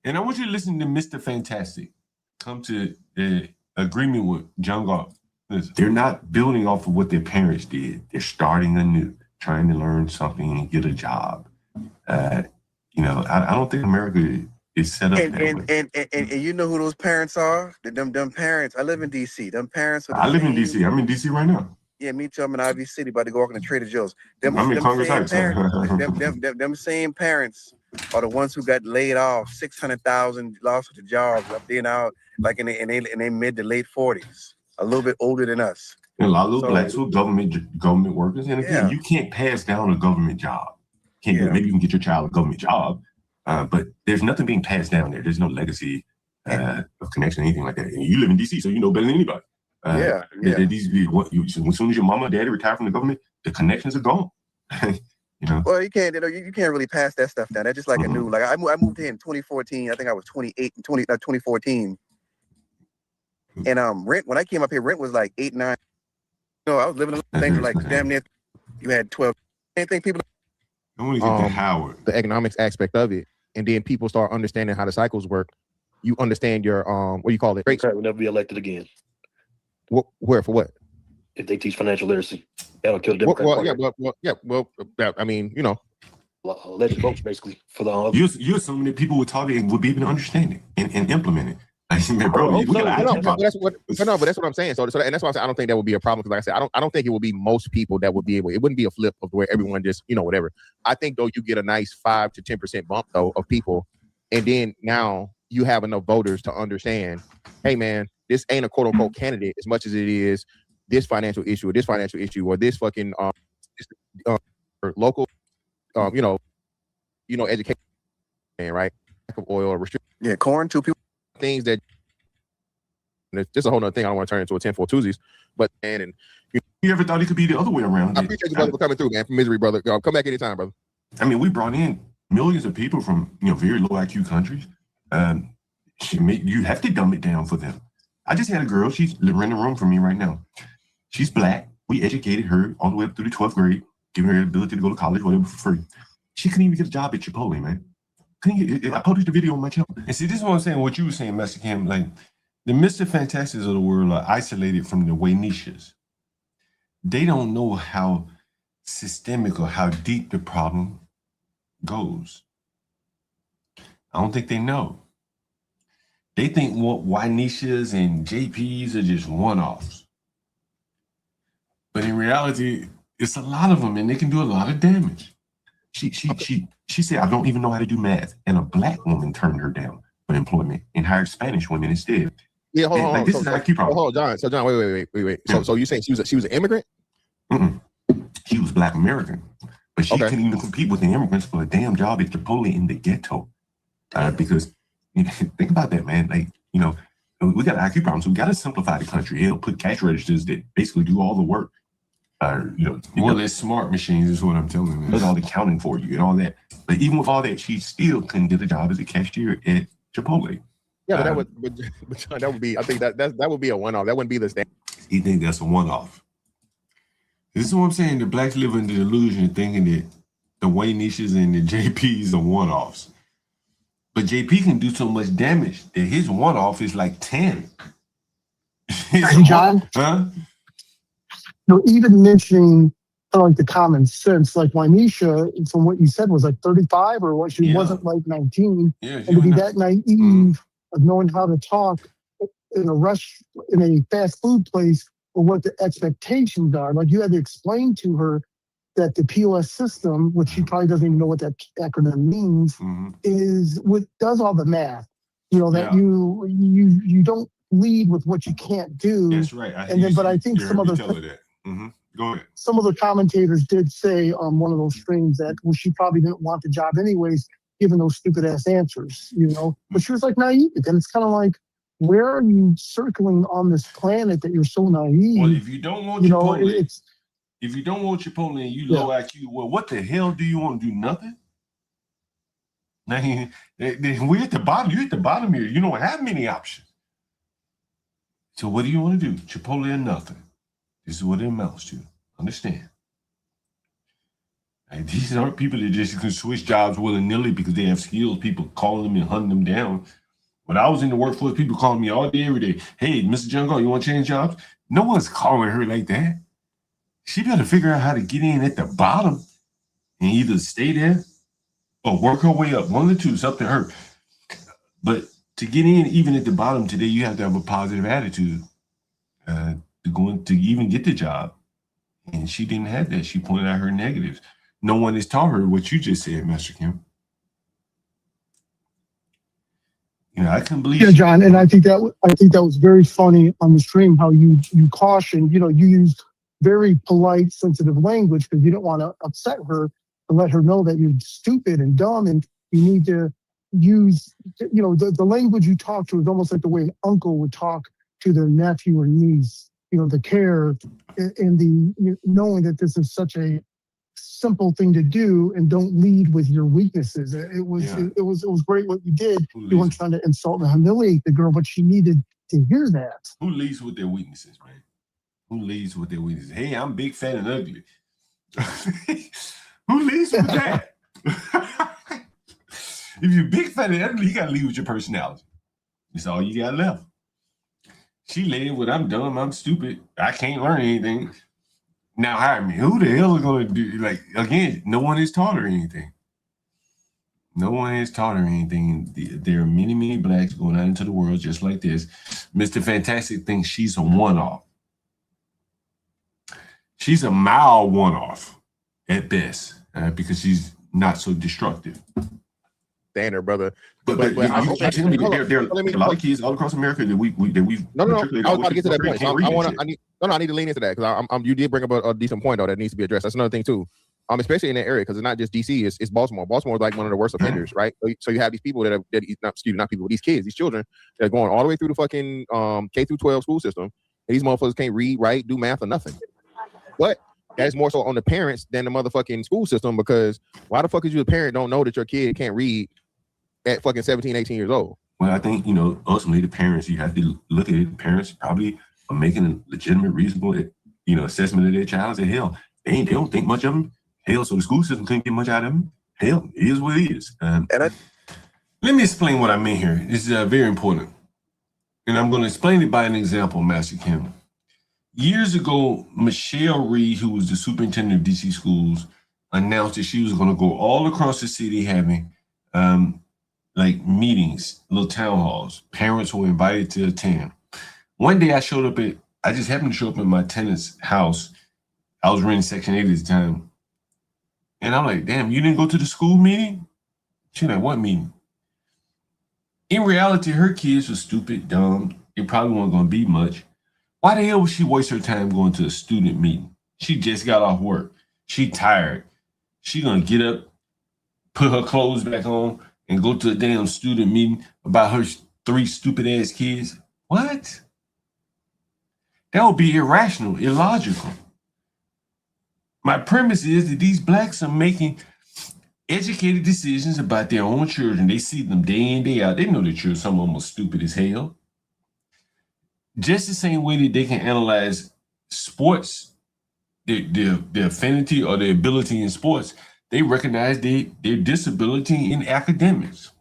And I want you to listen to Mr. Fantastic come to the agreement with John Galt. They're not building off of what their parents did. They're starting anew, trying to learn something and get a job. I don't think America is set up that way. And you know who those parents are? Them parents. I live in DC. Them parents. I live in DC. I'm in DC right now. Yeah, me too. I'm in Ivy City, about to go walk in the Trader Joe's. I'm in Congress Heights. Them same parents are the ones who got laid off, 600,000 lost their jobs up there now, like in they mid to late 40s, a little bit older than us. And a lot of those Blacks who are government workers, and again, you can't pass down a government job. Maybe you can get your child a government job, but there's nothing being passed down there. There's no legacy of connection, anything like that. And you live in DC, so you know better than anybody. As soon as your mama or daddy retire from the government, the connections are gone. Well, you can't really pass that stuff down. That's just like a new. Like I moved here in 2014. I think I was 28 in 2014. And rent when I came up here, rent was like $8, $9. I was living in things like damn near. You had 12. Anything people. I want to get to Howard. The economics aspect of it, and then people start understanding how the cycles work. You understand your what do you call it? Democrat will never be elected again. Where for what? If they teach financial literacy, that'll kill the Democrat Party. I mean, alleged votes basically for the. You assuming that people would talk and would be able to understand it and implement it. But that's what I'm saying. So and that's why I'm saying I don't think that would be a problem. Because like I said, I don't think it would be most people that would be able. It wouldn't be a flip of where everyone just whatever. I think though you get a nice 5 to 10% bump though of people, and then now you have enough voters to understand. Hey man, this ain't a quote unquote candidate as much as it is this financial issue or this financial issue or this fucking local you know, education, right? Lack of oil, restriction. Yeah, corn, 2 people. Things that, this is a whole nother thing. I don't want to turn into a 10-4 Tuesdays, but, and you ever thought it could be the other way around? I appreciate you, brother, for coming through, man. From Misery, brother. Come back anytime, brother. I mean, we brought in millions of people from, you know, very low IQ countries. You have to dumb it down for them. I just had a girl, she's renting a room for me right now. She's black. We educated her all the way up through the 12th grade, giving her the ability to go to college, whatever, for free. She couldn't even get a job at Chipotle, man. I posted the video on my channel. And see, this is what I'm saying, what you were saying, Master Cam, like, the Mr. Fantastics of the world are isolated from the Waynishas. They don't know how systemic or how deep the problem goes. I don't think they know. They think Waynishas and JPs are just one-offs. But in reality, it's a lot of them, and they can do a lot of damage. She said, I don't even know how to do math. And a black woman turned her down for employment and hired Spanish women instead. Yeah, hold on. Like, this is an IQ problem. Hold on, John. So, John, wait. Yeah. So you saying she was an immigrant? She was Black American, but she couldn't even compete with the immigrants for a damn job at Chipotle in the ghetto. Because, you know, think about that, man. Like, you know, we got IQ problems, so we got to simplify the country. It'll put cash registers that basically do all the work. It's smart machines is what I'm telling you. Does all the counting for you and all that. But even with all that, she still couldn't get a job as a cashier at Chipotle. Yeah, but that would be. I think that would be a one-off. That wouldn't be the standard. You think that's a one-off? This is what I'm saying. The blacks live in the delusion, thinking that the Waynishas and the JPs are one-offs. But JP can do so much damage that his one-off is like 10. Hey, John. Huh? You know, even mentioning kind of like the common sense, like Waynisha, from what you said, was like 35 or what? She wasn't like 19. Yeah, and to be that naive of knowing how to talk in a fast food place or what the expectations are. Like you had to explain to her that the POS system, which she probably doesn't even know what that acronym means, is what does all the math. You know, that you don't lead with what you can't do. That's right. But I think some other Go ahead. Some of the commentators did say on one of those streams that she probably didn't want the job anyways, given those stupid ass answers, you know. But she was like naive, and it's kind of like, where are you circling on this planet that you're so naive? Well, if you don't want Chipotle, if you don't want Chipotle and you low IQ, well, what the hell do you want to do? Nothing. Now, we're at the bottom. You're at the bottom here. You don't have many options. So what do you want to do? Chipotle or nothing? This is what it amounts to. Understand? Like, these aren't people that just can switch jobs willy-nilly because they have skills. People calling them and hunting them down. When I was in the workforce, people calling me all day, every day. Hey, Mr. Jungle, you want to change jobs? No one's calling her like that. She better figure out how to get in at the bottom and either stay there or work her way up. One of the two, it's up to her. But to get in, even at the bottom today, you have to have a positive attitude to even get the job. And she didn't have that. She pointed out her negatives. No one has taught her what you just said, Master Kim. You know, I couldn't believe. Yeah, John, and I think that was very funny on the stream how you cautioned. You know, you used very polite, sensitive language because you didn't want to upset her and let her know that you're stupid and dumb, and you need to use, you know, the language you talk to is almost like the way an uncle would talk to their nephew or niece. You know, the care and the knowing that this is such a simple thing to do, and don't lead with your weaknesses. It was great what you did. You weren't trying to insult and humiliate the girl, but she needed to hear that. Who leads with their weaknesses, man? Who leads with their weaknesses? Hey, I'm big, fat, and ugly. Who leads with that? If you're big, fat, and ugly, you gotta lead with your personality. That's all you got left. She led with, I'm dumb, I'm stupid, I can't learn anything. Now hire me. Who the hell is going to do? Like, again, no one has taught her anything. No one has taught her anything. There are many, many blacks going out into the world just like this. Mr. Fantastic thinks she's a one-off. She's a mild one-off at best because she's not so destructive. Standard, brother. But there are a lot of kids all across America that we've I was about to get to that point. I need to lean into that because you did bring up a decent point though that needs to be addressed. That's another thing too. especially in that area, because it's not just DC, it's Baltimore. Baltimore is like one of the worst offenders, right? So you have these people not people, these kids, these children that are going all the way through the fucking K through 12 school system. And these motherfuckers can't read, write, do math, or nothing. But that is more so on the parents than the motherfucking school system, because why the fuck is you a parent don't know that your kid can't read at fucking 17, 18 years old? Well, I think, ultimately the parents, you have to look at it. The parents probably are making a legitimate, reasonable, assessment of their child. Say, hell, they don't think much of them. Hell, so the school system couldn't get much out of them. Hell, it is what it is. Let me explain what I mean here. This is very important. And I'm going to explain it by an example, Master Kim. Years ago, Michelle Reed, who was the superintendent of DC schools, announced that she was going to go all across the city having meetings, little town halls. Parents were invited to attend. One day I just happened to show up at my tenant's house. I was renting Section 8 at the time. And I'm like, damn, you didn't go to the school meeting? She's like, what meeting? In reality, her kids were stupid, dumb. It probably wasn't going to be much. Why the hell would she waste her time going to a student meeting? She just got off work. She tired. She going to get up, put her clothes back on, and go to a damn student meeting about her 3 stupid-ass kids? What? That would be irrational, illogical. My premise is that these blacks are making educated decisions about their own children. They see them day in, day out. They know their children, some of them are stupid as hell. Just the same way that they can analyze sports, their affinity or their ability in sports, they recognize their disability in academics.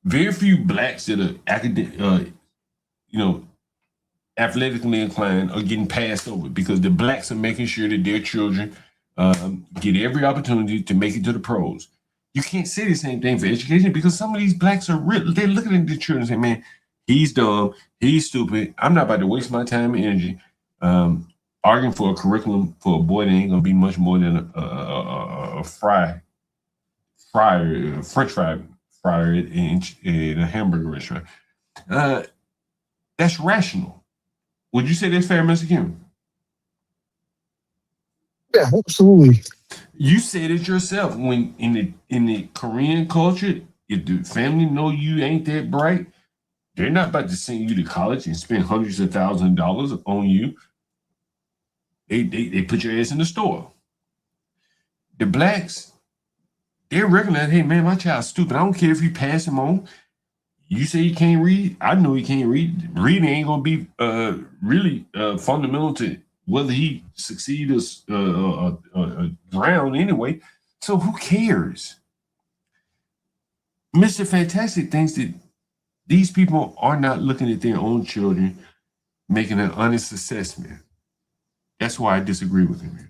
Very few blacks that are athletically inclined are getting passed over because the blacks are making sure that their children get every opportunity to make it to the pros. You can't say the same thing for education because some of these blacks are real. They're looking at the children and saying, man, he's dumb, he's stupid. I'm not about to waste my time and energy arguing for a curriculum for a boy that ain't gonna be much more than a french fry fryer in a hamburger restaurant. That's rational. Would you say that's fair, Mr. Kim? Yeah, absolutely. You said it yourself. When in the Korean culture, if the family know you ain't that bright, they're not about to send you to college and spend hundreds of thousands of dollars on you. They put your ass in the store. The blacks, they recognize, hey man, my child's stupid. I don't care if you pass him on. You say he can't read. I know he can't read. Reading ain't gonna be really fundamental to whether he succeed or drown anyway. So who cares? Mr. Fantastic thinks that these people are not looking at their own children, making an honest assessment. That's why I disagree with him.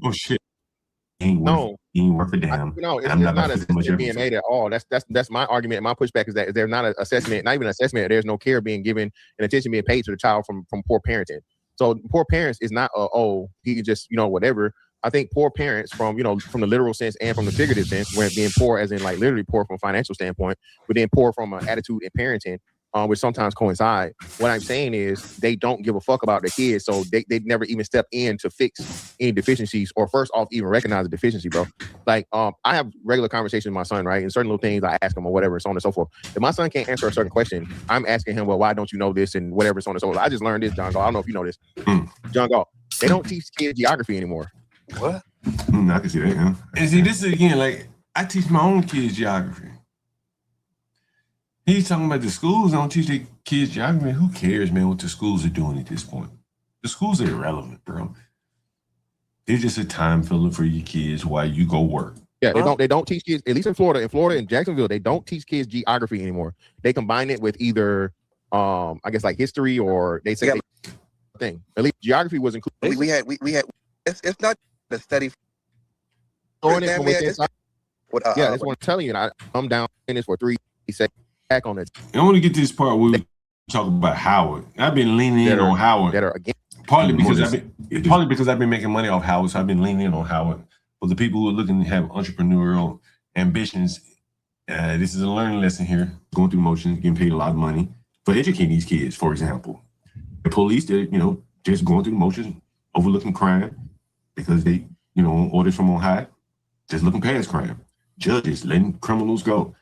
Oh shit! Ain't worth a damn. No, it's I'm not not an putting much assessment being effort. made at all. That's my argument. My pushback is that there's not an assessment, not even an assessment. There's no care being given and attention being paid to the child from poor parenting. So poor parents is not he can just whatever. I think poor parents from the literal sense and from the figurative sense, where being poor as in like literally poor from a financial standpoint, but then poor from an attitude in parenting, which sometimes coincide. What I'm saying is they don't give a fuck about their kids, so they never even step in to fix any deficiencies or first off even recognize the deficiency, bro. Like I have regular conversations with my son, right? And certain little things I ask him or whatever, so on and so forth. If my son can't answer a certain question, I'm asking him, well, why don't you know this and whatever, so on and so forth. I just learned this, John Gall. I don't know if you know this. John Gall, they don't teach kids geography anymore. What? I can see that, yeah. And see, this is again, like, I teach my own kids geography. He's talking about the schools don't teach their kids geography. Who cares, man, what the schools are doing at this point? The schools are irrelevant, bro. They're just a time filler for your kids while you go work. Yeah, they don't teach kids, at least in Florida and Jacksonville, they don't teach kids geography anymore. They combine it with either I guess like history, or they say thing. At least geography was included. We had it's not the study. That's what I'm telling you. And I'm down in this for 3 seconds back on it. I want to get to this part where talk about Howard. I've been leaning in on Howard. That are again. Partly because I've been making money off Howard, so I've been leaning in on Howard. For the people who are looking to have entrepreneurial ambitions, this is a learning lesson here. Going through motions, getting paid a lot of money for educating these kids. For example, the police, they're just going through the motions, overlooking crime because they orders from on high, just looking past crime. Judges letting criminals go,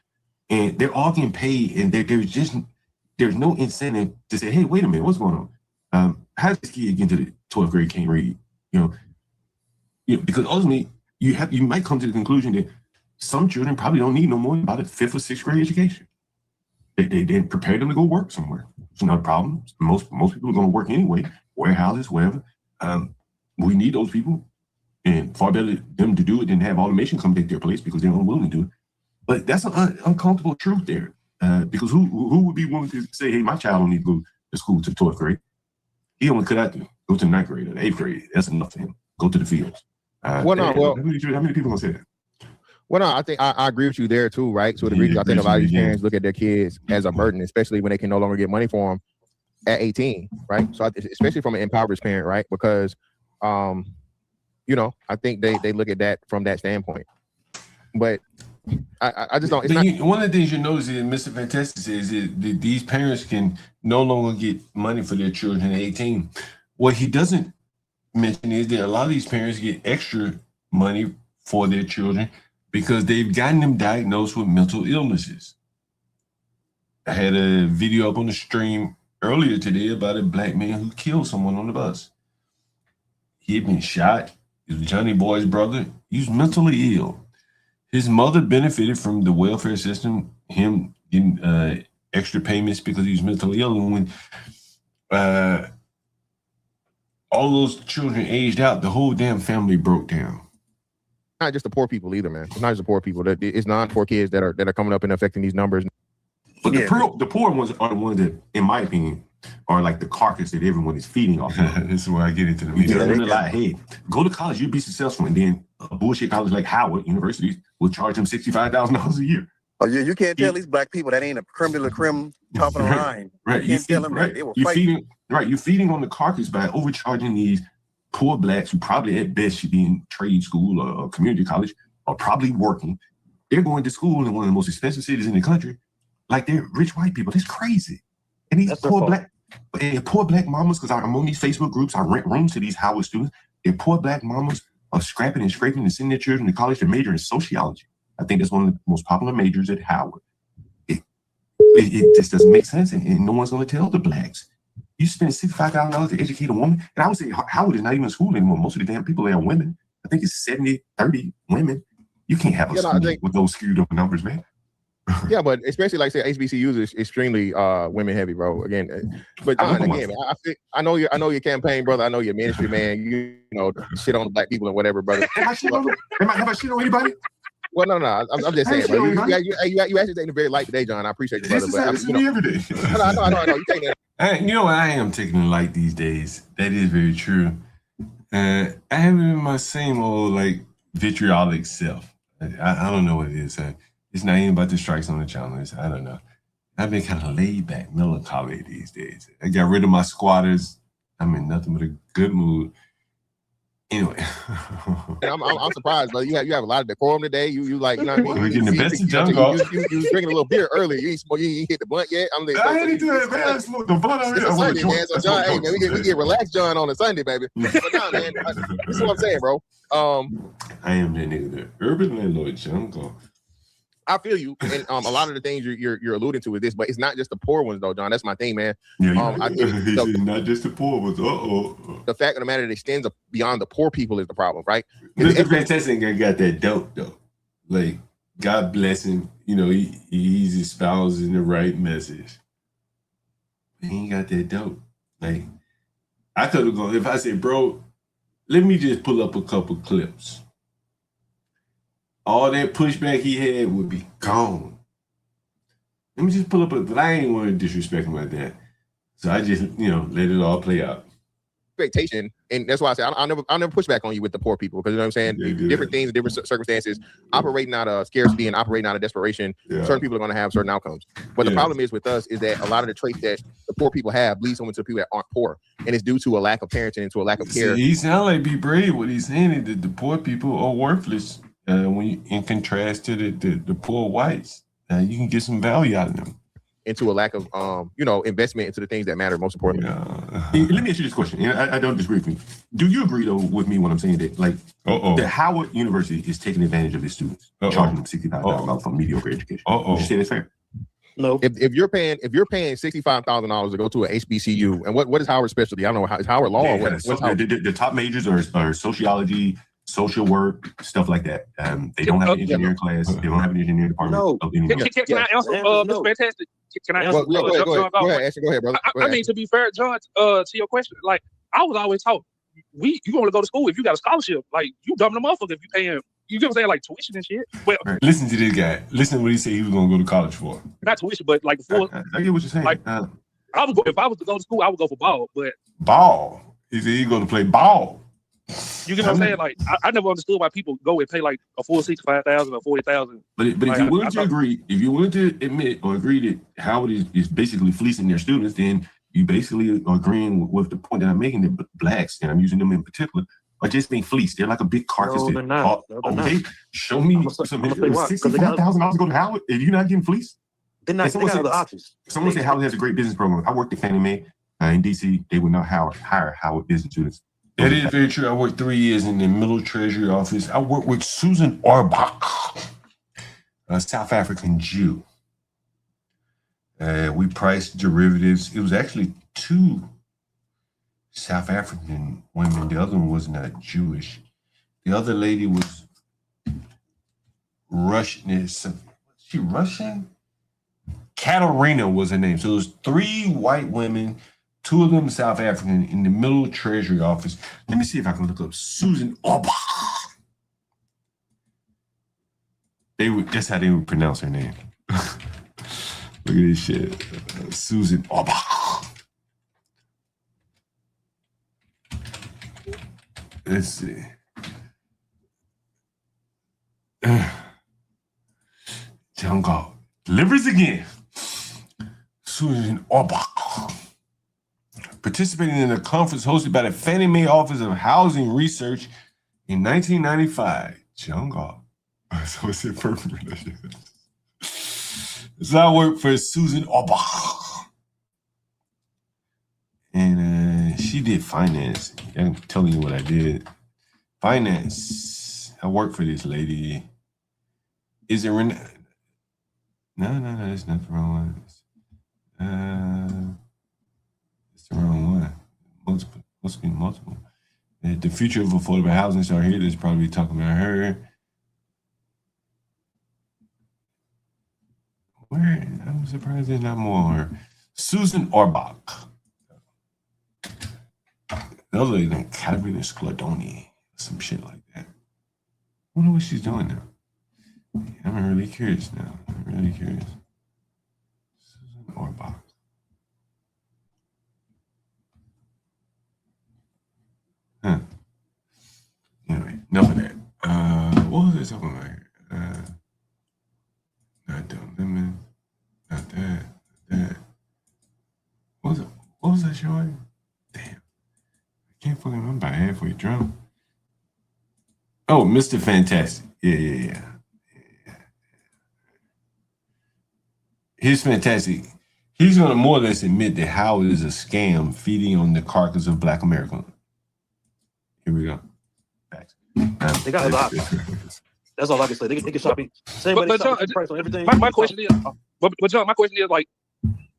and they're all getting paid, and there's no incentive to say, hey, wait a minute, what's going on? How does this kid get into the 12th grade can't read? Because ultimately you might come to the conclusion that some children probably don't need no more than about a 5th or 6th grade education. They prepare them to go work somewhere. It's not a problem. Most people are going to work anyway, warehouses, wherever. We need those people, and far better them to do it than have automation come take their place because they're unwilling to do it. But that's an uncomfortable truth there, because who would be willing to say, hey, my child don't need to go to school to the 12th grade? He only could have to go to the 9th grade or the 8th grade. That's enough for him. Go to the fields. How many people gonna say that? Well, no, I think I agree with you there too, right? So the reason I think a lot of these parents look at their kids as a burden, especially when they can no longer get money for them at 18, right? So especially from an impoverished parent, right? Because, I think they look at that from that standpoint. But I just don't. One of the things you notice is Mr. Fantastic says that these parents can no longer get money for their children at 18. What he doesn't mention is that a lot of these parents get extra money for their children because they've gotten them diagnosed with mental illnesses. I had a video up on the stream earlier today about a black man who killed someone on the bus. He had been shot. He was Johnny Boy's brother. He was mentally ill. His mother benefited from the welfare system, him getting extra payments because he was mentally ill. And when all those children aged out, the whole damn family broke down. Not just the poor people either, man. It's not just the poor people. It's non-poor kids that are coming up and affecting these numbers. But the poor ones are the ones that, in my opinion, are like the carcass that everyone is feeding off of. This is where I get into the media. They're like, hey, go to college, you'll be successful. And then a bullshit college like Howard University will charge them $65,000 a year. Oh, yeah, you can't tell these black people that ain't a creme de la creme top of the line. Right. You can't tell them that. They will fight. You're feeding on the carcass by overcharging these poor blacks who probably at best should be in trade school or community college or probably working. They're going to school in one of the most expensive cities in the country. Like they're rich white people. That's crazy. And these poor black mamas, because I'm on these Facebook groups, I rent rooms to these Howard students. Their poor black mamas are scrapping and scraping and sending their children to college to major in sociology. I think that's one of the most popular majors at Howard. It just doesn't make sense, and no one's going to tell the blacks. You spend $65,000 to educate a woman, and I would say Howard is not even a school anymore. Most of the damn people there are women. I think it's 70-30 women. You can't have a school with those skewed up numbers, man. Yeah, but especially like say HBCUs is extremely women heavy, bro. Again, but John, again, man, I know your campaign, brother. I know your ministry, man. You know, shit on the black people and whatever, brother. Have I shit on anybody? Well, no. I'm just saying, bro. You actually taking it very light today, John. I appreciate you, brother. This happens to me every day. I know. You take that. You know what? I am taking it light these days. That is very true. I haven't been my same old like vitriolic self. I don't know what it is. It's not even about the strikes on the channel. I don't know. I've been kind of laid back, melancholy these days. I got rid of my squatters. I'm in nothing but a good mood. Anyway, I'm surprised, but you have a lot of decorum today. You like, you know what I mean? We're getting the best of jungle. You drinking a little beer early. You ain't hit the blunt yet. I ain't do that, man. I smoked the blunt already. It's a Sunday, man. So John, hey man, we get relaxed, John, on a Sunday, baby. But nah, man, this is what I'm saying, bro. I am that nigga, the urban landlord jungle. I feel you, and a lot of the things you're alluding to is this, but it's not just the poor ones though, John. That's my thing, man. Yeah, I think it's not just the poor ones. The fact of the matter, it extends beyond the poor people is the problem, right? Mr. Fantastic got that dope though. Like God bless him. You know, he's espousing the right message. He ain't got that dope. Like I could have gone if I said, bro, let me just pull up a couple clips. All that pushback he had would be gone. Let me just pull up but I ain't want to disrespect him like that. So I just, let it all play out. expectation, and that's why I say I'll never push back on you with the poor people, because you know what I'm saying. Different things, different circumstances, operating out of scarcity and operating out of desperation. Certain people are going to have certain outcomes. But the problem is with us is that a lot of the traits that the poor people have leads someone to people that aren't poor, and it's due to a lack of parenting and to a lack of care. He sounds like be brave. What he's saying is that the poor people are worthless when you, in contrast to the poor whites. You can get some value out of them. Into a lack of investment into the things that matter most importantly. Let me ask you this question. I don't disagree with you. Do you agree though with me when I'm saying that that Howard University is taking advantage of its students, charging them $65,000 for mediocre education? Would you say that's fair? No. If you're paying $65,000 to go to an HBCU, and what is Howard's specialty? I don't know. Is Howard law? Or what, the top majors are sociology, social work, stuff like that. They don't have an engineering class. They don't have an engineering department. Can I answer, Mr. Fantastic? Can I answer? Go ahead, Ashton. Go ahead, brother. I mean, to be fair, John, to your question, like I was always taught, you only go to school if you got a scholarship. Like you dumb the motherfucker if you paying, you get what I'm saying, like tuition and shit. Well, listen to this guy. Listen to what he said he was going to go to college for. Not tuition, but like I get what you're saying. Like, if I was to go to school, I would go for ball. But ball. He said he's going to play ball. You get what I'm saying? Like I never understood why people go and pay like a full $65,000 or $40,000. But if you're willing to agree, if you're willing to admit or agree that Howard is basically fleecing their students, then you basically are agreeing with the point that I'm making, that blacks, and I'm using them in particular, are just being fleeced. They're like a big carcass. No, they're not. Okay, show me some $65,000 to go to Howard if you're not getting fleeced. They're not. They got other options. Someone say Howard has a great business program. I worked at Fannie Mae in DC. They would not hire Howard business students. That is very true. I worked 3 years in the Middle Treasury office. I worked with Susan Orbach, a South African Jew. We priced derivatives. It was actually 2 South African women. The other one was not Jewish. The other lady was Russian. Is she Russian? Katerina was her name. So it was 3 white women, 2 of them South African, in the Middle Treasury office. Let me see if I can look up Susan Orbach. That's how they would pronounce her name. Look at this shit. Susan Orbach. Let's see. Jungle delivers again. Susan Orbach. Participating in a conference hosted by the Fannie Mae Office of Housing Research in 1995. Jungle. So it's in perfect relation. So I worked for Susan Orbach. And she did finance. I'm telling you what I did. Finance. I worked for this lady. Is it Renee? No, that's not the wrong one. It's the wrong one. Must be multiple. The future of affordable housing. So here, there's probably talking about her. Where? I'm surprised there's not more on her. Susan Orbach. The other lady named Katerina Skladoni. Some shit like that. I wonder what she's doing now. I'm really curious now. I'm really curious. Susan Orbach. Huh. Anyway, enough of that. What was I talking about here? Not dumb lemon. Not that. That. What was I showing? Damn. I can't fucking remember. I'm about halfway drunk. Oh, Mr. Fantastic. Yeah. He's fantastic. He's going to more or less admit that Howard is a scam feeding on the carcass of Black America. Here we go. They got other options. That's all I can say. They can shop it. Same way they shop the price on everything. My question is, but John, my question is like,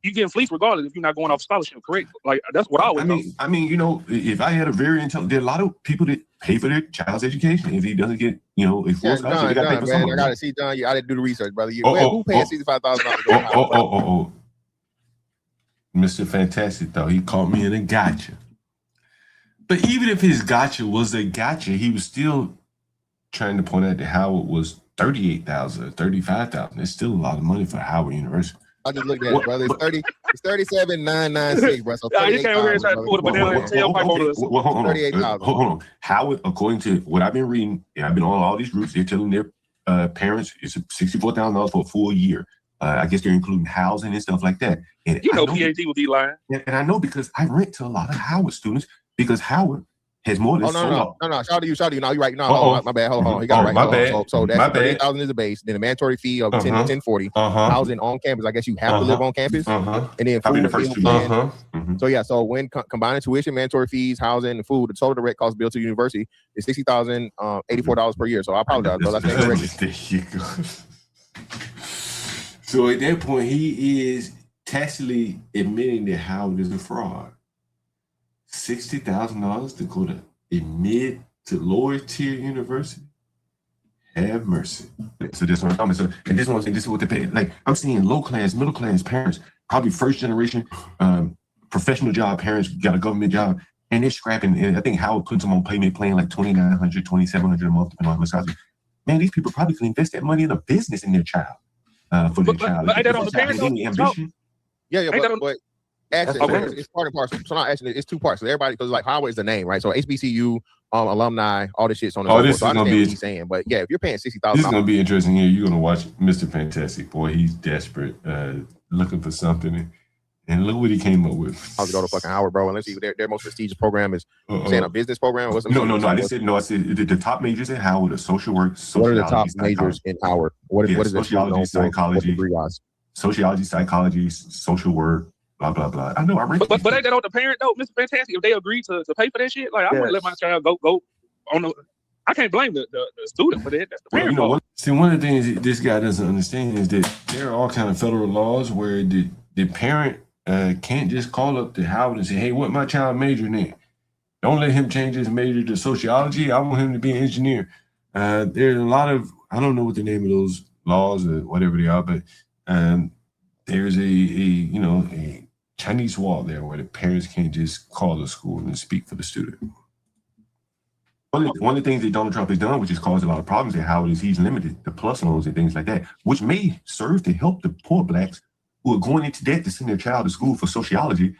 you getting fleeced regardless if you're not going off scholarship, correct? Like that's what I always know. I mean, you know, if I had a very intelligent, there are a lot of people that pay for their child's education. If he doesn't get, you know, a full scholarship, they got to pay for man, something. I gotta see John. You gotta do the research, brother. Who paying $65,000? Mr. Fantastic, though, he caught me in a gotcha. But even if his gotcha was a gotcha, he was still trying to point out that Howard was $38,000 or $35,000. It's still a lot of money for Howard University. I just looked at it, brother. It's 30. It's 37,996, bro. So Nah, you came over here and tried to pull the banana and tailpipe on us. Hold on. Howard, according to what I've been reading, and I've been on all these groups, they're telling their parents it's $64,000 for a full year. I guess they're including housing and stuff like that. And you know PhD would be lying. And I know because I rent to a lot of Howard students because Howard has more than no. Shout out to you. No, you're right. No, my bad. Hold on. He got it right. My bad. So that's 30,000 is the base. Then a mandatory fee of 1040. Housing on campus. I guess you have to live on campus. And then food. The first 2 years. So yeah. So when combining tuition, mandatory fees, housing, and food, the total direct cost bill to the university is $60,084 per year. So I apologize, bro. That's incorrect. There you go. So at that point, he is tacitly admitting that Howard is a fraud. $60,000 to go to a mid to lower tier university. Have mercy. So this one, and this one, this is what they pay. Like I'm seeing low class, middle class parents, probably first generation, professional job parents got a government job, and they're scrapping. And I think Howard puts them on payment plan like $2,900, $2,700 a month, depending on how much housing. Man, these people probably can invest that money in a business in their child. For their child. But ain't that on the parents? Yeah, but actually, it's part and parcel. So not actually, it's 2 parts. So everybody, because like Howard is the name, right? So HBCU, alumni, all this shit's on the board. This so is gonna be what he's saying. But yeah, if you're paying $60,000, this is gonna be interesting here. You're gonna watch Mr. Fantastic. Boy, he's desperate, looking for something. And look what he came up with. I'll go to fucking Howard, bro, and let's see their most prestigious program is saying a business program. No. I said the top majors in Howard are social work. What are the top majors in Howard? What is sociology, psychology, sociology, psychology, social work, blah blah blah. I know. I read. But ain't that on the parent though, Mr. Fantastic? If they agree to pay for that shit, like I wouldn't let my child go on the. I can't blame the student for that. That's the parent fault. See, one of the things this guy doesn't understand is that there are all kind of federal laws where the parent can't just call up to Howard and say, "Hey, what my child majoring in? Don't let him change his major to sociology. I want him to be an engineer." There's a lot of, I don't know what the name of those laws or whatever they are, but there's a Chinese wall there where the parents can't just call the school and speak for the student. One of the things that Donald Trump has done, which has caused a lot of problems at Howard, is he's limited the plus loans and things like that, which may serve to help the poor blacks who are going into debt to send their child to school for sociology.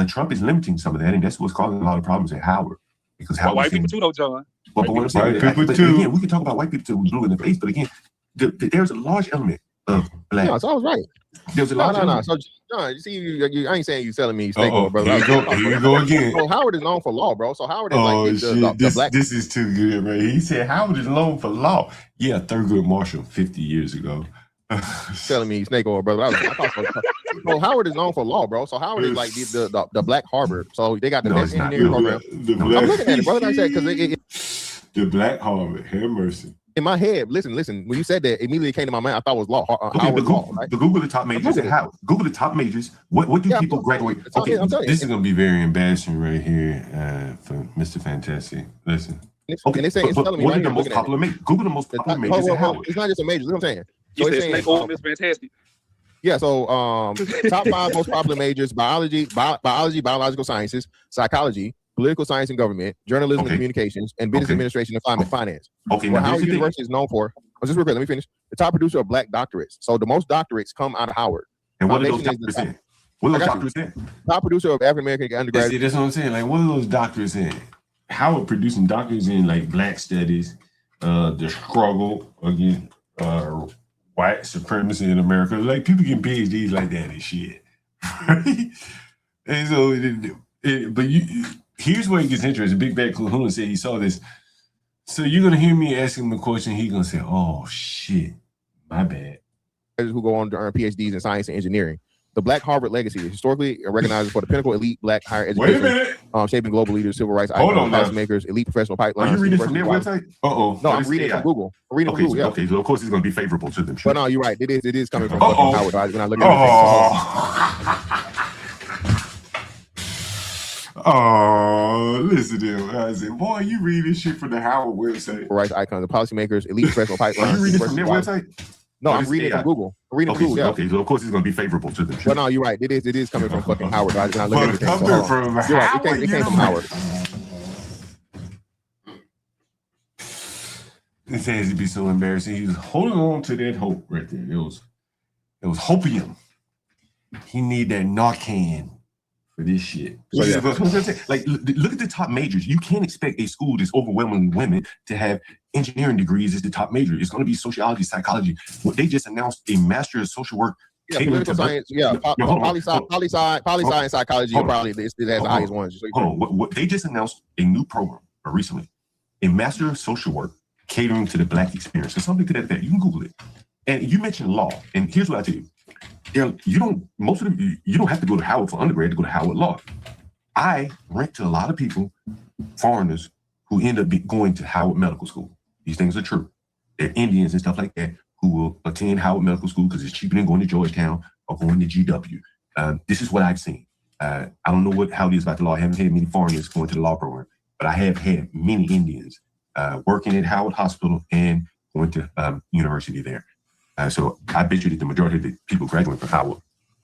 Trump is limiting some of that, and that's what's causing a lot of problems at Howard. Because Howard white people too, though, John. But white people too. Again, we can talk about white people too, blue in the face, but again, there's a large element of black. No, so I was right. There's a large element. So John, you see, I ain't saying you telling me snake oil, brother. Here you go again. So Howard is known for law, bro. So Howard is the black. This is too good, right? He said Howard is known for law. Yeah, Thurgood Marshall 50 years ago. Telling me snake oil, brother. So Howard is known for law, bro. So Howard is like the black Harvard. So they got the best engineering program. I'm looking at it, brother. I said because the black Harvard. Have mercy. In my head, listen. When you said that, immediately came to my mind. I thought it was law. Google the top majors. Google the top majors. What do people graduate? Okay, this is gonna be very embarrassing right here for Mr. Fantastic. Listen. Okay, and it's telling me what are the most popular majors? Google the most popular majors at Howard. It's not just a major. That's what I'm saying. So it's saying Miss Fantastic. Yeah, so top 5 most popular majors: biology, biological sciences, psychology, political science and government, journalism and communications, and business administration and climate finance. Okay, now Howard University is known for. Just real quick, let me finish. The top producer of black doctorates. So the most doctorates come out of Howard. And what are those doctorates in? What are those doctorates in? Top producer of African American undergraduate. See, that's what I'm saying. Like, what are those doctorates in? Howard producing doctors in like black studies, the struggle against white supremacy in America. Like people getting PhDs like that and shit. Right? And so, here's where it gets interesting. Big Bad Kahuna said he saw this. So you're gonna hear me ask him a question. He's gonna say, "Oh shit, my bad." Who go on to earn PhDs in science and engineering. The Black Harvard legacy is historically recognized for the pinnacle elite black higher education. Wait a minute. Shaping global leaders, civil rights icons, policymakers, elite professional pipelines. Are you reading from their website? No, I'm reading from Google. I'm reading from Google. Yeah. Okay, so of course it's going to be favorable to them. Sure. But no, you're right. It is coming from Howard. When I look at listen to him. I said, boy, you read this shit from the Howard website. Rights icons, the policymakers, elite professional pipelines. Are you reading from their website? No, I'm reading from Google. I'm reading from Google. Yeah. Okay, so of course it's going to be favorable to them. Sure. But no, you're right. It is coming from fucking Howard. When I look at everything. You're right. It came from Howard. It says it'd be so embarrassing. He was holding on to that hope right there. It was hopium. He need that Narcan for this shit. So, yeah. Like, look at the top majors. You can't expect a school that's overwhelmingly women to have engineering degrees as the top major. It's going to be sociology, psychology. They just announced a master of social work. Yeah, political science. Yeah, poli sci and psychology are probably it has the highest ones. What they just announced a new program recently, a master of social work catering to the Black experience. So something to that effect. You can Google it. And you mentioned law, and here's what I tell you. You don't have to go to Howard for undergrad to go to Howard Law. I rent to a lot of people, foreigners, who end up going to Howard Medical School. These things are true. They're Indians and stuff like that who will attend Howard Medical School because it's cheaper than going to Georgetown or going to GW. This is what I've seen. I don't know how it is about the law. I haven't had many foreigners going to the law program, but I have had many Indians working at Howard Hospital and going to university there. So I bet you that the majority of the people graduating from Howard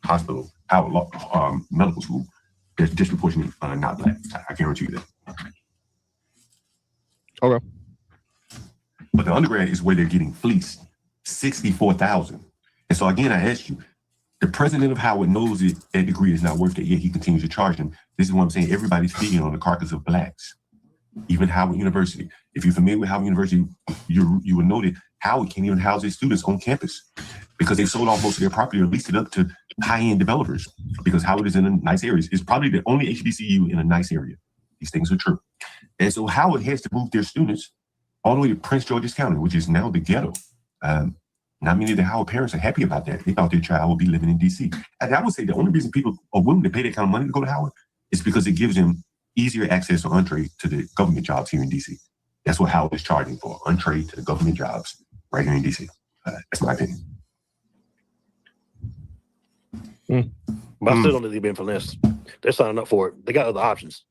Hospital, Howard Law, Medical School, they're disproportionately not Black. I guarantee you that. Okay. But the undergrad is where they're getting fleeced, $64,000. And so again, I asked you, the president of Howard knows that that degree is not worth it, yet he continues to charge them. This is what I'm saying. Everybody's feeding on the carcass of Blacks, even Howard University. If you're familiar with Howard University, you will know that Howard can't even house its students on campus because they've sold off most of their property or leased it up to high-end developers because Howard is in a nice area. It's probably the only HBCU in a nice area. These things are true. And so Howard has to move their students all the way to Prince George's County, which is now the ghetto. Not many of the Howard parents are happy about that. They thought their child would be living in D.C. And I would say the only reason people are willing to pay that kind of money to go to Howard is because it gives them easier access or entree to the government jobs here in D.C. That's what Howard is charging for, entree to the government jobs right here in D.C. That's my opinion. But I still don't think they've been finessed. They're signing up for it. They got other options.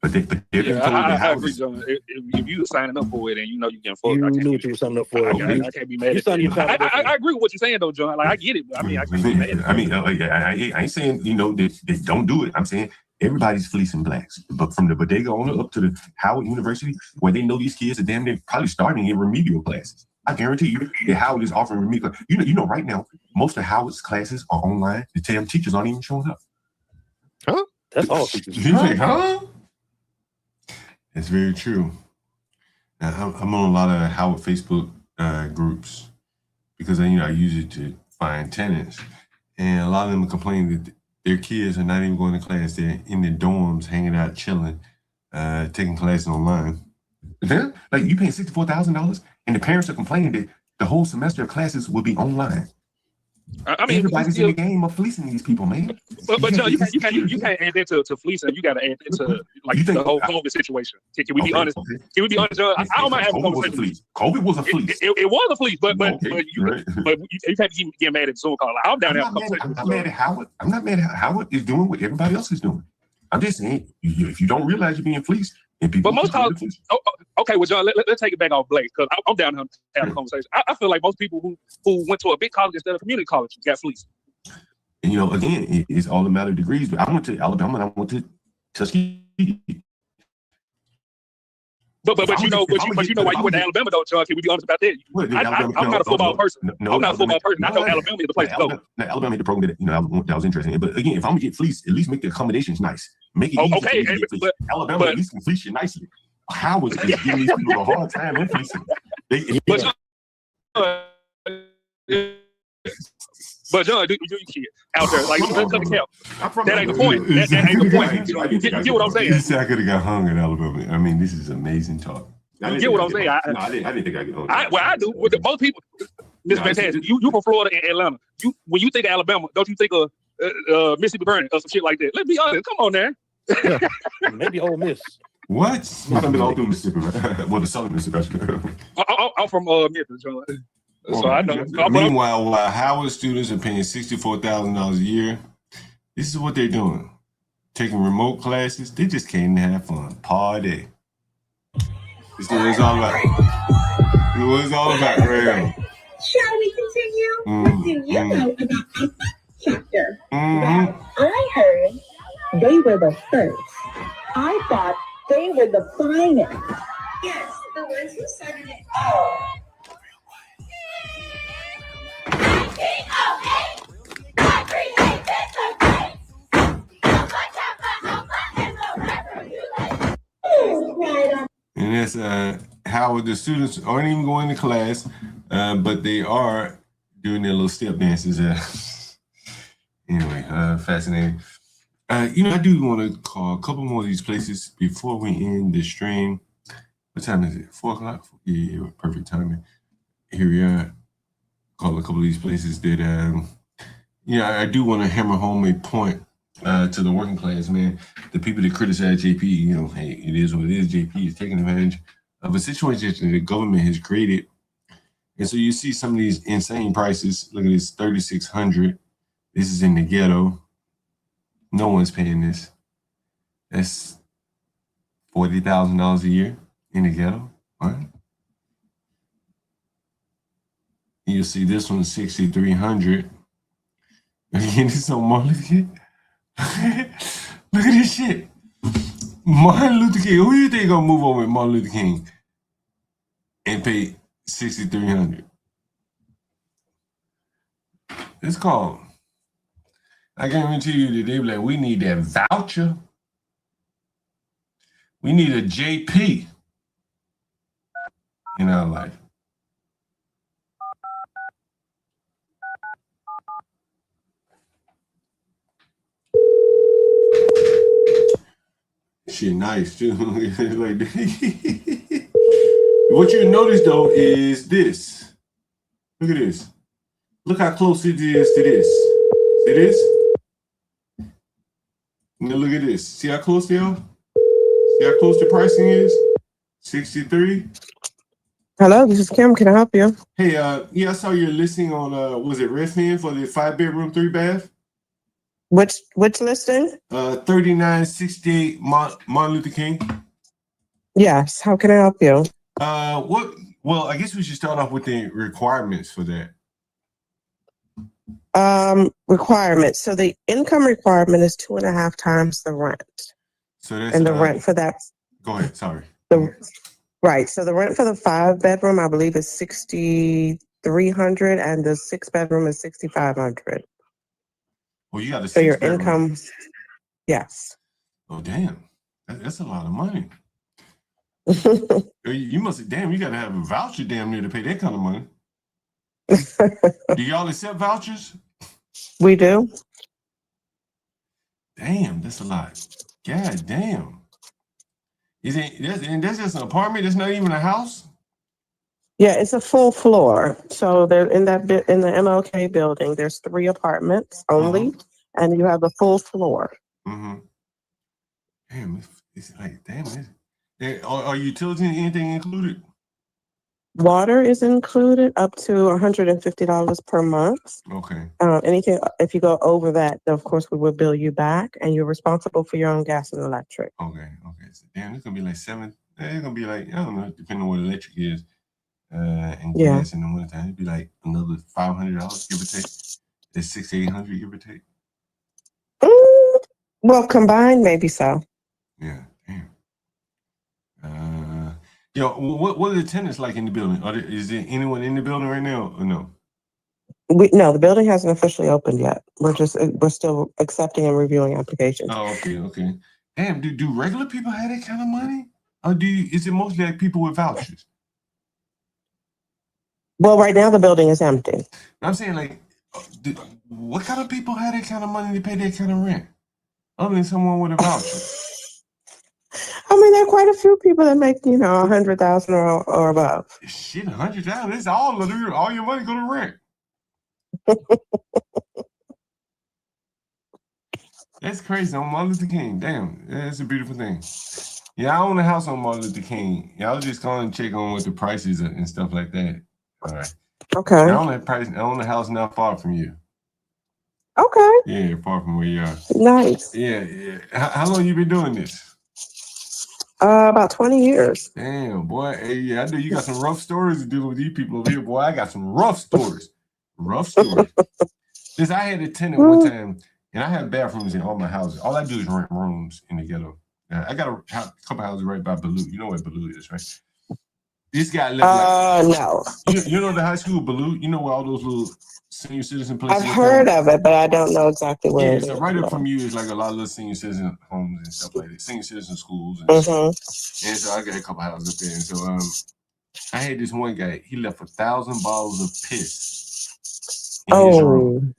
I agree, John. If you signing up for it and you know you can afford it, you knew what you were signing up for. I can't be mad at you. I agree with what you're saying, though, John. Like, I get it. But I can't be mad at you. I ain't saying, they don't do it. I'm saying everybody's fleecing Blacks. But from the bodega owner up to the Howard University, where they know these kids are damn near probably starting in remedial classes. I guarantee you that Howard is offering remedial. You know, right now, most of Howard's classes are online. The damn teachers aren't even showing up. Huh? That's all teachers. Huh? It's very true. I'm on a lot of Howard Facebook groups because I use it to find tenants, and a lot of them are complaining that their kids are not even going to class. They're in their dorms, hanging out, chilling, taking classes online. Then, like, you paying $64,000, and the parents are complaining that the whole semester of classes will be online. I mean, everybody's in the game of fleecing these people, man. But Joe, you can't add that to fleecing. You got to add that to like the whole COVID situation. Can we be honest? Okay. Can we be honest, Joe? I don't mind having a conversation. COVID was a fleece. It was a fleece, but you can't get mad at Zoom call. Like, I'm down there. I'm not mad at Howard. I'm not mad at Howard is doing what everybody else is doing. I'm just saying, if you don't realize you're being fleeced, and people. But most colleges, okay, well, John, let's take it back off Blake because I'm down here to have a conversation. I feel like most people who went to a big college instead of community college got fleeced. And again, it's all a matter of degrees. But I went to Alabama and I went to Tuskegee. But you know why you went to Alabama though, John? Can we be honest about that? I'm not a football person. I'm not a football person. I know Alabama is the place to go. Now, Alabama had the program that was interesting. But again, if I'm gonna get fleeced, at least make the accommodations nice. Make it easy. Okay, but Alabama at least can fleece you nicely. Howard is giving these people a hard time in fleecing. But John, do you kid out there? Like, let's cut the count. That ain't the point. That ain't the point. You get what I'm saying? I could have got hung in Alabama. I mean, this is amazing talk. You get what I'm saying? I didn't think I could hung. Well, I do. With most people, Mr. Fantastic. You from Florida and Atlanta. When you think of Alabama, don't you think of Mississippi Burning or some shit like that? Let's be honest. Come on, man. Maybe Ole Miss. What? I've been all through Mississippi. Well, the southern Mississippi. I'm from Memphis, John. So I know. Meanwhile, while Howard students are paying $64,000 a year, this is what they're doing: taking remote classes. They just came to have fun, party. This is what it's all about. This is what it's all about, Graham. Shall we continue? What do you know about this chapter? Well, I heard they were the first. I thought they were the finest. Yes, the ones who started it all. and that's how the students aren't even going to class, but they are doing their little step dances. Anyway, fascinating. I do want to call a couple more of these places before we end the stream. What time is it? 4 o'clock? Yeah, perfect timing. Here we are. Call a couple of these places that, I do want to hammer home a point to the working class, man. The people that criticize JP, hey, it is what it is. JP is taking advantage of a situation that the government has created. And so you see some of these insane prices. Look at this, $3,600. This is in the ghetto. No one's paying this. That's $40,000 a year in the ghetto, right? You'll see this one, $6,300. Again, this on Martin Luther King. Look at this shit. Martin Luther King. Who do you think gonna move over with Martin Luther King and pay $6,300? It's called. I guarantee you that they be like, we need that voucher. We need a JP in our life. Shit nice too. Like what you notice though is this. Look at this. Look how close it is to this. See this? Now look at this. See how close they are? See how close the pricing is? 63. Hello, this is Kim. Can I help you? Hey, I saw your listing on was it Redfin for the 5-bedroom, 3-bath? Which listing? 3968 Martin Luther King. Yes. How can I help you? Well, I guess we should start off with the requirements for that. Requirements. So the income requirement is 2.5 times the rent. So that's and the rent for that. Go ahead. Sorry. Right. So the rent for the 5-bedroom, I believe, is $6,300, and the 6-bedroom is $6,500. Well, you got a so your 6-bedroom. income. Yes. Oh, damn. That's a lot of money. You must. Damn, you got to have a voucher damn near to pay that kind of money. Do y'all accept vouchers? We do. Damn, that's a lot. God damn. And that's just an apartment? That's not even a house? Yeah, it's a full floor. So they're in the MLK building. There's 3 apartments only, and you have the full floor. Mm-hmm. Damn, it's like damn. Are utilities anything included? Water is included up to $150 per month. Okay. Anything if you go over that, of course, we will bill you back, and you're responsible for your own gas and electric. Okay. So damn, it's gonna be like 7. It's gonna be like, I don't know, depending on what electric is. And gas in the wintertime, it'd be like another $500, give or take. It's $600 to $800, give or take. Well, combined, maybe so. Yeah, damn. What are the tenants like in the building? Is there anyone in the building right now or no? No, the building hasn't officially opened yet. We're still accepting and reviewing applications. Oh, okay. Damn, do regular people have that kind of money? Or is it mostly like people with vouchers? Well, right now the building is empty. I'm saying, like, what kind of people have that kind of money to pay that kind of rent? Other than someone with a voucher. I mean, there are quite a few people that make, $100,000 or above. Shit, $100,000. That's all your money go to rent. That's crazy on Martin Luther King. Damn, that's a beautiful thing. Yeah, I own a house on Martin Luther King. Yeah, I was just going to check on what the prices are and stuff like that. All right. Okay. I own a house not far from you. Okay. Yeah, far from where you are. Nice. Yeah. How long you been doing this? About 20 years. Damn, boy. Hey, yeah, I know you got some rough stories to deal with these people over here, boy. I got some rough stories. Since I had a tenant one time, and I have bathrooms in all my houses. All I do is rent rooms in the ghetto. I got a couple houses right by Balut. You know where Balut is, right? This guy left no. You know the high school Balut? You know where all those little senior citizen places I've heard of it, but I don't know exactly where Yeah, it so is. right up No. from you is like a lot of little senior citizen homes and stuff like that, senior citizen schools and Mhm. stuff. And so I got a couple houses up there. And so I had this one guy, he left 1,000 bottles of piss in his room.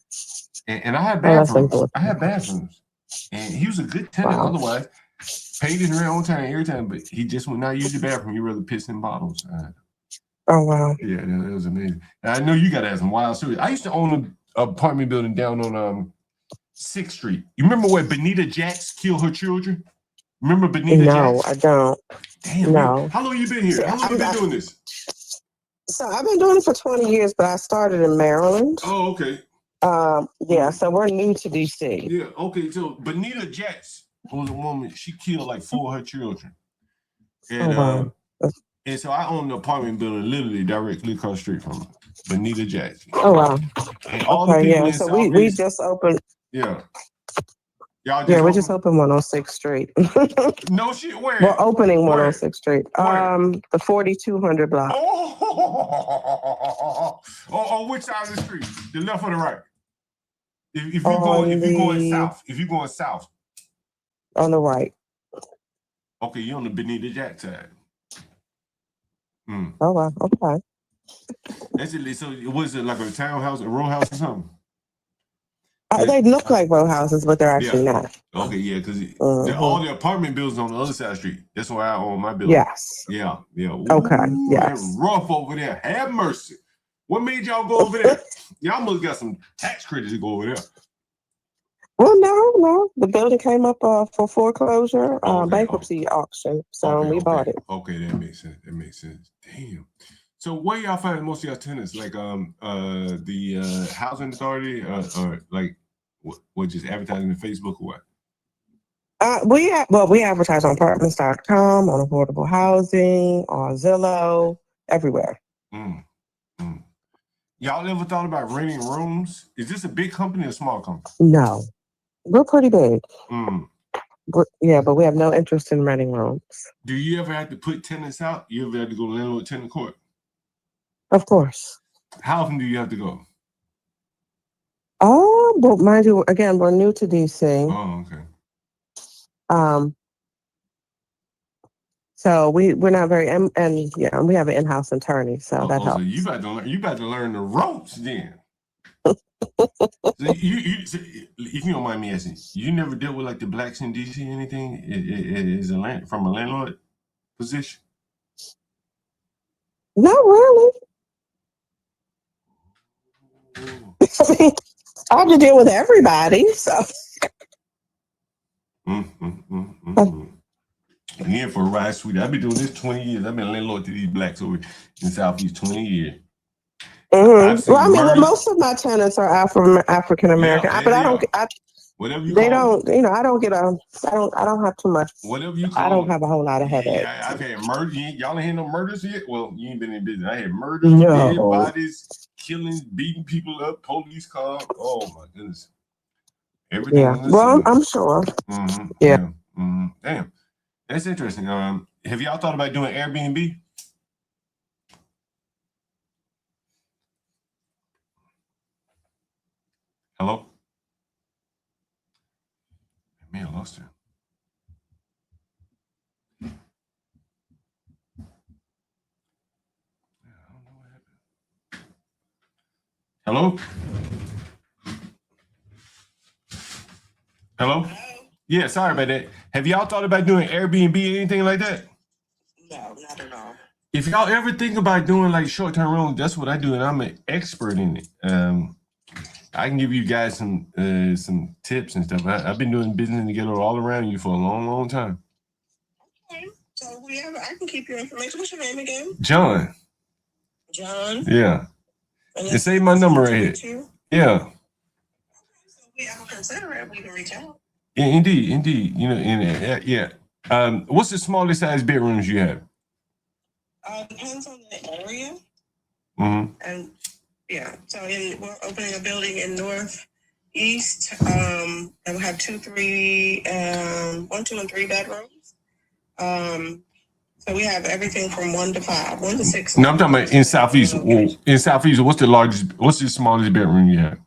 And I had bathrooms. And he was a good tenant otherwise. Paid his rent on time every time, but he just would not use the bathroom. He'd rather piss in bottles. Oh wow. Yeah, that was amazing. And I know you got to have some wild stories. I used to own an apartment building down on 6th Street. You remember where Benita Jax killed her children? Remember Benita Jax? No, I don't. Damn, No. man. How long you been here? See, How long you been doing this? So I've been doing it for 20 years, but I started in Maryland. Oh, okay. Yeah, so we're new to DC. Yeah, okay. So Benita Jax was a woman, she killed like 4 of her children. And and so I own an apartment building literally directly across the street from her. Benita Jax. Oh wow. And all the people in so South we East- just opened. Yeah. Y'all just We just opened 106th Street. No shit, where? We're opening 106th Street. Where? The 4200 block. On which side of the street? The left or the right? If you're going south. On the right. Okay, you're on the Benita Jax side. Oh wow. Okay. That's it. So was it like a townhouse, a row house or something? They look like row houses, but they're actually not. Okay, yeah, because all the apartment buildings on the other side of the street. That's why I own my building. Yes. Yeah. Okay, Ooh, yes. it's rough over there. Have mercy. What made y'all go over there? Y'all must got some tax credits to go over there. Well, no. The building came up for foreclosure, bankruptcy auction. So we bought it. Okay, that makes sense. Damn. So where y'all find most of y'all tenants? Like the housing authority or like what just advertising on Facebook or what? We advertise on apartments.com, on affordable housing, on Zillow, everywhere. Y'all ever thought about renting rooms? Is this a big company or a small company? No. We're pretty big. But we have no interest in renting rooms. Do you ever have to put tenants out? You ever have to go to landlord tenant court? Of course. How often do you have to go? Oh, but mind you, again, we're new to DC. Oh, okay. So we're not very, and we have an in-house attorney, so that helps. So you about to learn the ropes then. So if you don't mind me asking, you never dealt with like the blacks in DC or anything? From a landlord position? Not really. I have to deal with everybody, so. Yeah, for a ride, sweetie. I've been doing this 20 years. I've been a landlord to these blacks over in Southeast 20 years. Well, I mean, most of my tenants are African American, but I don't. Whatever you they call don't. You know, I don't get a. I don't have too much. Whatever you call I don't have a whole lot of headaches. Yeah, I've had murder. Y'all ain't had no murders yet. Well, you ain't been in business. I had murders, No. dead bodies, killings, beating people up, police cars. Oh my goodness. Everything. Yeah. Well, I'm sure. Yeah. Damn, that's interesting. Have y'all thought about doing Airbnb? Hello? Man, I lost her. Hello? Hello? Yeah, sorry about that. Have y'all thought about doing Airbnb or anything like that? No, not at all. If y'all ever think about doing like short-term rentals, that's what I do, and I'm an expert in it. I can give you guys some tips and stuff. I've been doing business in the Ghetto all around you for a long, long time. Okay. So I can keep your information. What's your name again? John. John. Yeah. And save my number right here. Yeah. We have a considerate. We can reach out. Yeah, indeed. You know, yeah. What's the smallest size bedrooms you have? Depends on the area. And yeah, so we're opening a building in Northeast, and we'll have 1, 2, and 3 bedrooms. So we have everything from 1 to 5, 1 to 6. No, I'm talking about in Southeast. In Southeast, what's the smallest bedroom you have?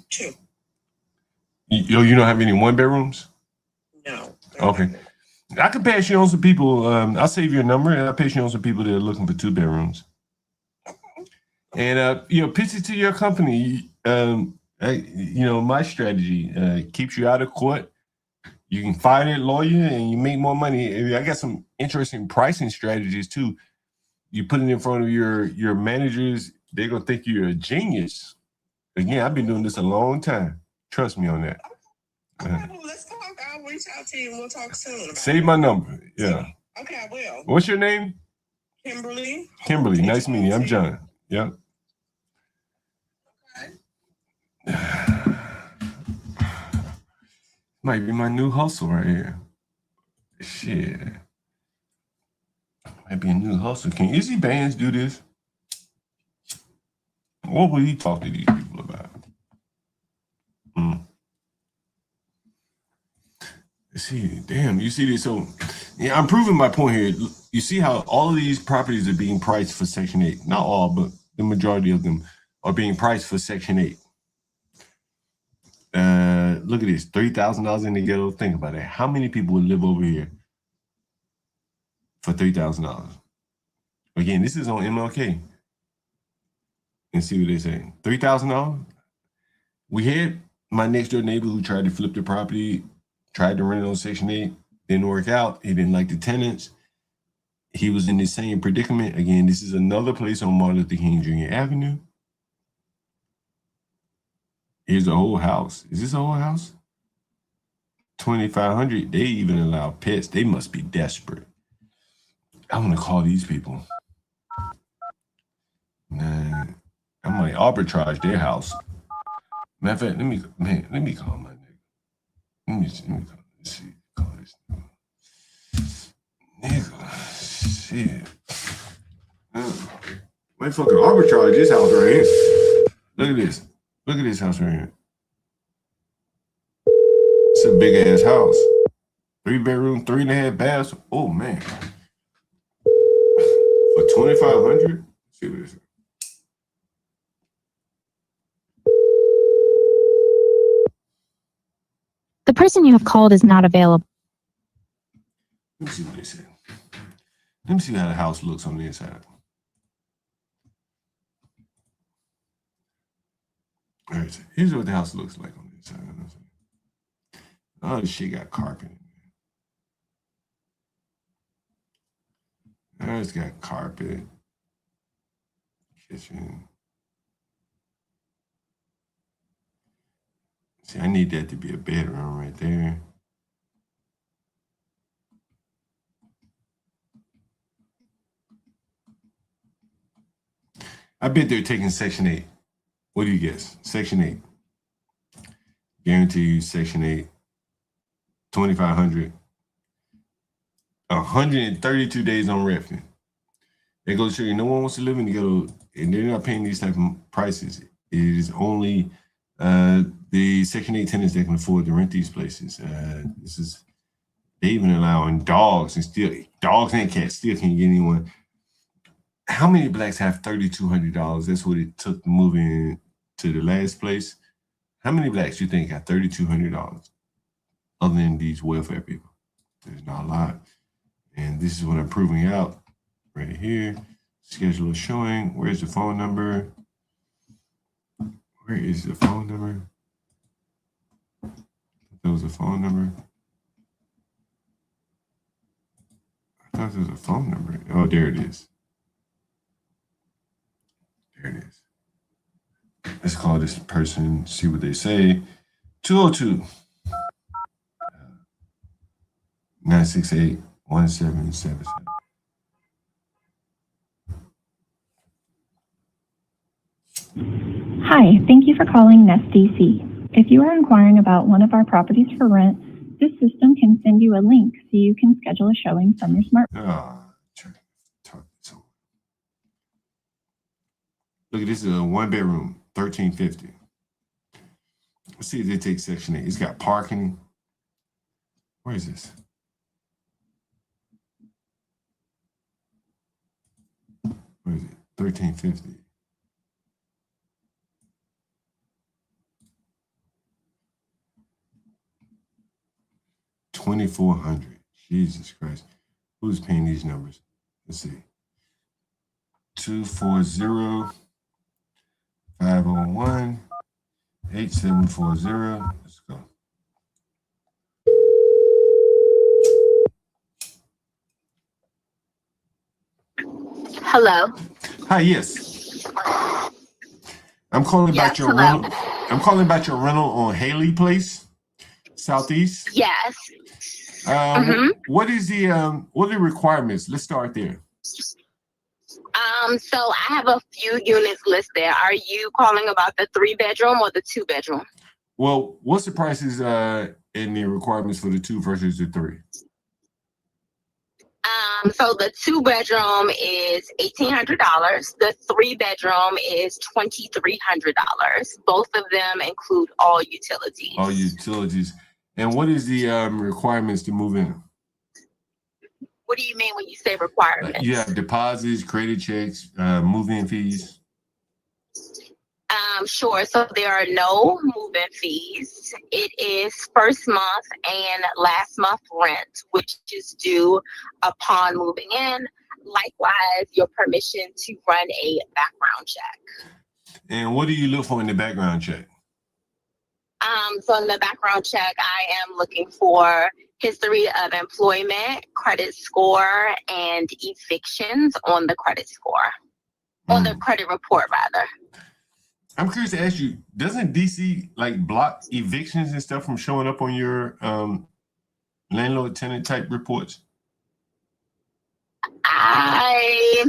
2. You don't have any 1 bedrooms? No. Okay. I can pass you on some people. I'll save your number and I'll pass you on some people that are looking for 2 bedrooms. And pitch it to your company. My strategy keeps you out of court. You can fire that lawyer and you make more money. I got some interesting pricing strategies too. You put it in front of your managers, they're gonna think you're a genius. Again, I've been doing this a long time. Trust me on that. Well, let's talk. I'll reach out to you and we'll talk soon. Save my number. Yeah. Okay, I will. What's your name? Kimberly. Kimberly. Nice meeting you. I'm John. Yeah. Might be my new hustle right here. Shit. Might be a new hustle. Can Izzy Bands do this? What would he talk to these people about? See, damn, you see this? So, yeah, I'm proving my point here. You see how all of these properties are being priced for Section 8. Not all, but the majority of them are being priced for Section 8. Look at this, $3,000 in the ghetto. Think about it. How many people would live over here for $3,000? Again, this is on MLK. And see what they say. $3,000. We had my next door neighbor who tried to flip the property, tried to rent it on Section 8, didn't work out. He didn't like the tenants. He was in the same predicament. Again, this is another place on Martin Luther King Jr. Avenue. Here's a whole house. Is this a whole house? 2,500. They even allow pets. They must be desperate. I want to call these people. Nah, I might arbitrage their house. Matter of fact, let me call my nigga. Let me see. Call this nigga. Shit. Might fucking arbitrage this house right here. Look at this. Look at this house right here. It's a big ass house. 3 bedroom, 3.5 baths. Oh man. For 2,500? See what it is. The person you have called is not available. Let me see what they said. Let me see how the house looks on the inside. All right, here's what the house looks like on the inside. Oh, this shit got carpet in there. Oh, it's got carpet. Kitchen. See, I need that to be a bedroom right there. I bet they're taking Section 8. What do you guess? Section 8. Guarantee you Section 8. 2,500. 132 days on Redfin. They go to show you no one wants to live in the ghetto, and they're not paying these type of prices. It is only the Section 8 tenants that can afford to rent these places. They even allowing dogs, and still dogs and cats still can't get anyone. How many blacks have $3,200? That's what it took moving to the last place. How many blacks do you think got $3,200 other than these welfare people? There's not a lot. And this is what I'm proving out right here. Schedule a showing. Where's the phone number? Where is the phone number? There was a phone number. I thought there was a phone number. Oh, there it is. There it is. Let's call this person, see what they say. 202 968 1777. Hi, thank you for calling Nest DC. If you are inquiring about one of our properties for rent, this system can send you a link so you can schedule a showing from your smartphone. Look at this, is a 1 bedroom, $1,350. Let's see if they take Section 8. It's got parking. Where is this? $1,350. $2,400. Jesus Christ. Who's paying these numbers? Let's see. 240-501-8740. Let's go. Hello. Hi, yes. I'm calling about your rental. I'm calling about your rental on Haley Place, Southeast. Yes. What is the what are the requirements? Let's start there. So I have a few units listed. Are you calling about the 3-bedroom or the 2-bedroom? Well, what's the prices and the requirements for the 2 versus the 3? So the 2-bedroom is $1,800. The 3-bedroom is $2,300. Both of them include all utilities. All utilities. And what is the requirements to move in? What do you mean when you say requirements? You have deposits, credit checks, move-in fees. Sure. So there are no move-in fees. It is first month and last month rent, which is due upon moving in. Likewise, your permission to run a background check. And what do you look for in the background check? So in the background check, I am looking for history of employment, credit score, and evictions on the credit score, on the credit report, rather. I'm curious to ask you, doesn't DC like block evictions and stuff from showing up on your landlord tenant type reports? I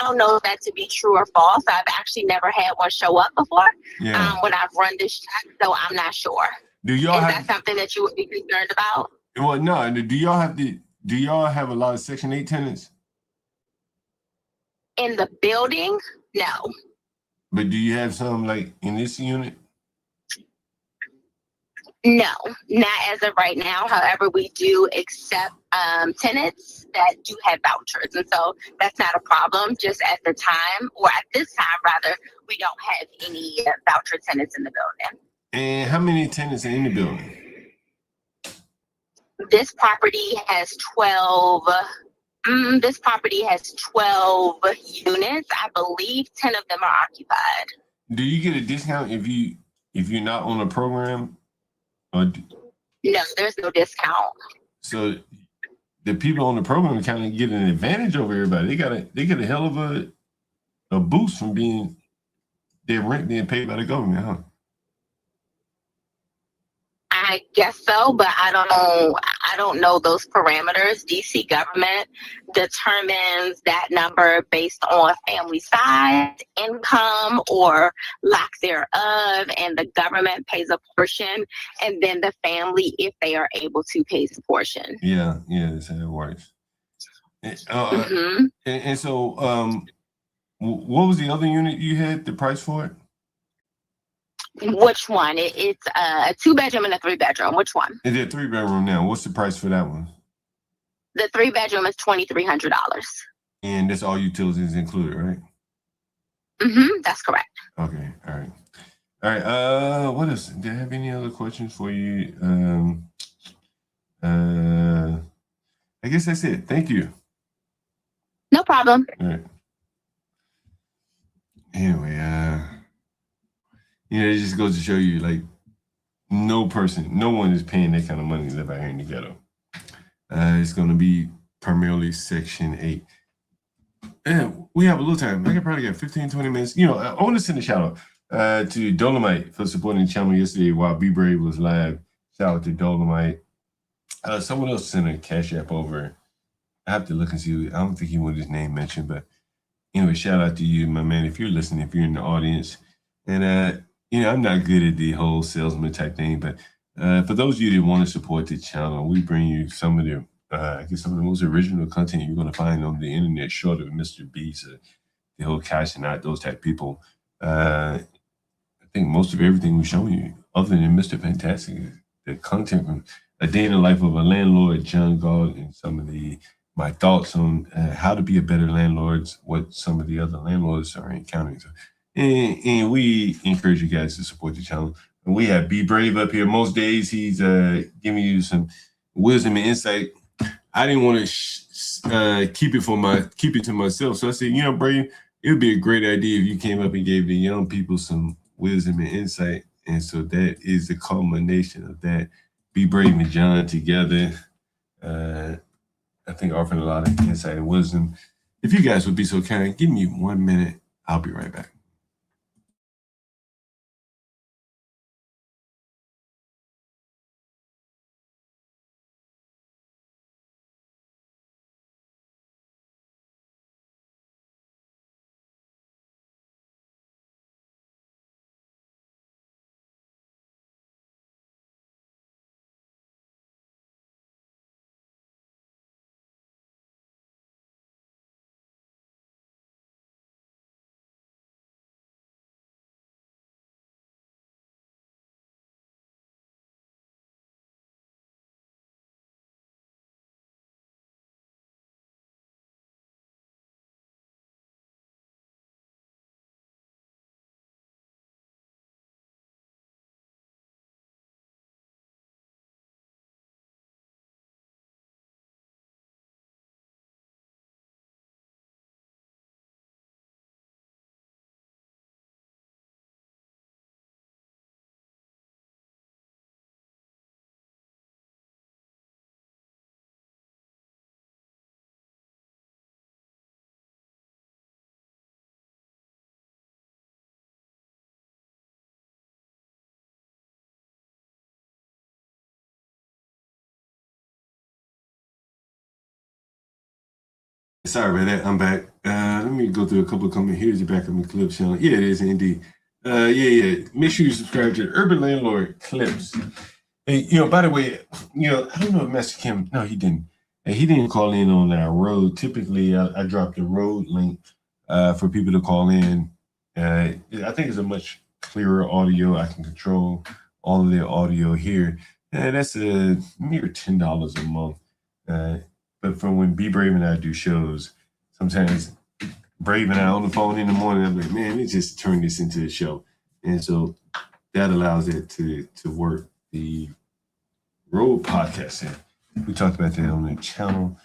don't know if that to be true or false. I've actually never had one show up before when I've run this check, so I'm not sure. Is that something that you would be concerned about? Well, no. Do y'all have a lot of Section 8 tenants? In the building? No. But do you have some like in this unit? No, not as of right now. However, we do accept tenants that do have vouchers. And so that's not a problem. Just at the time, or at this time, rather, we don't have any voucher tenants in the building. And how many tenants are in the building? This property has 12. This property has 12 units. I believe 10 of them are occupied. Do you get a discount if you're not on a program? No, there's no discount. So the people on the program kind of get an advantage over everybody. They get a hell of a boost from their rent being paid by the government, huh? I guess so, but I don't know those parameters. DC government determines that number based on family size, income, or lack thereof, and the government pays a portion, and then the family, if they are able to, pays a portion. Yeah, that's how it works. And so, what was the other unit you had? The price for it? Which one? It's a 2-bedroom and a 3-bedroom. Which one? It's a 3-bedroom now. What's the price for that one? The 3-bedroom is $2,300. And that's all utilities included, right? That's correct. Okay, all right. What else? Do I have any other questions for you? I guess that's it. Thank you. No problem. All right. Anyway, it just goes to show you, like, no one is paying that kind of money to live out here in the ghetto. It's going to be primarily Section 8. And we have a little time. I could probably get 15, 20 minutes. I want to send a shout out to Dolomite for supporting the channel yesterday while Be Brave was live. Shout out to Dolomite. Someone else sent a Cash App over. I have to look and see. I don't think he wanted his name mentioned, but anyway, shout out to you, my man. If you're listening, if you're in the audience, and I'm not good at the whole salesman type thing, but for those of you that want to support the channel, we bring you some of the most original content you're going to find on the internet, short of Mr. Beast, the whole cashing out, those type of people. I think most of everything we've shown you, other than Mr. Fantastic, the content from A Day in the Life of a Landlord, John Galt, and some of the my thoughts on how to be a better landlord, what some of the other landlords are encountering. And we encourage you guys to support the channel. And we have Be Brave up here. Most days he's giving you some wisdom and insight. I didn't want to keep it to myself. So I said, Brave, it would be a great idea if you came up and gave the young people some wisdom and insight. And so that is the culmination of that. Be Brave and John together. I think offering a lot of insight and wisdom. If you guys would be so kind, give me 1 minute. I'll be right back. Sorry about that. I'm back. Let me go through a couple of comments. Here's the back of my clip channel. Yeah, it is indeed. Yeah. Make sure you subscribe to the Urban Landlord Clips. Hey, by the way, I don't know if Master Kim. No, he didn't. He didn't call in on our road. Typically, I drop the road link for people to call in. I think it's a much clearer audio. I can control all of the audio here. That's a mere $10 a month. But from when Be Brave and I do shows, sometimes Brave and I on the phone in the morning, I'm like, man, let's just turn this into a show. And so that allows it to work. The Road Podcast, we talked about that on the channel.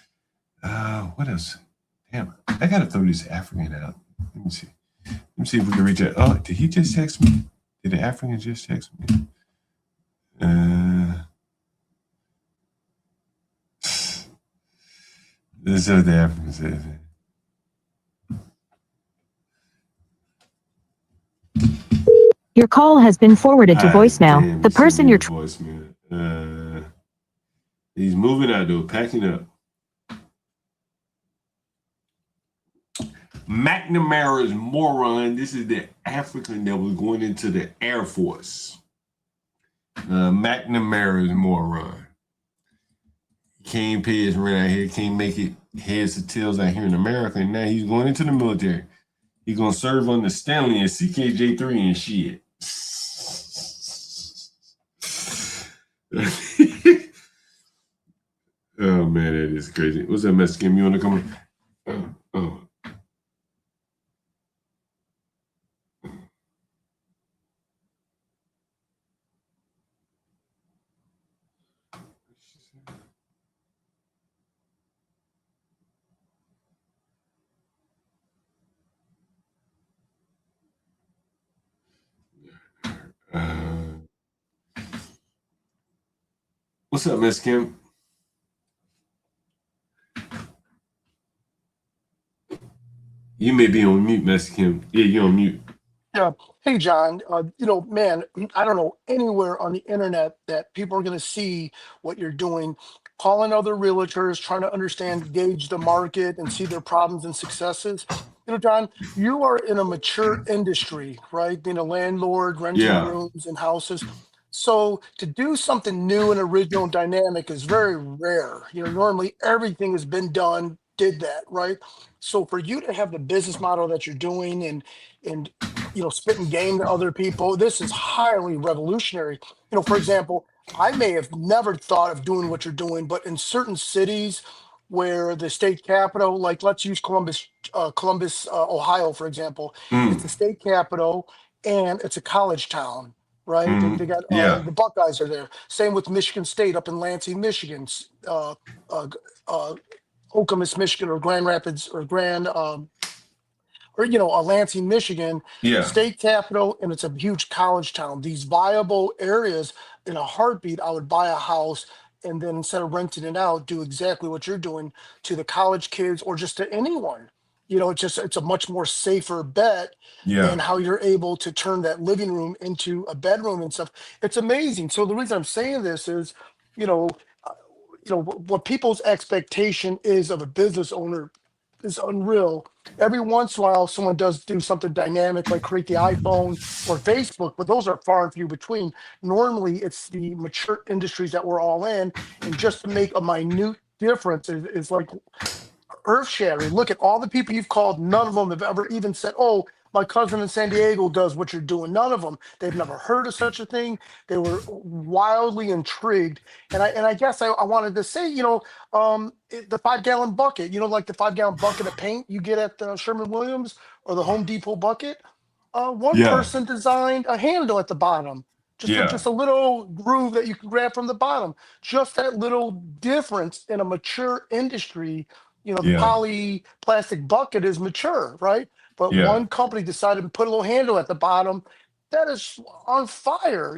What else? Damn, I got to throw this African out. Let me see if we can reach out. Oh, did he just text me? Did the African just text me? This is what the African says. Your call has been forwarded to voicemail. The person you're voicemail. He's moving out though, packing up. McNamara's moron. This is the African that was going into the Air Force. McNamara's moron. Can't pay his rent out here, can't make it heads to tails out here in America, and now he's going into the military. He's gonna serve on the Stanley and CKJ3 and shit. Oh man, that is crazy. What's up, Master Kim? You wanna come on? Oh. What's up, Miss Kim? You may be on mute, Miss Kim. Yeah, you're on mute. Yeah. Hey, John. Man, I don't know anywhere on the internet that people are going to see what you're doing, calling other realtors, trying to understand, gauge the market and see their problems and successes. John, you are in a mature industry, right? Being a landlord, renting rooms and houses. So to do something new and original and dynamic is very rare. Normally everything has been done, did that, right? So for you to have the business model that you're doing and spitting game to other people, this is highly revolutionary. For example, I may have never thought of doing what you're doing, but in certain cities, where the state capital, like let's use Columbus, Ohio, for example. It's the state capital and it's a college town, right? They got Yeah. the Buckeyes are there. Same with Michigan State up in Lansing, Michigan, Okemos, Michigan, or Grand Rapids or Lansing, Michigan, Yeah. state capital, and it's a huge college town. These viable areas, in a heartbeat, I would buy a house and then instead of renting it out, do exactly what you're doing to the college kids or just to anyone. It's a much more safer bet Yeah. and how you're able to turn that living room into a bedroom and stuff. It's amazing. So the reason I'm saying this is, what people's expectation is of a business owner is unreal. Every once in a while, someone does do something dynamic, like create the iPhone or Facebook, but those are far and few between. Normally, it's the mature industries that we're all in, and just to make a minute difference is like earth shattering. Look at all the people you've called. None of them have ever even said, "Oh, my cousin in San Diego does what you're doing." None of them. They've never heard of such a thing. They were wildly intrigued. And I guess I wanted to say, the 5-gallon bucket, like the 5-gallon bucket of paint you get at Sherman-Williams or the Home Depot bucket. One Yeah. person designed a handle at the bottom. Just a little groove that you can grab from the bottom. Just that little difference in a mature industry. The Yeah. poly plastic bucket is mature, right? But Yeah. one company decided to put a little handle at the bottom. That is on fire,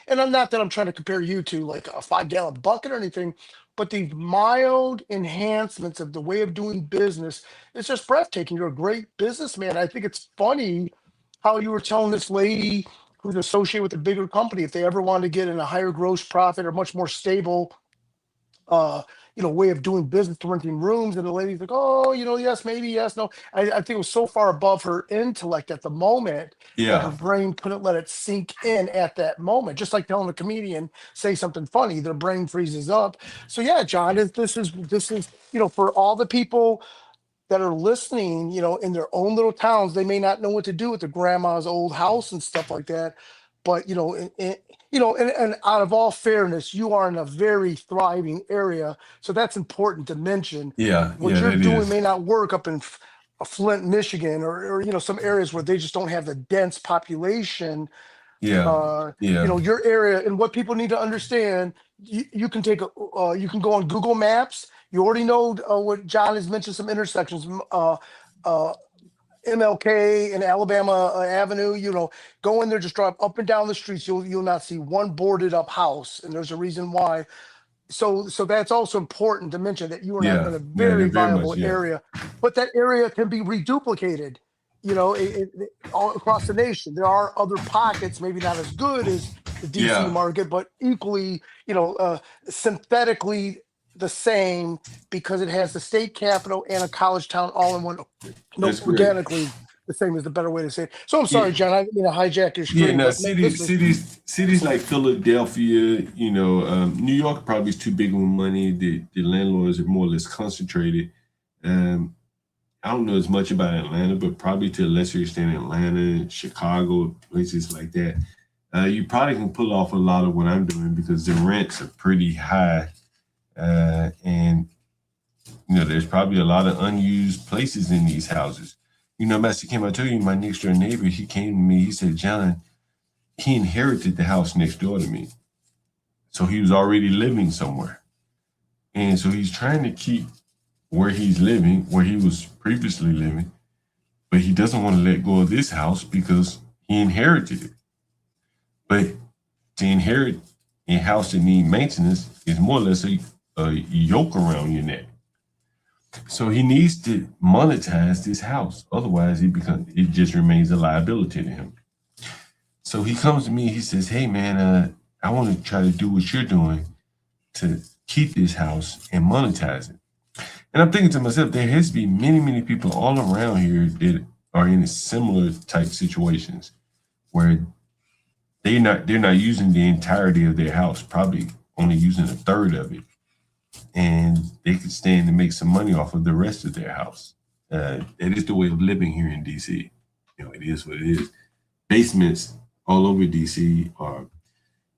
And I'm not that I'm trying to compare you to like a 5-gallon bucket or anything, but the mild enhancements of the way of doing business, it's just breathtaking. You're a great businessman. I think it's funny how you were telling this lady who's associated with a bigger company, if they ever wanted to get in a higher gross profit or much more stable way of doing business to renting rooms, and the lady's like, "Oh, yes, maybe, yes, no." I think it was so far above her intellect at the moment that her Yeah. brain couldn't let it sink in at that moment. Just like telling a comedian say something funny, their brain freezes up. So yeah, John, this is for all the people that are listening, in their own little towns, they may not know what to do with their grandma's old house and stuff like that. But and out of all fairness, you are in a very thriving area, so that's important to mention. Yeah. What Yeah. you're That doing is. may not work up in Flint, Michigan, or some areas where they just don't have the dense population. Yeah. Yeah. Your area, and what people need to understand, you can you can go on Google Maps. You already know what John has mentioned, some intersections, MLK and Alabama Avenue. Go in there, just drive up and down the streets. You'll not see one boarded up house, and there's a reason why. So that's also important to mention that you are Yeah. in a Yeah. very Very much. viable Yeah. area, but that area can be reduplicated, all across the nation. There are other pockets, maybe not as good as the DC Yeah. market, but equally, synthetically the same, because it has the state capital and a college town all in one. That's great. Organically, the same is the better way to say it. So I'm sorry, Yeah. John, I didn't mean to hijack your Yeah, stream. now But man, this is cities like Philadelphia, New York probably is too big on money. The landlords are more or less concentrated. I don't know as much about Atlanta, but probably to a lesser extent Atlanta, Chicago, places like that. You probably can pull off a lot of what I'm doing because the rents are pretty high. And there's probably a lot of unused places in these houses. Master Kim, I told you, my next door neighbor, he came to me, he said, John, he inherited the house next door to me. So he was already living somewhere. And so he's trying to keep where he's living, where he was previously living, but he doesn't want to let go of this house because he inherited it. But to inherit a house that needs maintenance is more or less a yoke around your neck. So he needs to monetize this house. Otherwise, it just remains a liability to him. So he comes to me, he says, hey man, I want to try to do what you're doing to keep this house and monetize it. And I'm thinking to myself, there has to be many, many people all around here that are in similar type situations where they're not using the entirety of their house, probably only using a third of it. And they could stand to make some money off of the rest of their house. It is the way of living here in DC. It is what it is. Basements all over DC are,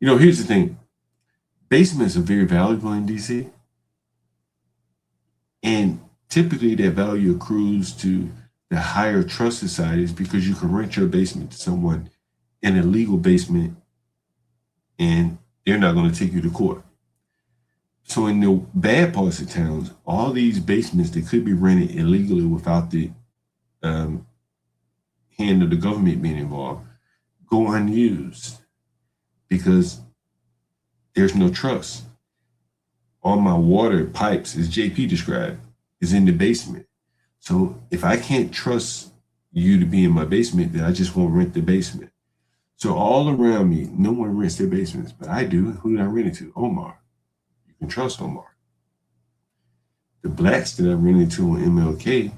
here's the thing. Basements are very valuable in DC. typically that value accrues to the higher trust societies because you can rent your basement to someone in a legal basement and they're not going to take you to court. So in the bad parts of towns, all these basements that could be rented illegally without the hand of the government being involved go unused because there's no trust. All my water pipes, as JP described, is in the basement. So if I can't trust you to be in my basement, then I just won't rent the basement. So all around me, no one rents their basements, but I do. Who did I rent it to? Omar. You can trust Omar. The blacks that I rented to on MLK,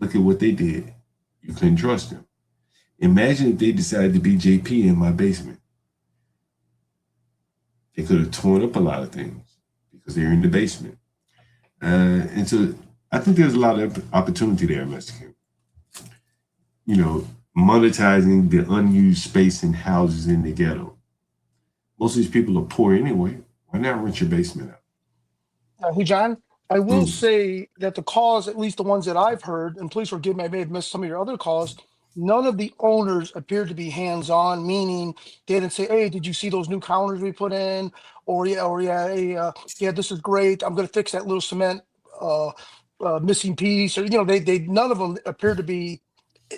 look at what they did. You couldn't trust them. Imagine if they decided to be JP in my basement. They could have torn up a lot of things because they're in the basement. And so I think there's a lot of opportunity there, Mr. Kim. You know, monetizing the unused space in houses in the ghetto. Most of these people are poor anyway. Why not rent your basement out? Hey, John, I will say that the calls, at least the ones that I've heard, and please forgive me, I may have missed some of your other calls, none of the owners appeared to be hands-on, meaning they didn't say, hey, did you see those new counters we put in? Or hey, this is great. I'm going to fix that little cement missing piece. Or, they none of them appeared to be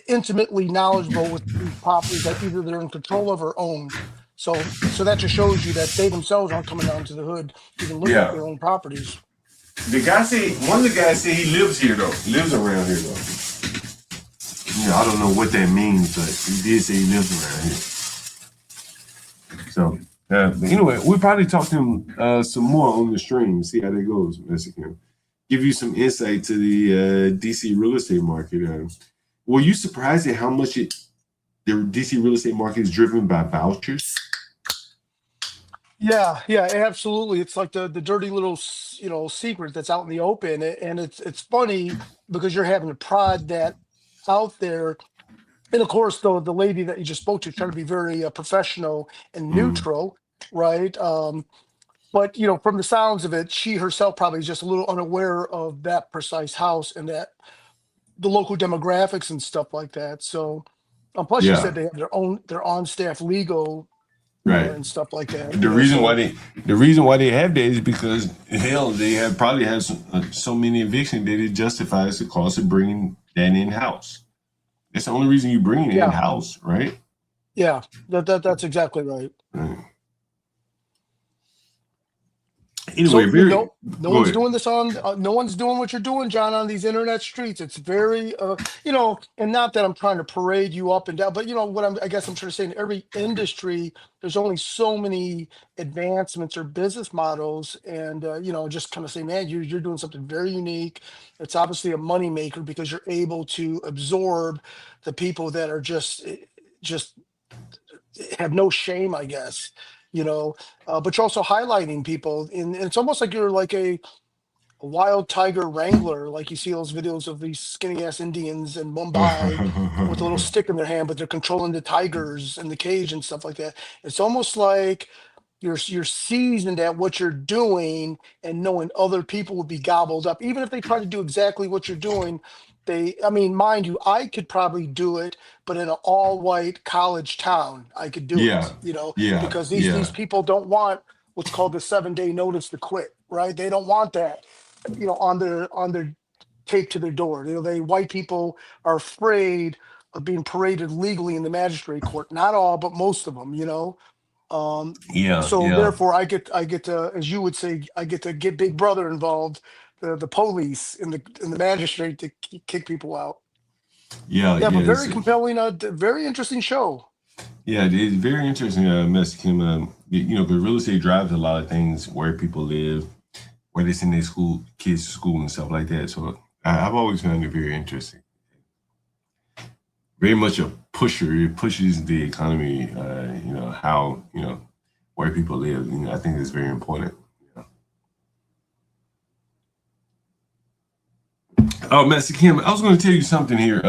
intimately knowledgeable with these properties that either they're in control of or own. So that just shows you that they themselves aren't coming down to the hood, even looking at their own properties. The guy said, one of the guys said he lives here though, lives around here though. You know, I don't know what that means, but he did say he lives around here. So, but anyway, we'll probably talk to him some more on the stream, see how that goes, Mr. Kim. Give you some insight to the DC real estate market. Were you surprised at how much the DC real estate market is driven by vouchers? Yeah, absolutely. It's like the dirty little, secret that's out in the open. And it's funny because you're having to prod that out there. And of course, though, the lady that you just spoke to trying to be very professional and neutral, right? But, from the sounds of it, she herself probably is just a little unaware of that precise house and that the local demographics and stuff like that. So, plus you said they have their on-staff legal, right, and stuff like that. The reason why they have that is because hell, they probably have so many evictions that it justifies the cost of bringing that in house. That's the only reason you bring it in house, right? Yeah, that's exactly right. Anyway, so, no one's doing this no one's doing what you're doing, John, on these internet streets. It's very, and not that I'm trying to parade you up and down, but what I guess I'm trying to say, in every industry, there's only so many advancements or business models, and just kind of say, man, you're doing something very unique. It's obviously a money maker because you're able to absorb the people that are just have no shame, I guess. But you're also highlighting people, and it's almost like you're like a wild tiger wrangler, like you see those videos of these skinny ass Indians in Mumbai with a little stick in their hand, but they're controlling the tigers in the cage and stuff like that. It's almost like you're seasoned at what you're doing and knowing other people would be gobbled up, even if they try to do exactly what you're doing. Mind you, I could probably do it, but in an all-white college town, I could do it, because these people don't want what's called the 7-day notice to quit, right? They don't want that, on their tape to their door. White people are afraid of being paraded legally in the magistrate court. Not all, but most of them, Therefore, I get to, as you would say, I get to get Big Brother involved, the police in the magistrate to kick people out. But very compelling, very interesting show. Yeah, it's very interesting, Mr. Kim. Because real estate drives a lot of things, where people live, where they send their kids to school and stuff like that. So I've always found it very interesting. Very much a pusher. It pushes the economy, how, where people live. I think it's very important. Oh, Mr. Kim, I was going to tell you something here.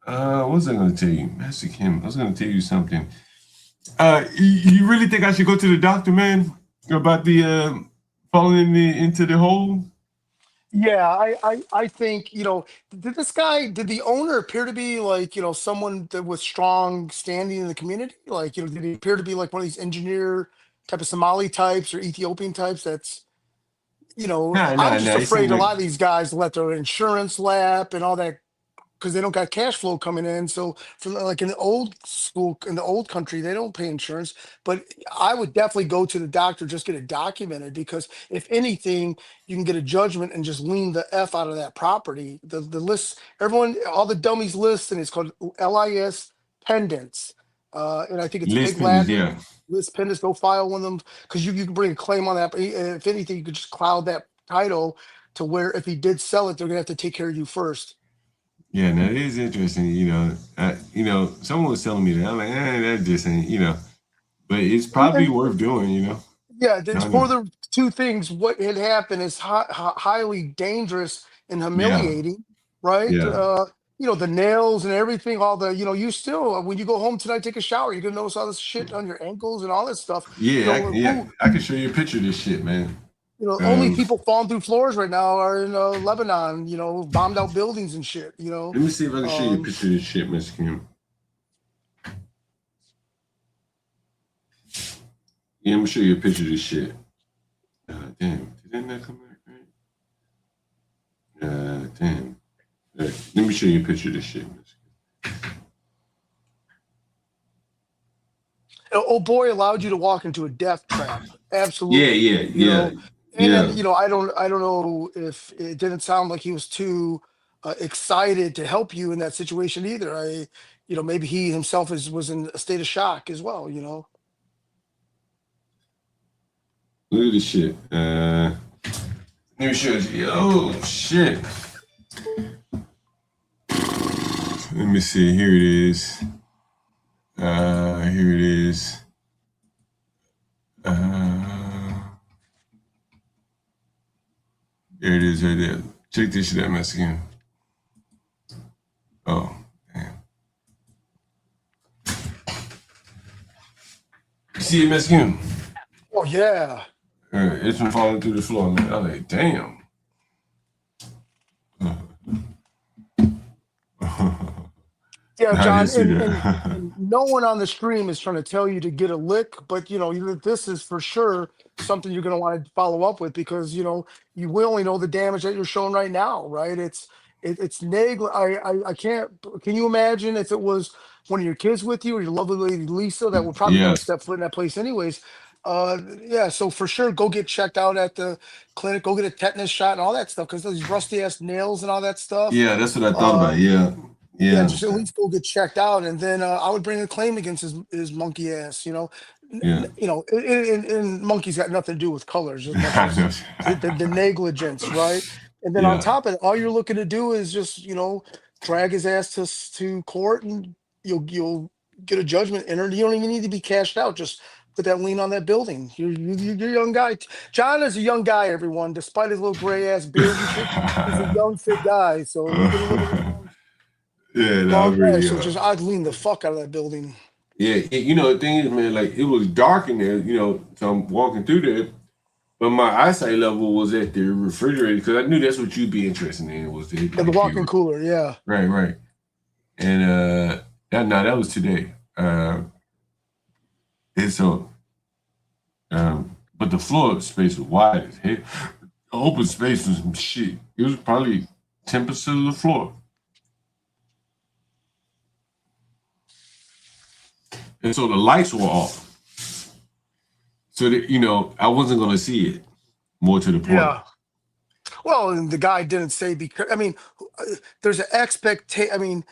What was I going to tell you? Mr. Kim, I was going to tell you something. You really think I should go to the doctor, man, about the falling into the hole? Yeah, I think, did the owner appear to be like, someone that was strong standing in the community? Like, did he appear to be like one of these engineer type of Somali types or Ethiopian types that's, I'm just Nah. It seemed afraid a like lot of these guys let their insurance lap and all that because they don't got cash flow coming in. So from like in the old school, in the old country, they don't pay insurance. But I would definitely go to the doctor, just get it documented because if anything, you can get a judgment and just lien the F out of that property. The list, everyone, all the dummies list, and it's called LIS pendants. And I think it's a list big pendants, Latin yeah. list pendants. Go file one of them because you can bring a claim on that. But if anything, you could just cloud that title to where if he did sell it, they're gonna have to take care of you first. Yeah, now it is interesting, someone was telling me that. I'm like, that just ain't, but it's probably And worth doing, yeah, I it's don't for know. the two things. What had happened is highly dangerous and Yeah, humiliating, right? yeah, The nails and everything, all the, you still, when you go home tonight, take a shower, you're gonna notice all this shit on your ankles and all this stuff. I can show you a picture of this shit, man. Only Um, people falling through floors right now are in Lebanon, bombed out buildings and shit. let me see if I can show you a Um, picture of this shit, Miss Kim. Yeah, I'm gonna show you a picture of this shit. Damn, did that not come back right? Damn. Let me show you a picture of this shit, Miss oh boy allowed you to walk into a death trap. Yeah, Absolutely. yeah, yeah, And then, yeah. I don't know if it didn't sound like he was too excited to help you in that situation either. Maybe he himself was in a state of shock as well. Look at this shit. Let me show you. Oh shit. Let me see. Here it is. Here it is. There it is right there. Check this shit out, Mexican. Oh, damn. You see it, Mexican? Oh yeah. It's been falling through the floor. Man. I'm like, damn. Yeah, I didn't John, see and, that. and no one on the stream is trying to tell you to get a lick, but this is for sure something you're going to want to follow up with because you will only know the damage that you're showing right now, right? It's I can't. Can you imagine if it was one of your kids with you or your lovely lady Lisa that would probably never Yeah, step foot in that place anyways? Yeah, so for sure, go get checked out at the clinic, go get a tetanus shot and all that stuff because those rusty ass nails and all that stuff. yeah, that's what I thought Uh, about. Yeah, yeah, yeah, just at least go get checked out, and then I would bring a claim against his monkey ass. yeah. And monkey's got nothing to do with colors as much I as know. the negligence, right? And then on Yeah, top of it, all you're looking to do is just drag his ass to court, and you'll get a judgment entered. You don't even need to be cashed out. Just put that lien on that building. You're a young guy. John is a young guy. Everyone, despite his little gray ass beard and shit, he's a young fit guy. So he's been living around yeah, a no, long way. really. So just I'd lean the fuck out of that building. Yeah, the thing is, man, like it was dark in there, so I'm walking through there, but my eyesight level was at the refrigerator because I knew that's what you'd be interested in was the Yeah, the like walk-in your cooler, yeah. right, and that was today, and so but the floor space was wide as hell. The open space was some shit. It was probably 10% of the floor. And so the lights were off. So that, I wasn't going to see it. More to the point. Yeah. Well, and the guy didn't say because there's an expectation.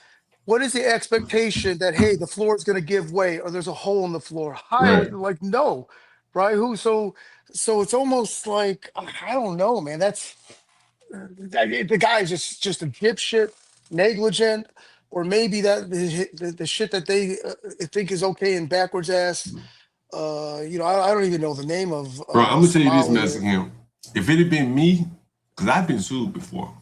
What is the expectation that hey, the floor is going to give way or there's a hole in the floor? Highly Right. like no, right? So it's almost like I don't know, man. That's the guy is just a dipshit, negligent, or maybe that the shit that they think is okay in backwards ass. I don't even know the name of Bro, I'm going to tell you this, Somali or Mexican. If it had been me, because I've been sued before.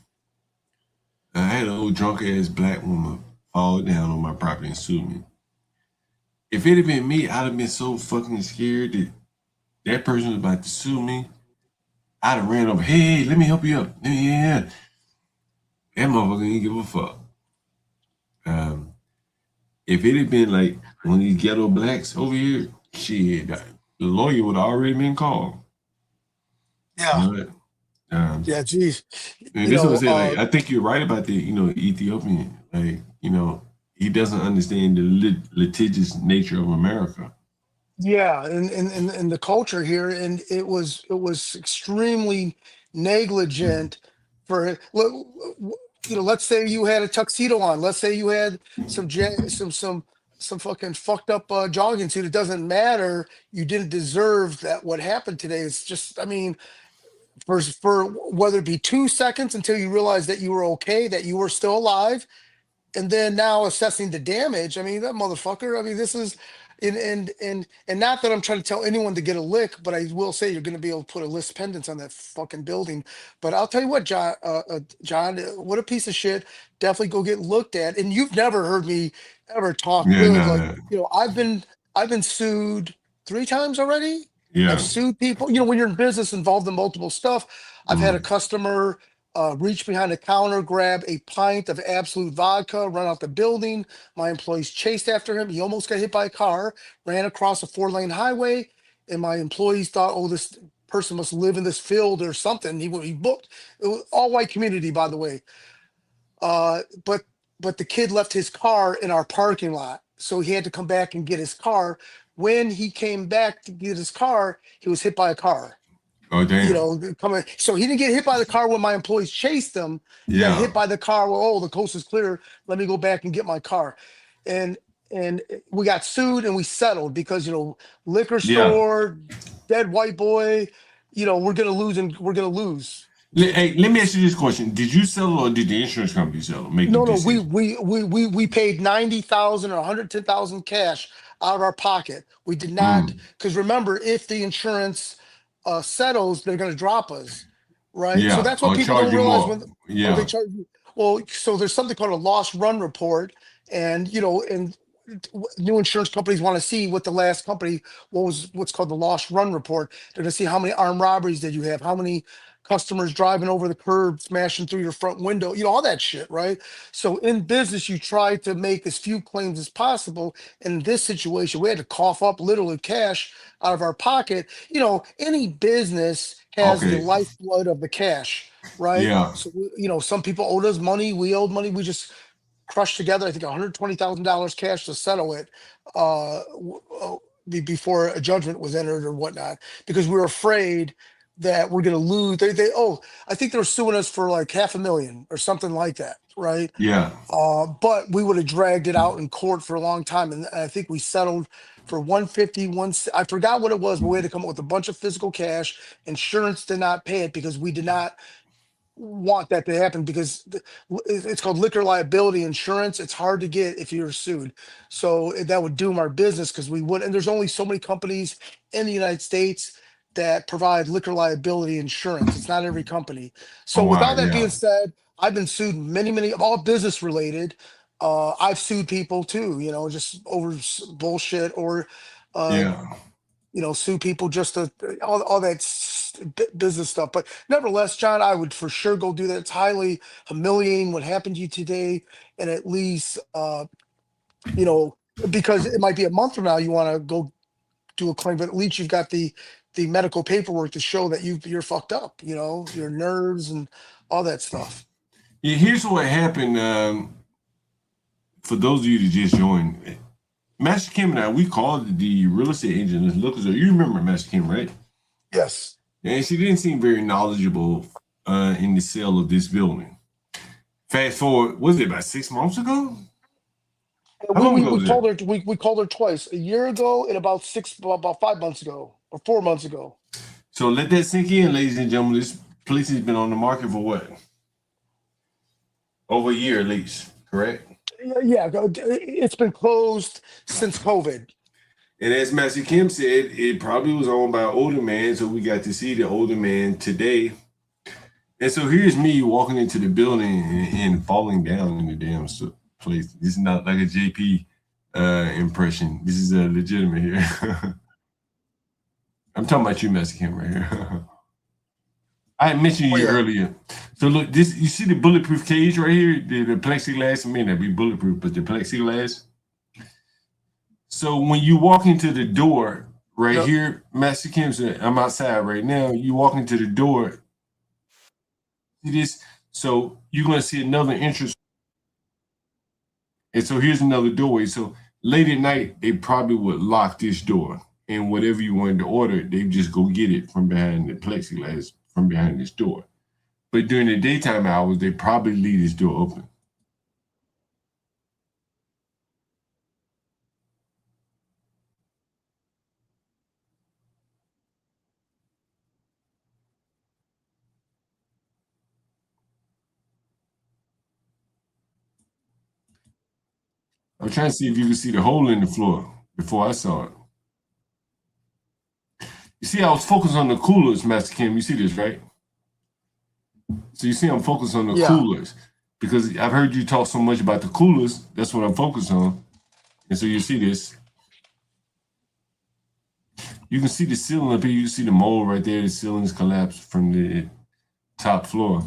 I had an old drunk ass black woman fall down on my property and sue me. If it had been me, I'd have been so fucking scared that that person was about to sue me. I'd have ran over. Hey, let me help you up. Yeah. That motherfucker didn't give a fuck. If it had been like one of these ghetto blacks over here, shit, the lawyer would have already been called. Yeah. Yeah, geez. And this is what I'm saying. Like, I think you're right about the, Ethiopian. Like, he doesn't understand the litigious nature of America. Yeah, and the culture here, and it was extremely negligent for let's say you had a tuxedo on, let's say you had some fucking fucked up jogging suit. It doesn't matter. You didn't deserve that. What happened today is just, I mean, for whether it be 2 seconds until you realize that you were okay, that you were still alive, and then now assessing the damage. I mean, that motherfucker. I mean, this is, and not that I'm trying to tell anyone to get a lick, but I will say you're going to be able to put a list pendants on that fucking building. But I'll tell you what, John, what a piece of shit. Definitely go get looked at. And you've never heard me ever talk good. Like, I've been sued 3 times already. Yeah. I've sued people. When you're in business involved in multiple stuff, I've had a customer reach behind the counter, grab a pint of absolute vodka, run out the building. My employees chased after him. He almost got hit by a car, ran across a 4-lane highway, and my employees thought, oh, this person must live in this field or something. He booked. It was all white community, by the way. But the kid left his car in our parking lot, so he had to come back and get his car. When he came back to get his car, he was hit by a car. Oh, damn. Coming. So he didn't get hit by the car when my employees chased him. He got hit by the car. Well, oh, the coast is clear. Let me go back and get my car. And we got sued and we settled because, liquor store, dead white boy, we're going to lose and we're going to lose. Hey, let me ask you this question: did you settle or did the insurance company settle? No, we paid $90,000 or $110,000 cash out of our pocket. We did not, because remember, if the insurance settles, they're going to drop us, right? Yeah, so that's what or people charge don't you realize more. when they charge you. Well, so there's something called a loss run report, and and new insurance companies want to see what the last company what's called the loss run report. They're going to see how many armed robberies did you have, how many customers driving over the curb, smashing through your front window, all that shit, right? So in business, you try to make as few claims as possible. In this situation, we had to cough up literally cash out of our pocket. Any business has the lifeblood of the cash, right? Yeah. So, some people owed us money. We owed money. We just crushed together, I think, $120,000 cash to settle it before a judgment was entered or whatnot, because we were afraid that we're going to lose. I think they were suing us for like $500,000 or something like that, right? Yeah. But we would have dragged it out in court for a long time, and I think we settled for 150. I forgot what it was, but we had to come up with a bunch of physical cash. Insurance did not pay it because we did not want that to happen, because it's called liquor liability insurance. It's hard to get if you're sued, so that would doom our business, because we would. And there's only so many companies in the United States that provide liquor liability insurance. It's not every company. So with all that being said, I've been sued many, all business related. I've sued people too, just over bullshit, or sue people just to all that business stuff. But nevertheless, John, I would for sure go do that. It's highly humiliating what happened to you today, and at least because it might be a month from now you want to go do a claim, but at least you've got the medical paperwork to show that you're fucked up, your nerves and all that stuff. Yeah, here's what happened. For those of you that just joined, Master Kim and I, we called the real estate agent. You remember Master Kim, right? Yes. And she didn't seem very knowledgeable in the sale of this building. Fast forward, was it about 6 months ago? We called her twice, a year ago and about 5 months ago or 4 months ago. So let that sink in, ladies and gentlemen. This place has been on the market for what? Over a year at least, correct? Yeah, it's been closed since COVID. And as Master Kim said, it probably was owned by an older man, so we got to see the older man today. And so here's me walking into the building and falling down in the damn place. This is not like a JP impression. This is legitimate here. I'm talking about you, Master Kim, right here. I mentioned you earlier. So look, this you see the bulletproof cage right here, the plexiglass. It may not be bulletproof, but the plexiglass. So when you walk into the door right here, Master Kim said, I'm outside right now. You walk into the door. See this? So you're gonna see another entrance. And so here's another doorway. So late at night, they probably would lock this door. And whatever you wanted to order, they just go get it from behind the plexiglass, from behind this door. But during the daytime hours, they probably leave this door open. I'm trying to see if you can see the hole in the floor before I saw it. You see, I was focused on the coolers, Master Kim. You see this, right? So you see I'm focused on the coolers because I've heard you talk so much about the coolers. That's what I'm focused on. And so you see this. You can see the ceiling up here. You can see the mold right there. The ceiling's collapsed from the top floor.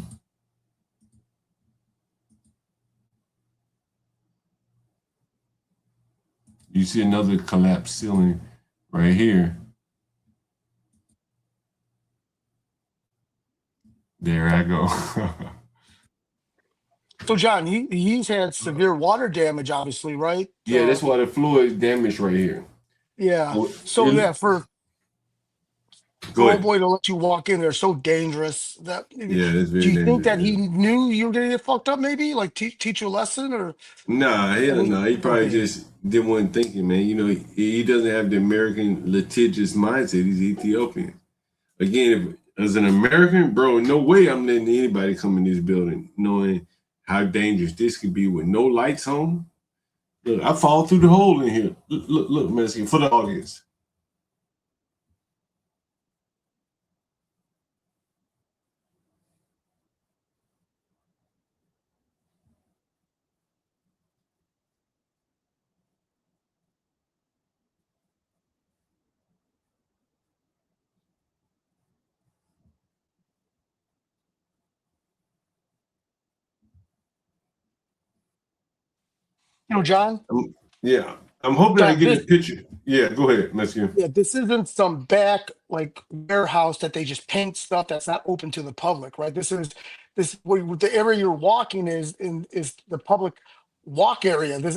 You see another collapsed ceiling right here. There I go. So, John, he's had severe water damage, obviously, right? Yeah, that's why the floor is damaged right here. Yeah. Well, So, for Go old ahead. boy to let you walk in there, so dangerous. That Yeah, that's very do you think dangerous. that he knew you were gonna get fucked up? Maybe like teach you a lesson, or Nah, hell no. He probably just didn't want thinking, man. You know, he doesn't have the American litigious mindset. He's Ethiopian. Again, as an American, bro, no way I'm letting anybody come in this building knowing how dangerous this could be with no lights on. Look, I fall through the hole in here. Look, Mexican, for the audience. John? Yeah, I'm hoping I get a picture. Yeah, go ahead, Mexican. Yeah, this isn't some back warehouse that they just paint stuff that's not open to the public, right? This where the area you're walking is the public walk area. This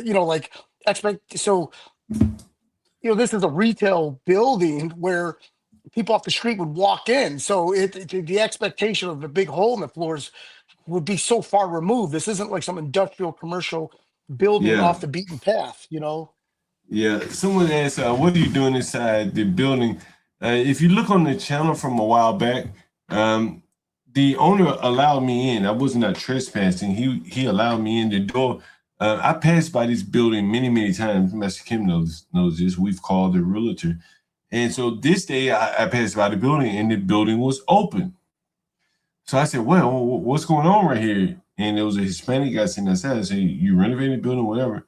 this is a retail building where people off the street would walk in. So the expectation of the big hole in the floors would be so far removed. This isn't like some industrial commercial building off the beaten path, Yeah, someone asked, what are you doing inside the building? If you look on the channel from a while back, the owner allowed me in. I was not trespassing. He allowed me in the door. I passed by this building many, many times. Master Kim knows this. We've called the realtor. And so this day I passed by the building and the building was open. So I said, well, what's going on right here? And there was a Hispanic guy sitting outside. I said, you renovating the building, whatever.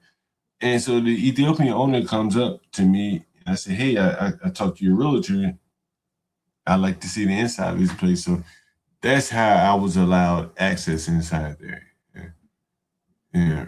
And so the Ethiopian owner comes up to me and I said, hey, I talked to your realtor. I'd like to see the inside of this place. So that's how I was allowed access inside there. Yeah.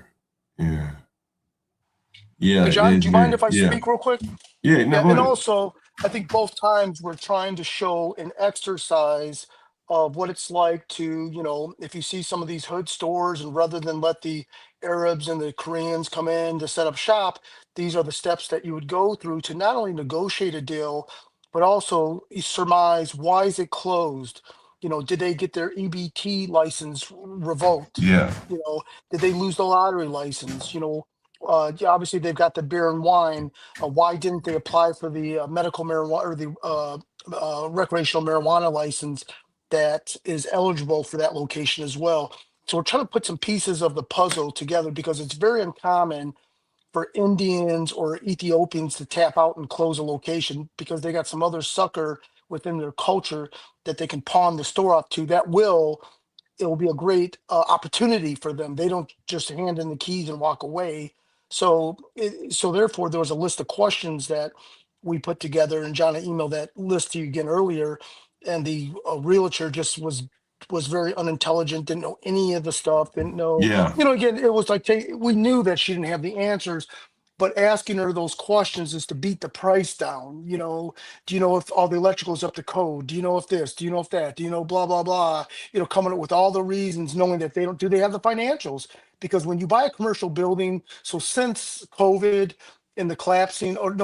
Hey, John, do you mind if I speak real quick? Yeah, no, and also, I think both times we're trying to show an exercise of what it's like to, if you see some of these hood stores, and rather than let the Arabs and the Koreans come in to set up shop, these are the steps that you would go through to not only negotiate a deal, but also surmise, why is it closed? Did they get their EBT license revoked? Yeah. Did they lose the lottery license? Obviously they've got the beer and wine. Why didn't they apply for the medical marijuana or the recreational marijuana license that is eligible for that location as well? So we're trying to put some pieces of the puzzle together, because it's very uncommon for Indians or Ethiopians to tap out and close a location because they got some other sucker within their culture that they can pawn the store off to. It will be a great opportunity for them. They don't just hand in the keys and walk away. So therefore, there was a list of questions that we put together, and John, I emailed that list to you again earlier, the realtor just was very unintelligent, didn't know any of the stuff, didn't know, Yeah. again, it was like, we knew that she didn't have the answers, but asking her those questions is to beat the price down. Do you know if all the electrical is up to code? Do you know if this? Do you know if that? Do you know blah, blah, blah? Coming up with all the reasons, knowing that do they have the financials? Because when you buy a commercial building, so since COVID and the collapsing of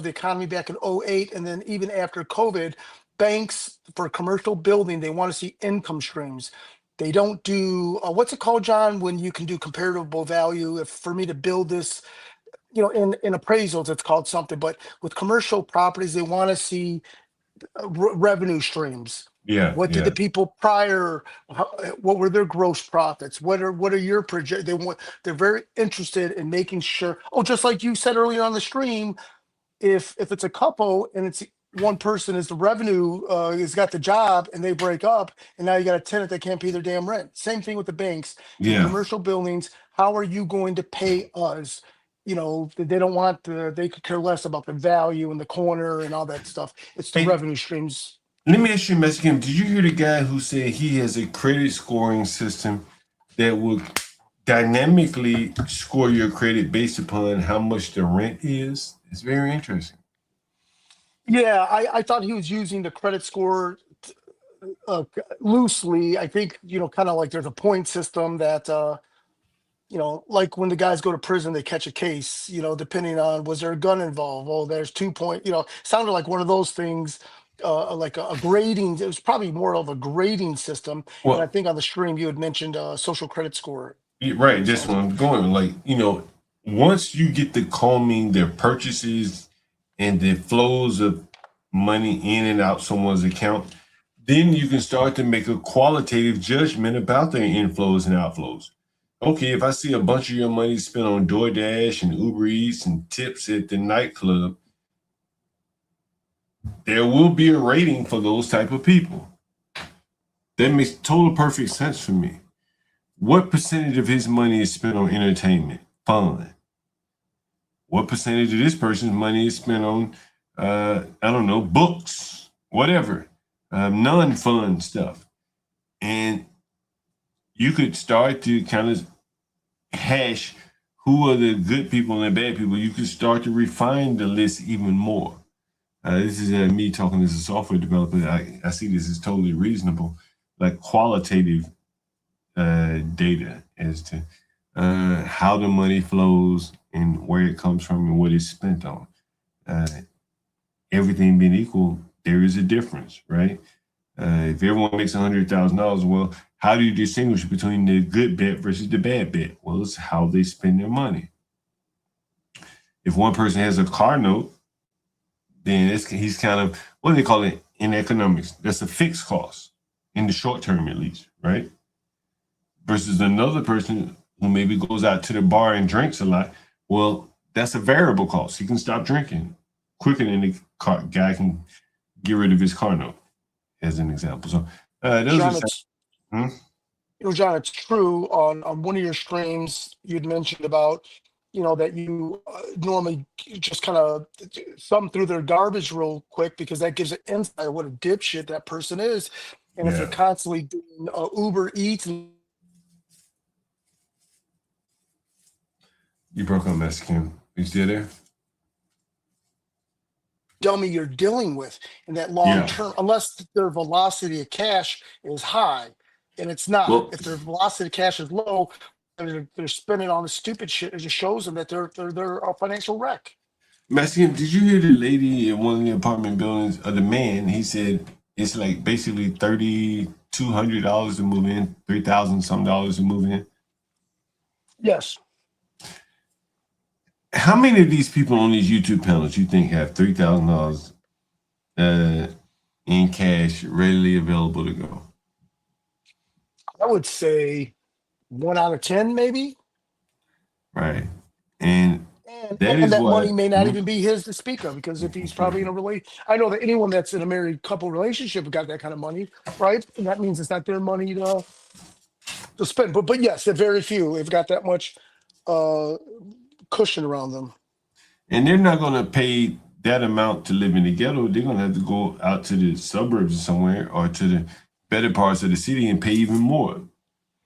the economy back in '08, and then even after COVID, banks for commercial building, they want to see income streams. They don't do what's it called, John, when you can do comparable value. If for me to build this, in appraisals, it's called something, but with commercial properties, they want to see revenue streams. Yeah. What did the people prior? What were their gross profits? What are your project? They're very interested in making sure. Oh, just like you said earlier on the stream, if it's a couple and it's one person is the revenue has got the job and they break up, and now you got a tenant that can't pay their damn rent. Same thing with the banks. In commercial buildings, how are you going to pay us? They don't want they could care less about the value in the corner and all that stuff. It's the revenue streams. Let me ask you, Mexican, did you hear the guy who said he has a credit scoring system that will dynamically score your credit based upon how much the rent is? It's very interesting. Yeah, I thought he was using the credit score loosely. I think, kind of like there's a point system that, like when the guys go to prison, they catch a case, depending on, was there a gun involved? Oh, there's 2 point, sounded like one of those things, like a grading. It was probably more of a grading system. Well, and I think on the stream you had mentioned social credit score. Right, that's what I'm going. Like, once you get the combing their purchases and the flows of money in and out someone's account, then you can start to make a qualitative judgment about their inflows and outflows. Okay, if I see a bunch of your money spent on DoorDash and Uber Eats and tips at the nightclub, there will be a rating for those type of people. That makes total perfect sense for me. What percentage of his money is spent on entertainment, fun? What percentage of this person's money is spent on, I don't know, books, whatever, non-fun stuff? And you could start to kind of hash who are the good people and the bad people. You could start to refine the list even more. This is me talking as a software developer. I see this as totally reasonable, like qualitative data as to how the money flows and where it comes from and what it's spent on. Everything being equal, there is a difference, right? If everyone makes $100,000, well, how do you distinguish between the good bet versus the bad bet? Well, it's how they spend their money. If one person has a car note, then he's kind of, what do they call it in economics? That's a fixed cost in the short term, at least, right? Versus another person who maybe goes out to the bar and drinks a lot. Well, that's a variable cost. He can stop drinking quicker than the guy can get rid of his car note, as an example. So John, it's true. On one of your streams, you'd mentioned about, that you normally just kind of thumb through their garbage real quick because that gives an insight of what a dipshit that person is. And if you're constantly doing Uber Eats and you broke up, Mexican. You still there? dummy you're dealing with in that long term, unless their velocity of cash is high, and it's not. Well, if their velocity of cash is low, they're spending on the stupid shit. It just shows them that they're a financial wreck. Mexican, did you hear the lady in one of the apartment buildings, or the man? He said it's like basically $3,200 to move in, $3,000 some dollars to move in. Yes. How many of these people on these YouTube panels you think have $3,000 in cash readily available to go? I would say 1 out of 10, maybe. Right. And that money may not even be his to speak of, because if he's probably in a I know that anyone that's in a married couple relationship got that kind of money, right? And that means it's not their money to spend. But yes, they're very few. They've got that much cushion around them. And they're not going to pay that amount to live in the ghetto, they're gonna have to go out to the suburbs or somewhere or to the better parts of the city and pay even more.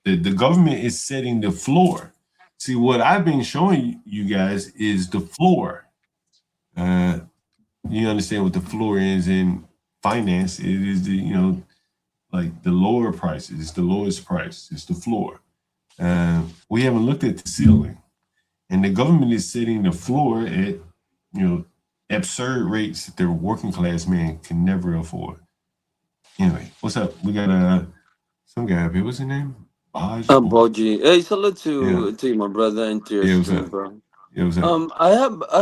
The government is setting the floor. See, what I've been showing you guys is the floor. You understand what the floor is in finance? It is the, like the lower prices. It's the lowest price. It's the floor. We haven't looked at the ceiling, and the government is setting the floor at, absurd rates that the working class man can never afford. Anyway, what's up? We got some guy up here. What's his name? Boji. Hey, salute to you, my brother, and to your Yeah, what's stream, up? bro. Yeah, what's up? I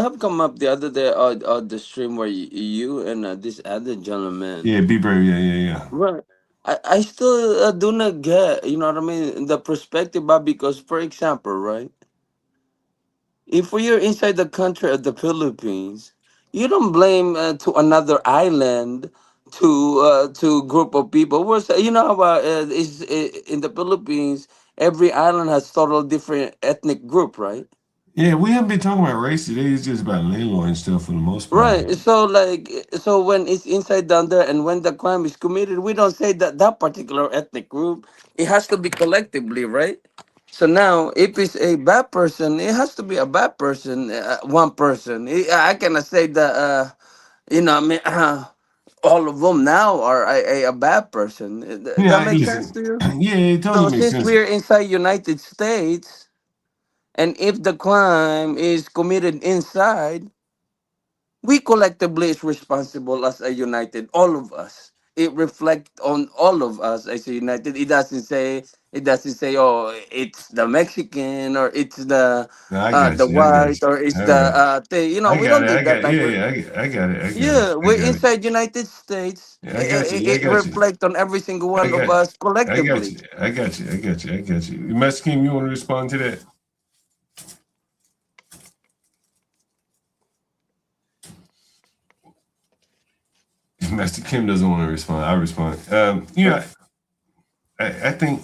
have come up the other day on the stream where you and this other gentleman. Yeah, be brave. Yeah. Right. I still do not get, you know what I mean, the perspective, but because, for example, right, if you're inside the country of the Philippines, you don't blame to another island to group of people. You know about is in the Philippines, every island has total different ethnic group, right? Yeah, we haven't been talking about race today. It's just about landlord and stuff for the most part. Right. So when it's inside down there and when the crime is committed, we don't say that particular ethnic group. It has to be collectively, right? So now, if it's a bad person, it has to be a bad person, one person. I cannot say that, I mean, all of them now are a bad person. That makes sense to you? Yeah, it So totally makes since sense. we're inside United States, and if the crime is committed inside, we collectively is responsible as a united, all of us. It reflects on all of us as a united. It doesn't say, oh, it's the Mexican or it's the No, I got you. I got white you. or it's All the right. thing. I We got don't it. do I got that it. type Yeah, of. yeah. I got it. I got Yeah, it. I we're got it. inside United States. I got you. I It got you. reflects on every single I one of got us I got collectively. you. I got you. I got you. I got you. Mexican, you want to respond to that? Master Kim doesn't want to respond. I respond. I think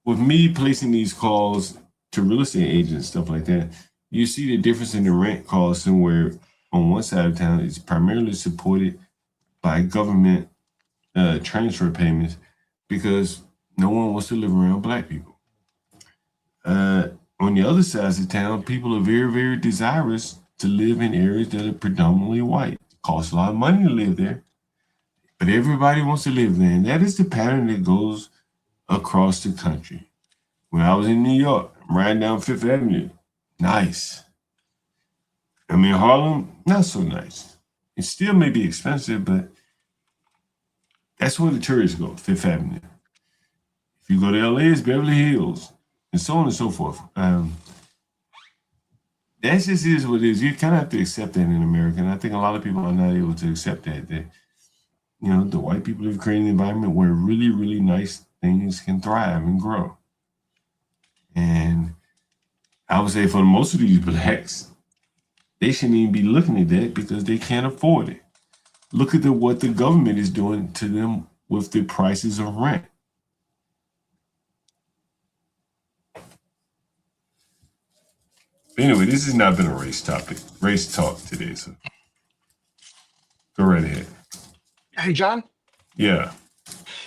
with me placing these calls to real estate agents, stuff like that, you see the difference in the rent cost somewhere on one side of town is primarily supported by government transfer payments because no one wants to live around black people. On the other sides of town, people are very, very desirous to live in areas that are predominantly white. It costs a lot of money to live there, but everybody wants to live there. And that is the pattern that goes across the country. When I was in New York, I'm riding down Fifth Avenue. Nice. I mean, Harlem, not so nice. It still may be expensive, but that's where the tourists go, Fifth Avenue. If you go to LA, it's Beverly Hills, and so on and so forth. That just is what it is. You kind of have to accept that in America, and I think a lot of people are not able to accept that. The white people have created an environment where really, really nice things can thrive and grow. And I would say for most of these blacks, they shouldn't even be looking at that because they can't afford it. Look at what the government is doing to them with the prices of rent. Anyway, this has not been a race talk today, so go right ahead. Hey, John. Yeah.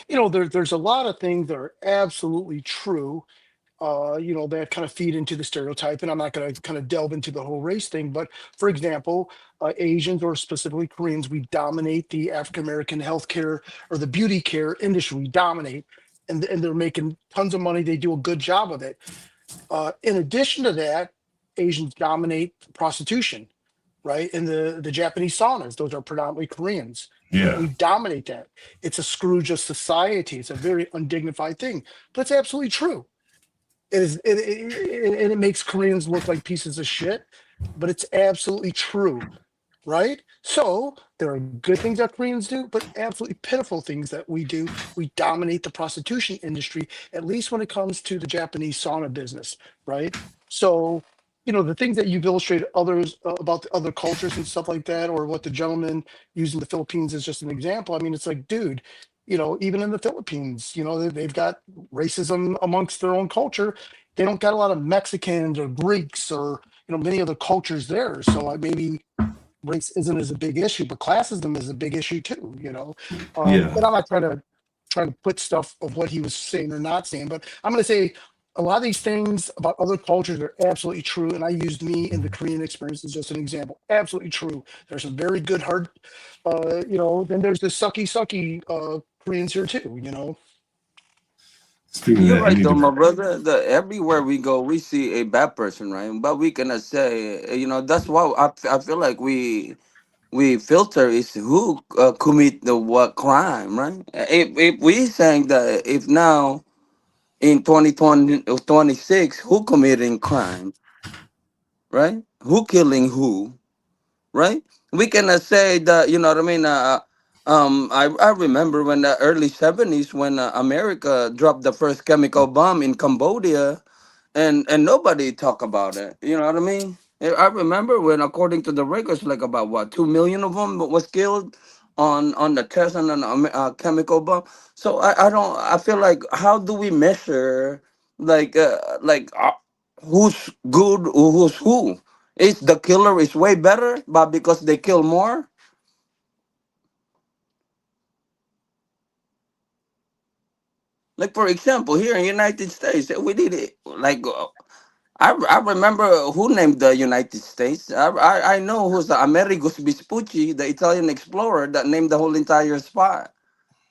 There's a lot of things that are absolutely true, that kind of feed into the stereotype. And I'm not going to kind of delve into the whole race thing. But for example, Asians or specifically Koreans, we dominate the African American healthcare or the beauty care industry. We dominate, and they're making tons of money. They do a good job of it. In addition to that, Asians dominate prostitution, right? And the Japanese saunas, those are predominantly Koreans. Yeah. Right? We dominate that. It's a Scrooge of society. It's a very undignified thing, but it's absolutely true. It is, and it makes Koreans look like pieces of shit, but it's absolutely true, right? So there are good things that Koreans do, but absolutely pitiful things that we do. We dominate the prostitution industry, at least when it comes to the Japanese sauna business, right? So, the things that you've illustrated others about the other cultures and stuff like that, or what the gentleman using the Philippines is just an example. I mean, it's like, dude, even in the Philippines, they've got racism amongst their own culture. They don't got a lot of Mexicans or Greeks or, many other cultures there. So maybe race isn't as a big issue, but classism is a big issue too, you know. Yeah. And I'm not trying to put stuff of what he was saying or not saying, but I'm going to say a lot of these things about other cultures are absolutely true. And I used me and the Korean experience as just an example. Absolutely true. There's some very good hard, you know, then there's the sucky Koreans here too, you know. Speaking of You're that, I right, need though, to. my brother. Everywhere we go, we see a bad person, right? But we cannot say, that's why I feel like we filter is who commit the what crime, right? If we saying that if now in 2026, who committing crime, right? Who killing who, right? We cannot say that, you know what I mean? I remember when the early 70s when America dropped the first chemical bomb in Cambodia, and nobody talk about it. You know what I mean? I remember when, according to the records, like about what 2 million of them was killed on the test on an chemical bomb. So I don't. I feel like how do we measure who's good or who's who? Is the killer is way better, but because they kill more? Like for example, here in United States, we did it like I remember who named the United States. I know who's the Amerigo Vespucci, the Italian explorer that named the whole entire spot.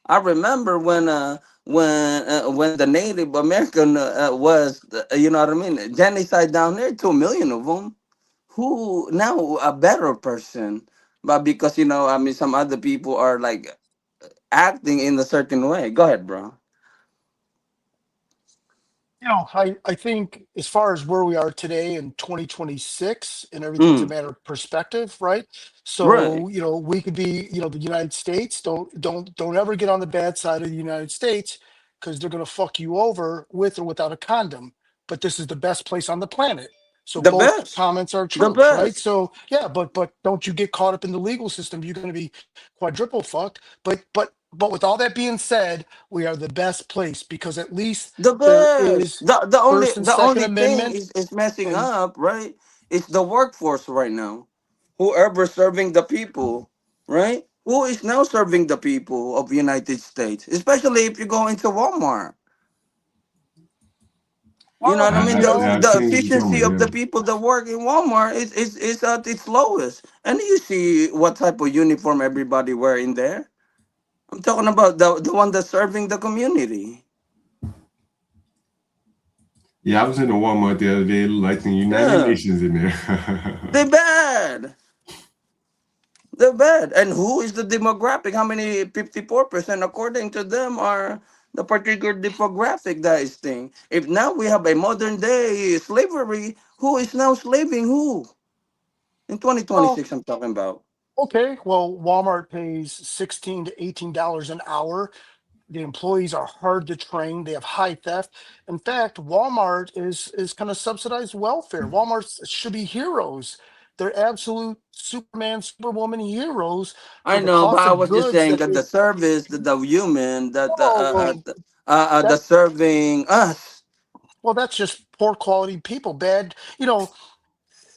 I remember when the Native American was, you know what I mean, genocide down there, 2 million of them. Who now a better person, but because I mean, some other people are like acting in a certain way. Go ahead, bro. You know, I think as far as where we are today in 2026 and everything's a Mm, matter of perspective, right? right. So, you know, we could be, you know, the United States, don't ever get on the bad side of the United States because they're gonna fuck you over with or without a condom. But this is the best place on the planet. So The both best. comments are The true, right? best. So yeah, but don't you get caught up in the legal system, you're gonna be quadruple fucked. But with all that being said, we are the best place because at least The there best. is The only First and the Second only thing Amendment, is messing and up, right? It's the workforce right now. Whoever serving the people, right? Who is now serving the people of United States? Especially if you go into Walmart. You know well, what I mean? you The know, I've the seen what you're efficiency talking of about. the people that work in Walmart is at its lowest. And you see what type of uniform everybody wear in there. I'm talking about the one that's serving the community. Yeah, I was in the Walmart the other day. It looked like the United Yeah. Nations in there. They bad. They're bad. And who is the demographic? How many 54% according to them are the particular demographic that is thing? If now we have a modern day slavery, who is now slaving who? In well, 2026 I'm talking about. okay. Well, Walmart pays $16 to $18 an hour. The employees are hard to train. They have high theft. In fact, Walmart is kind of subsidized welfare. Walmart should be heroes. They're absolute Superman, Superwoman heroes I for the know, but cost I of was just goods saying that that the they. service, the human, Oh well, the that serving us. well that's just poor quality people. Bad. You know,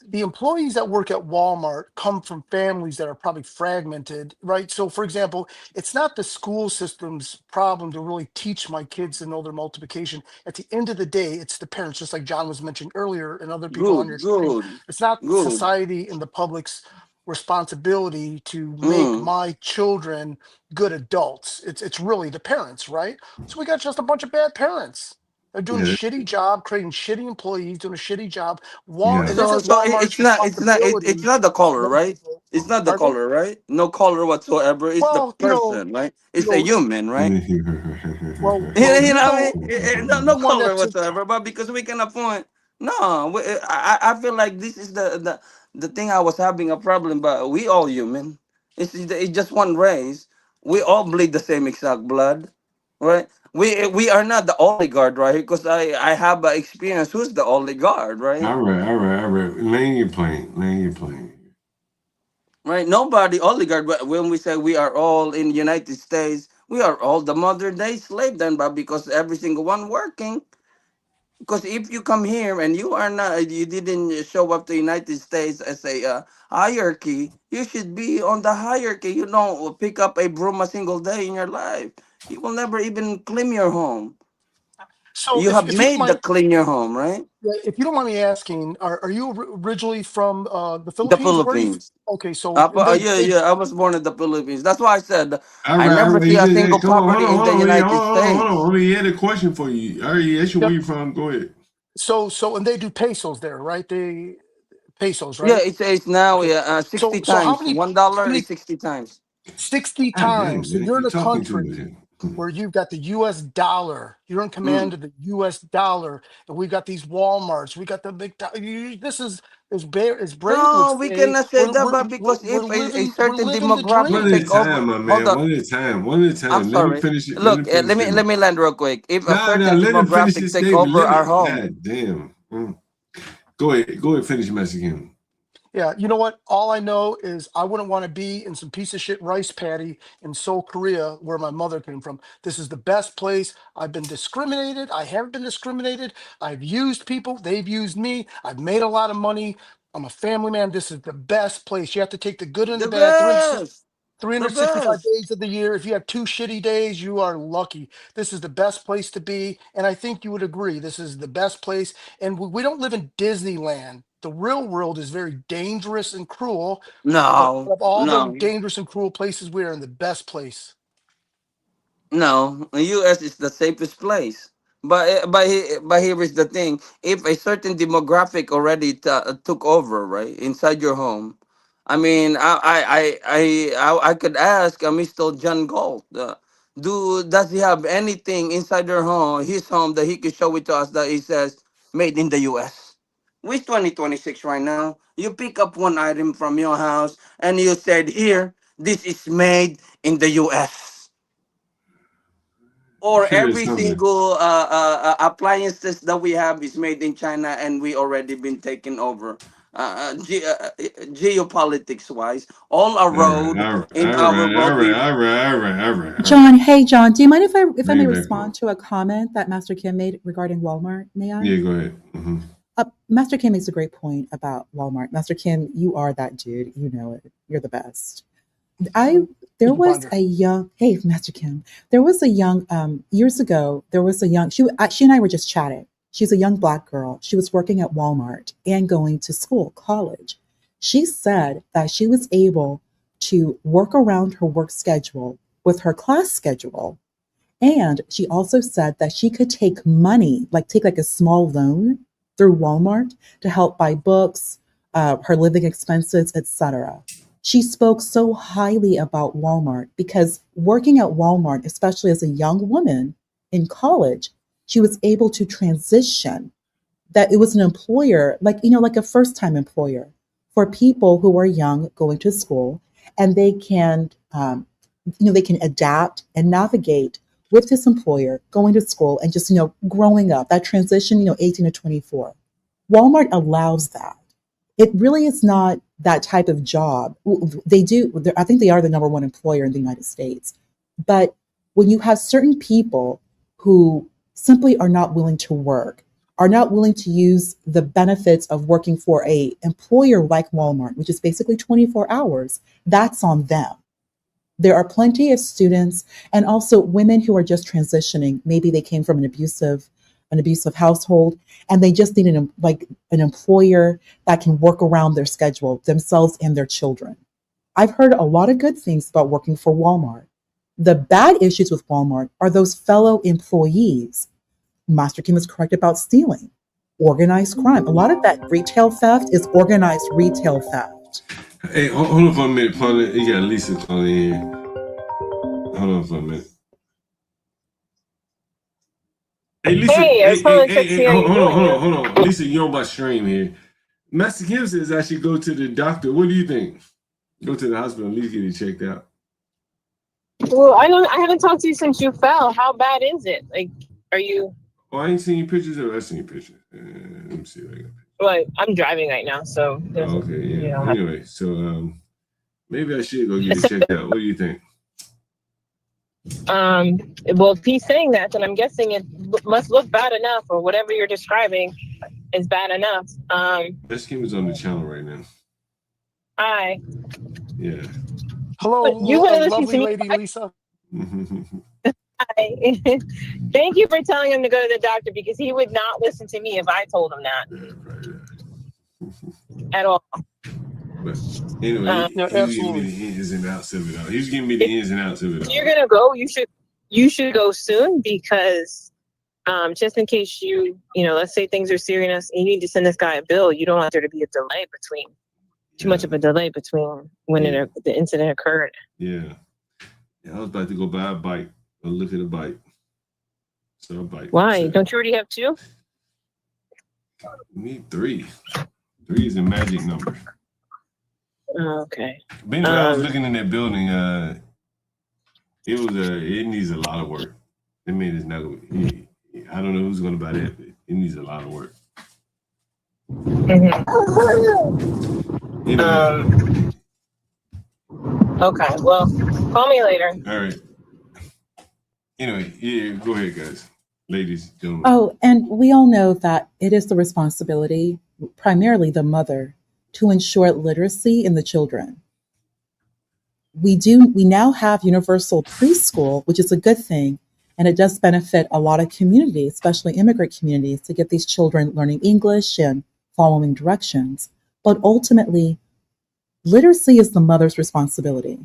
the employees that work at Walmart come from families that are probably fragmented, right? So, for example, it's not the school system's problem to really teach my kids to know their multiplication. At the end of the day, it's the parents, just like John was mentioning earlier, and other people on Good, your stream. good, It's not good. society and the public's responsibility to make Mm. my children good adults. It's really the parents, right? So we got just a bunch of bad parents. They're doing a Yeah, shitty job, creating shitty employees, doing a shitty job. yeah. It So isn't Walmart's it's responsibility not the to color, let right? people. It's not the Pardon me? color, right? No color whatsoever. It's the Well, person, right? you It's a know, human, right? well, You you know what I know, mean? No, no the one color that's whatsoever. But because we can appoint, no, I feel like this is the thing I was having a problem. But we all human. It's just one race. We all bleed the same exact blood, right? We are not the oligarch, right? Because I have experience. Who's the oligarch, right? All right. Laying your plane. Laying your plane. Right? Nobody oligarch. But when we say we are all in United States, we are all the modern day slave then, but because every single one working. Because if you come here and you didn't show up to the United States as a hierarchy, you should be on the hierarchy. You don't pick up a broom a single day in your life. You will never even clean your home. So You have if you don't made the mind, clean your home, right? if you don't mind me asking, are you originally from the The Philippines? Where are you? Philippines. Okay, so Yeah, yeah. I was born in the Philippines. That's why I said All I right, all never right. see a Hey, single come on, property in the United hold States. on. He had a question for you. All right, he asked you where yep. you from. Go ahead. So and they do pesos there, right? They pesos, Yeah, right? it says now Okay. 60 So how times. many $1 how is many 60 times. 60 God damn, times. So man, you're in you a talking too much country here. where you've got the US dollar. You're in Mm. command of the US dollar. And we got these Walmarts. We got the big this is as Brave would No, we say, cannot say that, but because if a we're certain living the One demographic at dream. a take over, time, my hold man. on. One at a time. One at a I'm time. Let him sorry. finish it. Let him Look, finish it. let me land real quick. If a Nah, nah. certain Let him finish demographic his take statement. over Let our it. home, God damn. Go ahead. Go ahead. Finish Mexican. Yeah, you know what? All I know is I wouldn't want to be in some piece of shit rice paddy in Seoul, Korea, where my mother came from. This is the best place. I've been discriminated. I haven't been discriminated. I've used people. They've used me. I've made a lot of money. I'm a family man. This is the best place. You have to take the good and the the bad. best, the 365 best. days of the year. If you have 2 shitty days, you are lucky. This is the best place to be. And I think you would agree. This is the best place. And we don't live in Disneyland. The real world is very dangerous and cruel. But No, of all the no. dangerous and cruel places, we are in the best place. No, the U.S. is the safest place. But here is the thing: if a certain demographic already took over, right, inside your home, I mean, I could ask Mr. John Gold, does he have anything inside their home, his home, that he could show it to us that he says made in the U.S. With 2026 right now, you pick up one item from your house and you said, "Here, this is made in the U.S." Or Sure, every something. single appliances that we have is made in China and we already been taken over. Geopolitics wise, all All right, around all right, in all our right, all road. right, all right, all right, all right, all right. John, hey John, do you mind if I Bring may it back respond home. to a comment that Master Kim made regarding Walmart? May I? Yeah, go ahead. Master Kim makes a great point about Walmart. Master Kim, you are that dude. You know it. You're the best. I there Thank you, was Ponder. a young hey Master Kim. There was a young years ago. There was a young she and I were just chatting. She's a young black girl. She was working at Walmart and going to school, college. She said that she was able to work around her work schedule with her class schedule, and she also said that she could take money, like take like a small loan through Walmart to help buy books, her living expenses, etc. She spoke so highly about Walmart because working at Walmart, especially as a young woman in college, she was able to transition, that it was an employer, like, like a first time employer for people who are young going to school, and they can, they can adapt and navigate with this employer going to school and just, growing up, that transition, 18 to 24. Walmart allows that. It really is not that type of job. They do, I think they are the number one employer in the United States. But when you have certain people who simply are not willing to work, are not willing to use the benefits of working for a employer like Walmart, which is basically 24 hours, that's on them. There are plenty of students and also women who are just transitioning. Maybe they came from an abusive household and they just need an employer that can work around their schedule, themselves and their children. I've heard a lot of good things about working for Walmart. The bad issues with Walmart are those fellow employees. Master Kim is correct about stealing, organized crime. A lot of that retail theft is organized retail theft. Hey, hold on for a minute, partner. You got Lisa calling in here. Hold on for a minute. Hey, Lisa. Hey, I was calling to check to see how you're doing. Hold on. Lisa, you're on my stream here. Master Kim says I should go to the doctor. What do you think? Go to the hospital and at least get it checked out. Well, I haven't talked to you since you fell. How bad is it? Like, are you? Oh, I ain't seen your pictures. Or I seen your pictures. Let me see if I got. Well, I'm driving right now, so. Oh, okay, yeah. Anyway, so maybe I should go get it checked out. What do you think? Well, if he's saying that, then I'm guessing it must look bad enough, or whatever you're describing is bad enough. This game is on the channel right now. Hi. Yeah. But you want to listen lovely to me? lady Lisa. Hi. Thank you for telling him to go to the doctor, because he would not listen to me if I told him that at all. But anyway, No, he was giving me the ins and outs of it all. He was giving me the ins and outs of it If all. you're gonna go, you should go soon, because just in case let's say things are serious and you need to send this guy a bill, you don't want there to be a delay between too much of a delay between when the incident occurred. Yeah. I was about to go buy a bike or look at a bike. So a bike. Why? Don't you already have 2? We need 3. 3 is a magic number. Okay. But anyway, I was looking in that building. It needs a lot of work. I mean, it's not. I don't know who's going to buy that, but it needs a lot of work. Okay. Well, call me later. All right. Anyway, yeah, go ahead, guys, ladies, gentlemen. Oh, and we all know that it is the responsibility, primarily the mother, to ensure literacy in the children. We now have universal preschool, which is a good thing, and it does benefit a lot of communities, especially immigrant communities, to get these children learning English and following directions. But ultimately, literacy is the mother's responsibility.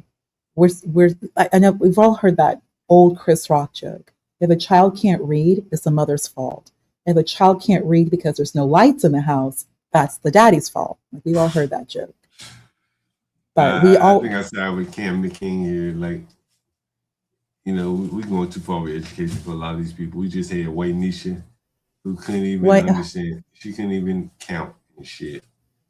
I know we've all heard that old Chris Rock joke. If a child can't read, it's the mother's fault. If a child can't read because there's no lights in the house, that's the daddy's fault. We've all heard that joke. But I think I side with Cam the King here. Like, we going too far with education for a lot of these people. We just had white Nisha who couldn't even understand. She couldn't even count and shit.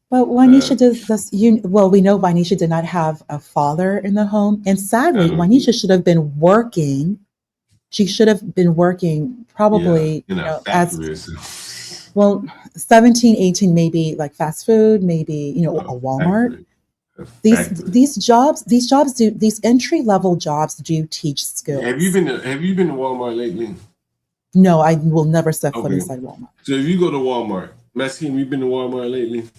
But Wanisha does this. We know Wanisha did not have a father in the home, and sadly, Wanisha should have been working. She should have been working probably, as 17, 18, maybe like fast food, maybe a Walmart. These entry level jobs do teach skills. Have you been to Walmart lately? No, I will never step foot inside Walmart. So if you go to Walmart, Maxine, you been to Walmart lately?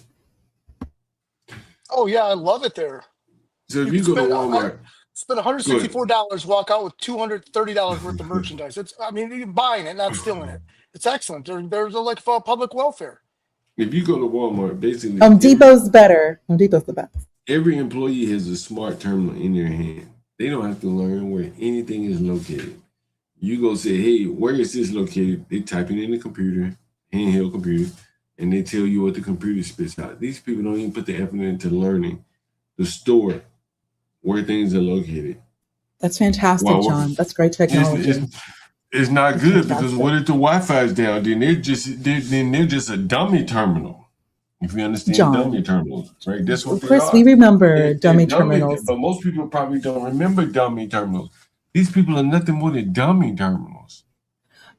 Oh yeah, I love it there. So if you go to Walmart, spend $164, walk out with $230 worth of merchandise. You're buying it, not stealing it. It's excellent. There's like for public welfare. If you go to Walmart, basically Depot's better. Home Depot's the best. Every employee has a smart terminal in their hand. They don't have to learn where anything is located. You go say, hey, where is this located? They type it in the computer, handheld computer, and they tell you what the computer spits out. These people don't even put the effort into learning the store where things are located. That's fantastic, John. That's great technology. It's not good because what if the Wi-Fi is down? Then they're just a dummy terminal. If you understand dummy terminals, right? That's what they are. We remember dummy terminals. But most people probably don't remember dummy terminals. These people are nothing more than dummy terminals.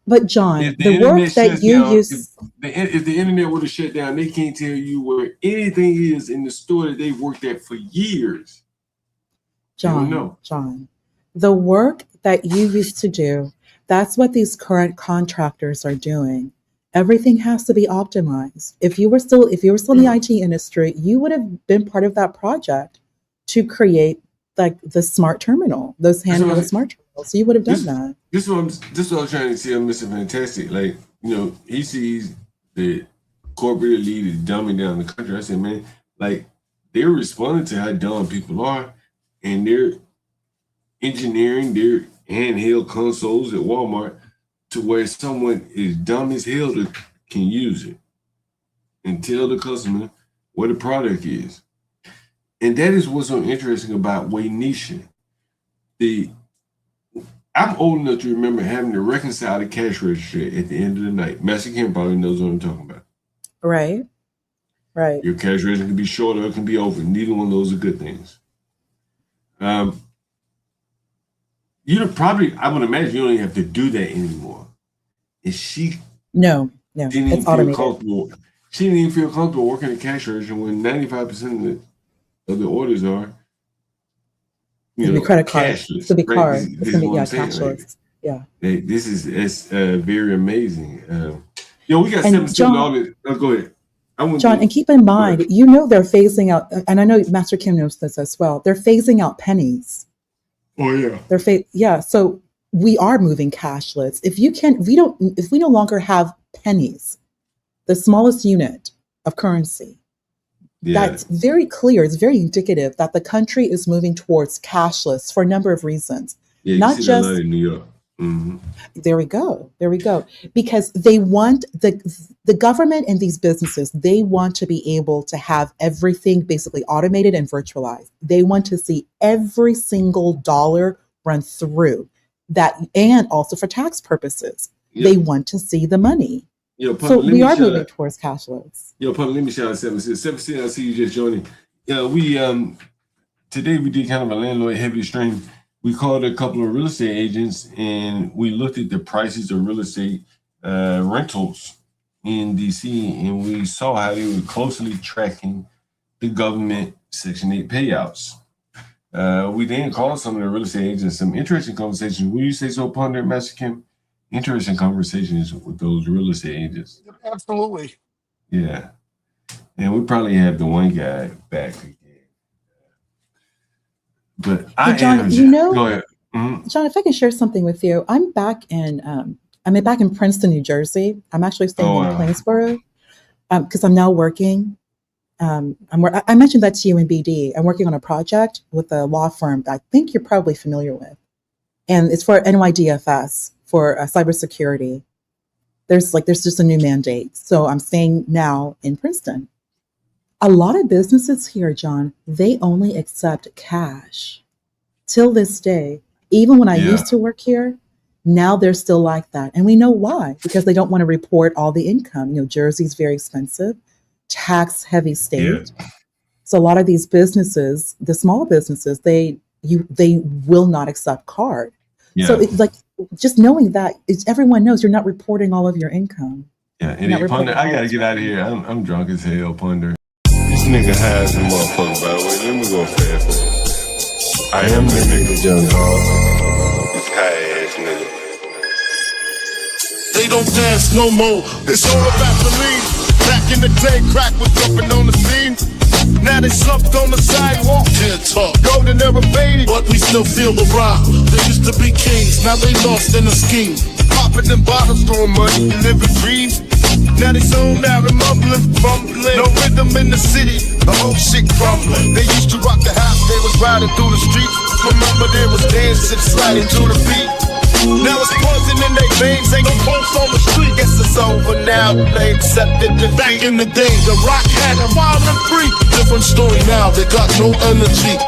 But John, the work that you use... If the internet would have shut down, they can't tell you where anything is in the store that they've worked at for years. John, the work that you used to do, that's what these current contractors are doing. Everything has to be optimized. If you were still in the IT industry, you would have been part of that project to create like the smart terminal, those handheld smart terminals. So you would have done that. This is what I'm trying to see on Mr. Fantastic. Like, he sees the corporate elite is dumbing down the country. I said, man, like they're responding to how dumb people are, and they're engineering their handheld consoles at Walmart to where someone is dumb as hell that can use it and tell the customer what the product is. And that is what's so interesting about Waynisha. I'm old enough to remember having to reconcile the cash register at the end of the night. Master Kim probably knows what I'm talking about. Right. Your cash register can be short or it can be open. Neither one of those are good things. I would imagine you don't even have to do that anymore. And No, it's automated. She didn't even feel comfortable working at cash register when 95% of the orders are, It's gonna be credit card. It's cashless. gonna be Right? card. This It's is gonna be what I'm saying. cashless. Yeah. This is it's very amazing. We got And 7 John, dollars. Go ahead. John, and keep in mind, you know they're phasing out, and I know Master Kim knows this as well. They're phasing out pennies. Oh yeah. Yeah. So we are moving cashless. If we no longer have pennies, the smallest unit of currency, that's very clear. It's very indicative that the country is moving towards cashless for a number of reasons. Yeah, you Not see just that a lot in New York. Mm-hmm. There we go. Because they want the government and these businesses, they want to be able to have everything basically automated and virtualized. They want to see every single dollar run through that, and also for tax purposes. They want to see the money. So we are moving towards cashless. Pup, let me shout out 7 I see you just joining. We today we did kind of a landlord heavy stream. We called a couple of real estate agents and we looked at the prices of real estate rentals in DC, and we saw how they were closely tracking the government Section 8 payouts. We then called some of the real estate agents, some interesting conversations. Will you say so, Ponder, Master Kim? Interesting conversations with those real estate agents. Absolutely. Yeah. And we probably have the one guy back again. But John, go ahead. Mm-hmm. John, if I can share something with you, I'm back in Princeton, New Jersey. I'm actually staying in Plainsboro because I'm now working. I mentioned that to you in BD. I'm working on a project with a law firm that I think you're probably familiar with, and it's for NYDFS for cybersecurity. There's just a new mandate, so I'm staying now in Princeton. A lot of businesses here, John, they only accept cash. Till this day, even when I used to work here, now they're still like that. And we know why, because they don't want to report all the income. Jersey's very expensive, tax heavy state. Yeah. So a lot of these businesses, the small businesses, they will not accept card. Yeah. So it's like, just knowing that, everyone knows you're not reporting all of your income. Yeah, and Ponder, I gotta get out of here. I'm drunk as hell, Ponder. This nigga has a motherfucker, by the way. Let me go fast. I am the nigga, John Hall. This high ass nigga. They don't dance no more. It's all about the lean. Back in the day, crack was jumping on the scene. Now they slumped on the sidewalk. Can't talk. Golden era faded, but we still feel the rock. They used to be kings, now they lost in the scheme. Popping them bottles, throwing money, living dreams. Now they zoned out and mumbling, fumbling. No rhythm in the city, the whole shit crumbling. They used to rock the house, they was riding through the streets. Remember there was dancing, sliding to the beat. Now it's poison in their veins, ain't no pulse on the street. Guess it's over now, they accepted defeat. Back in the day, the rock had a wild and free. Different story now, they got no energy.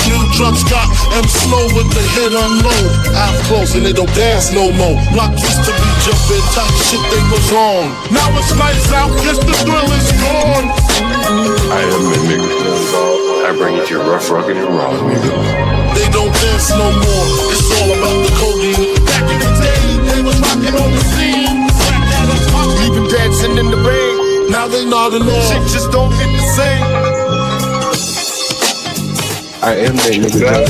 New drugs got them slow with the hit unload. Eyes closed and they don't dance no more. Block used to be jumping, top shit they was on. Now it's lights out, guess the thrill is gone. I am the nigga. I bring it to you rough, rugged, and raw, nigga. They don't dance no more. It's all about the codeine. Back in the day, they was rocking on the scene. Even dancing in the rain. Now they nodding off. Shit just don't hit the same. I am that nigga.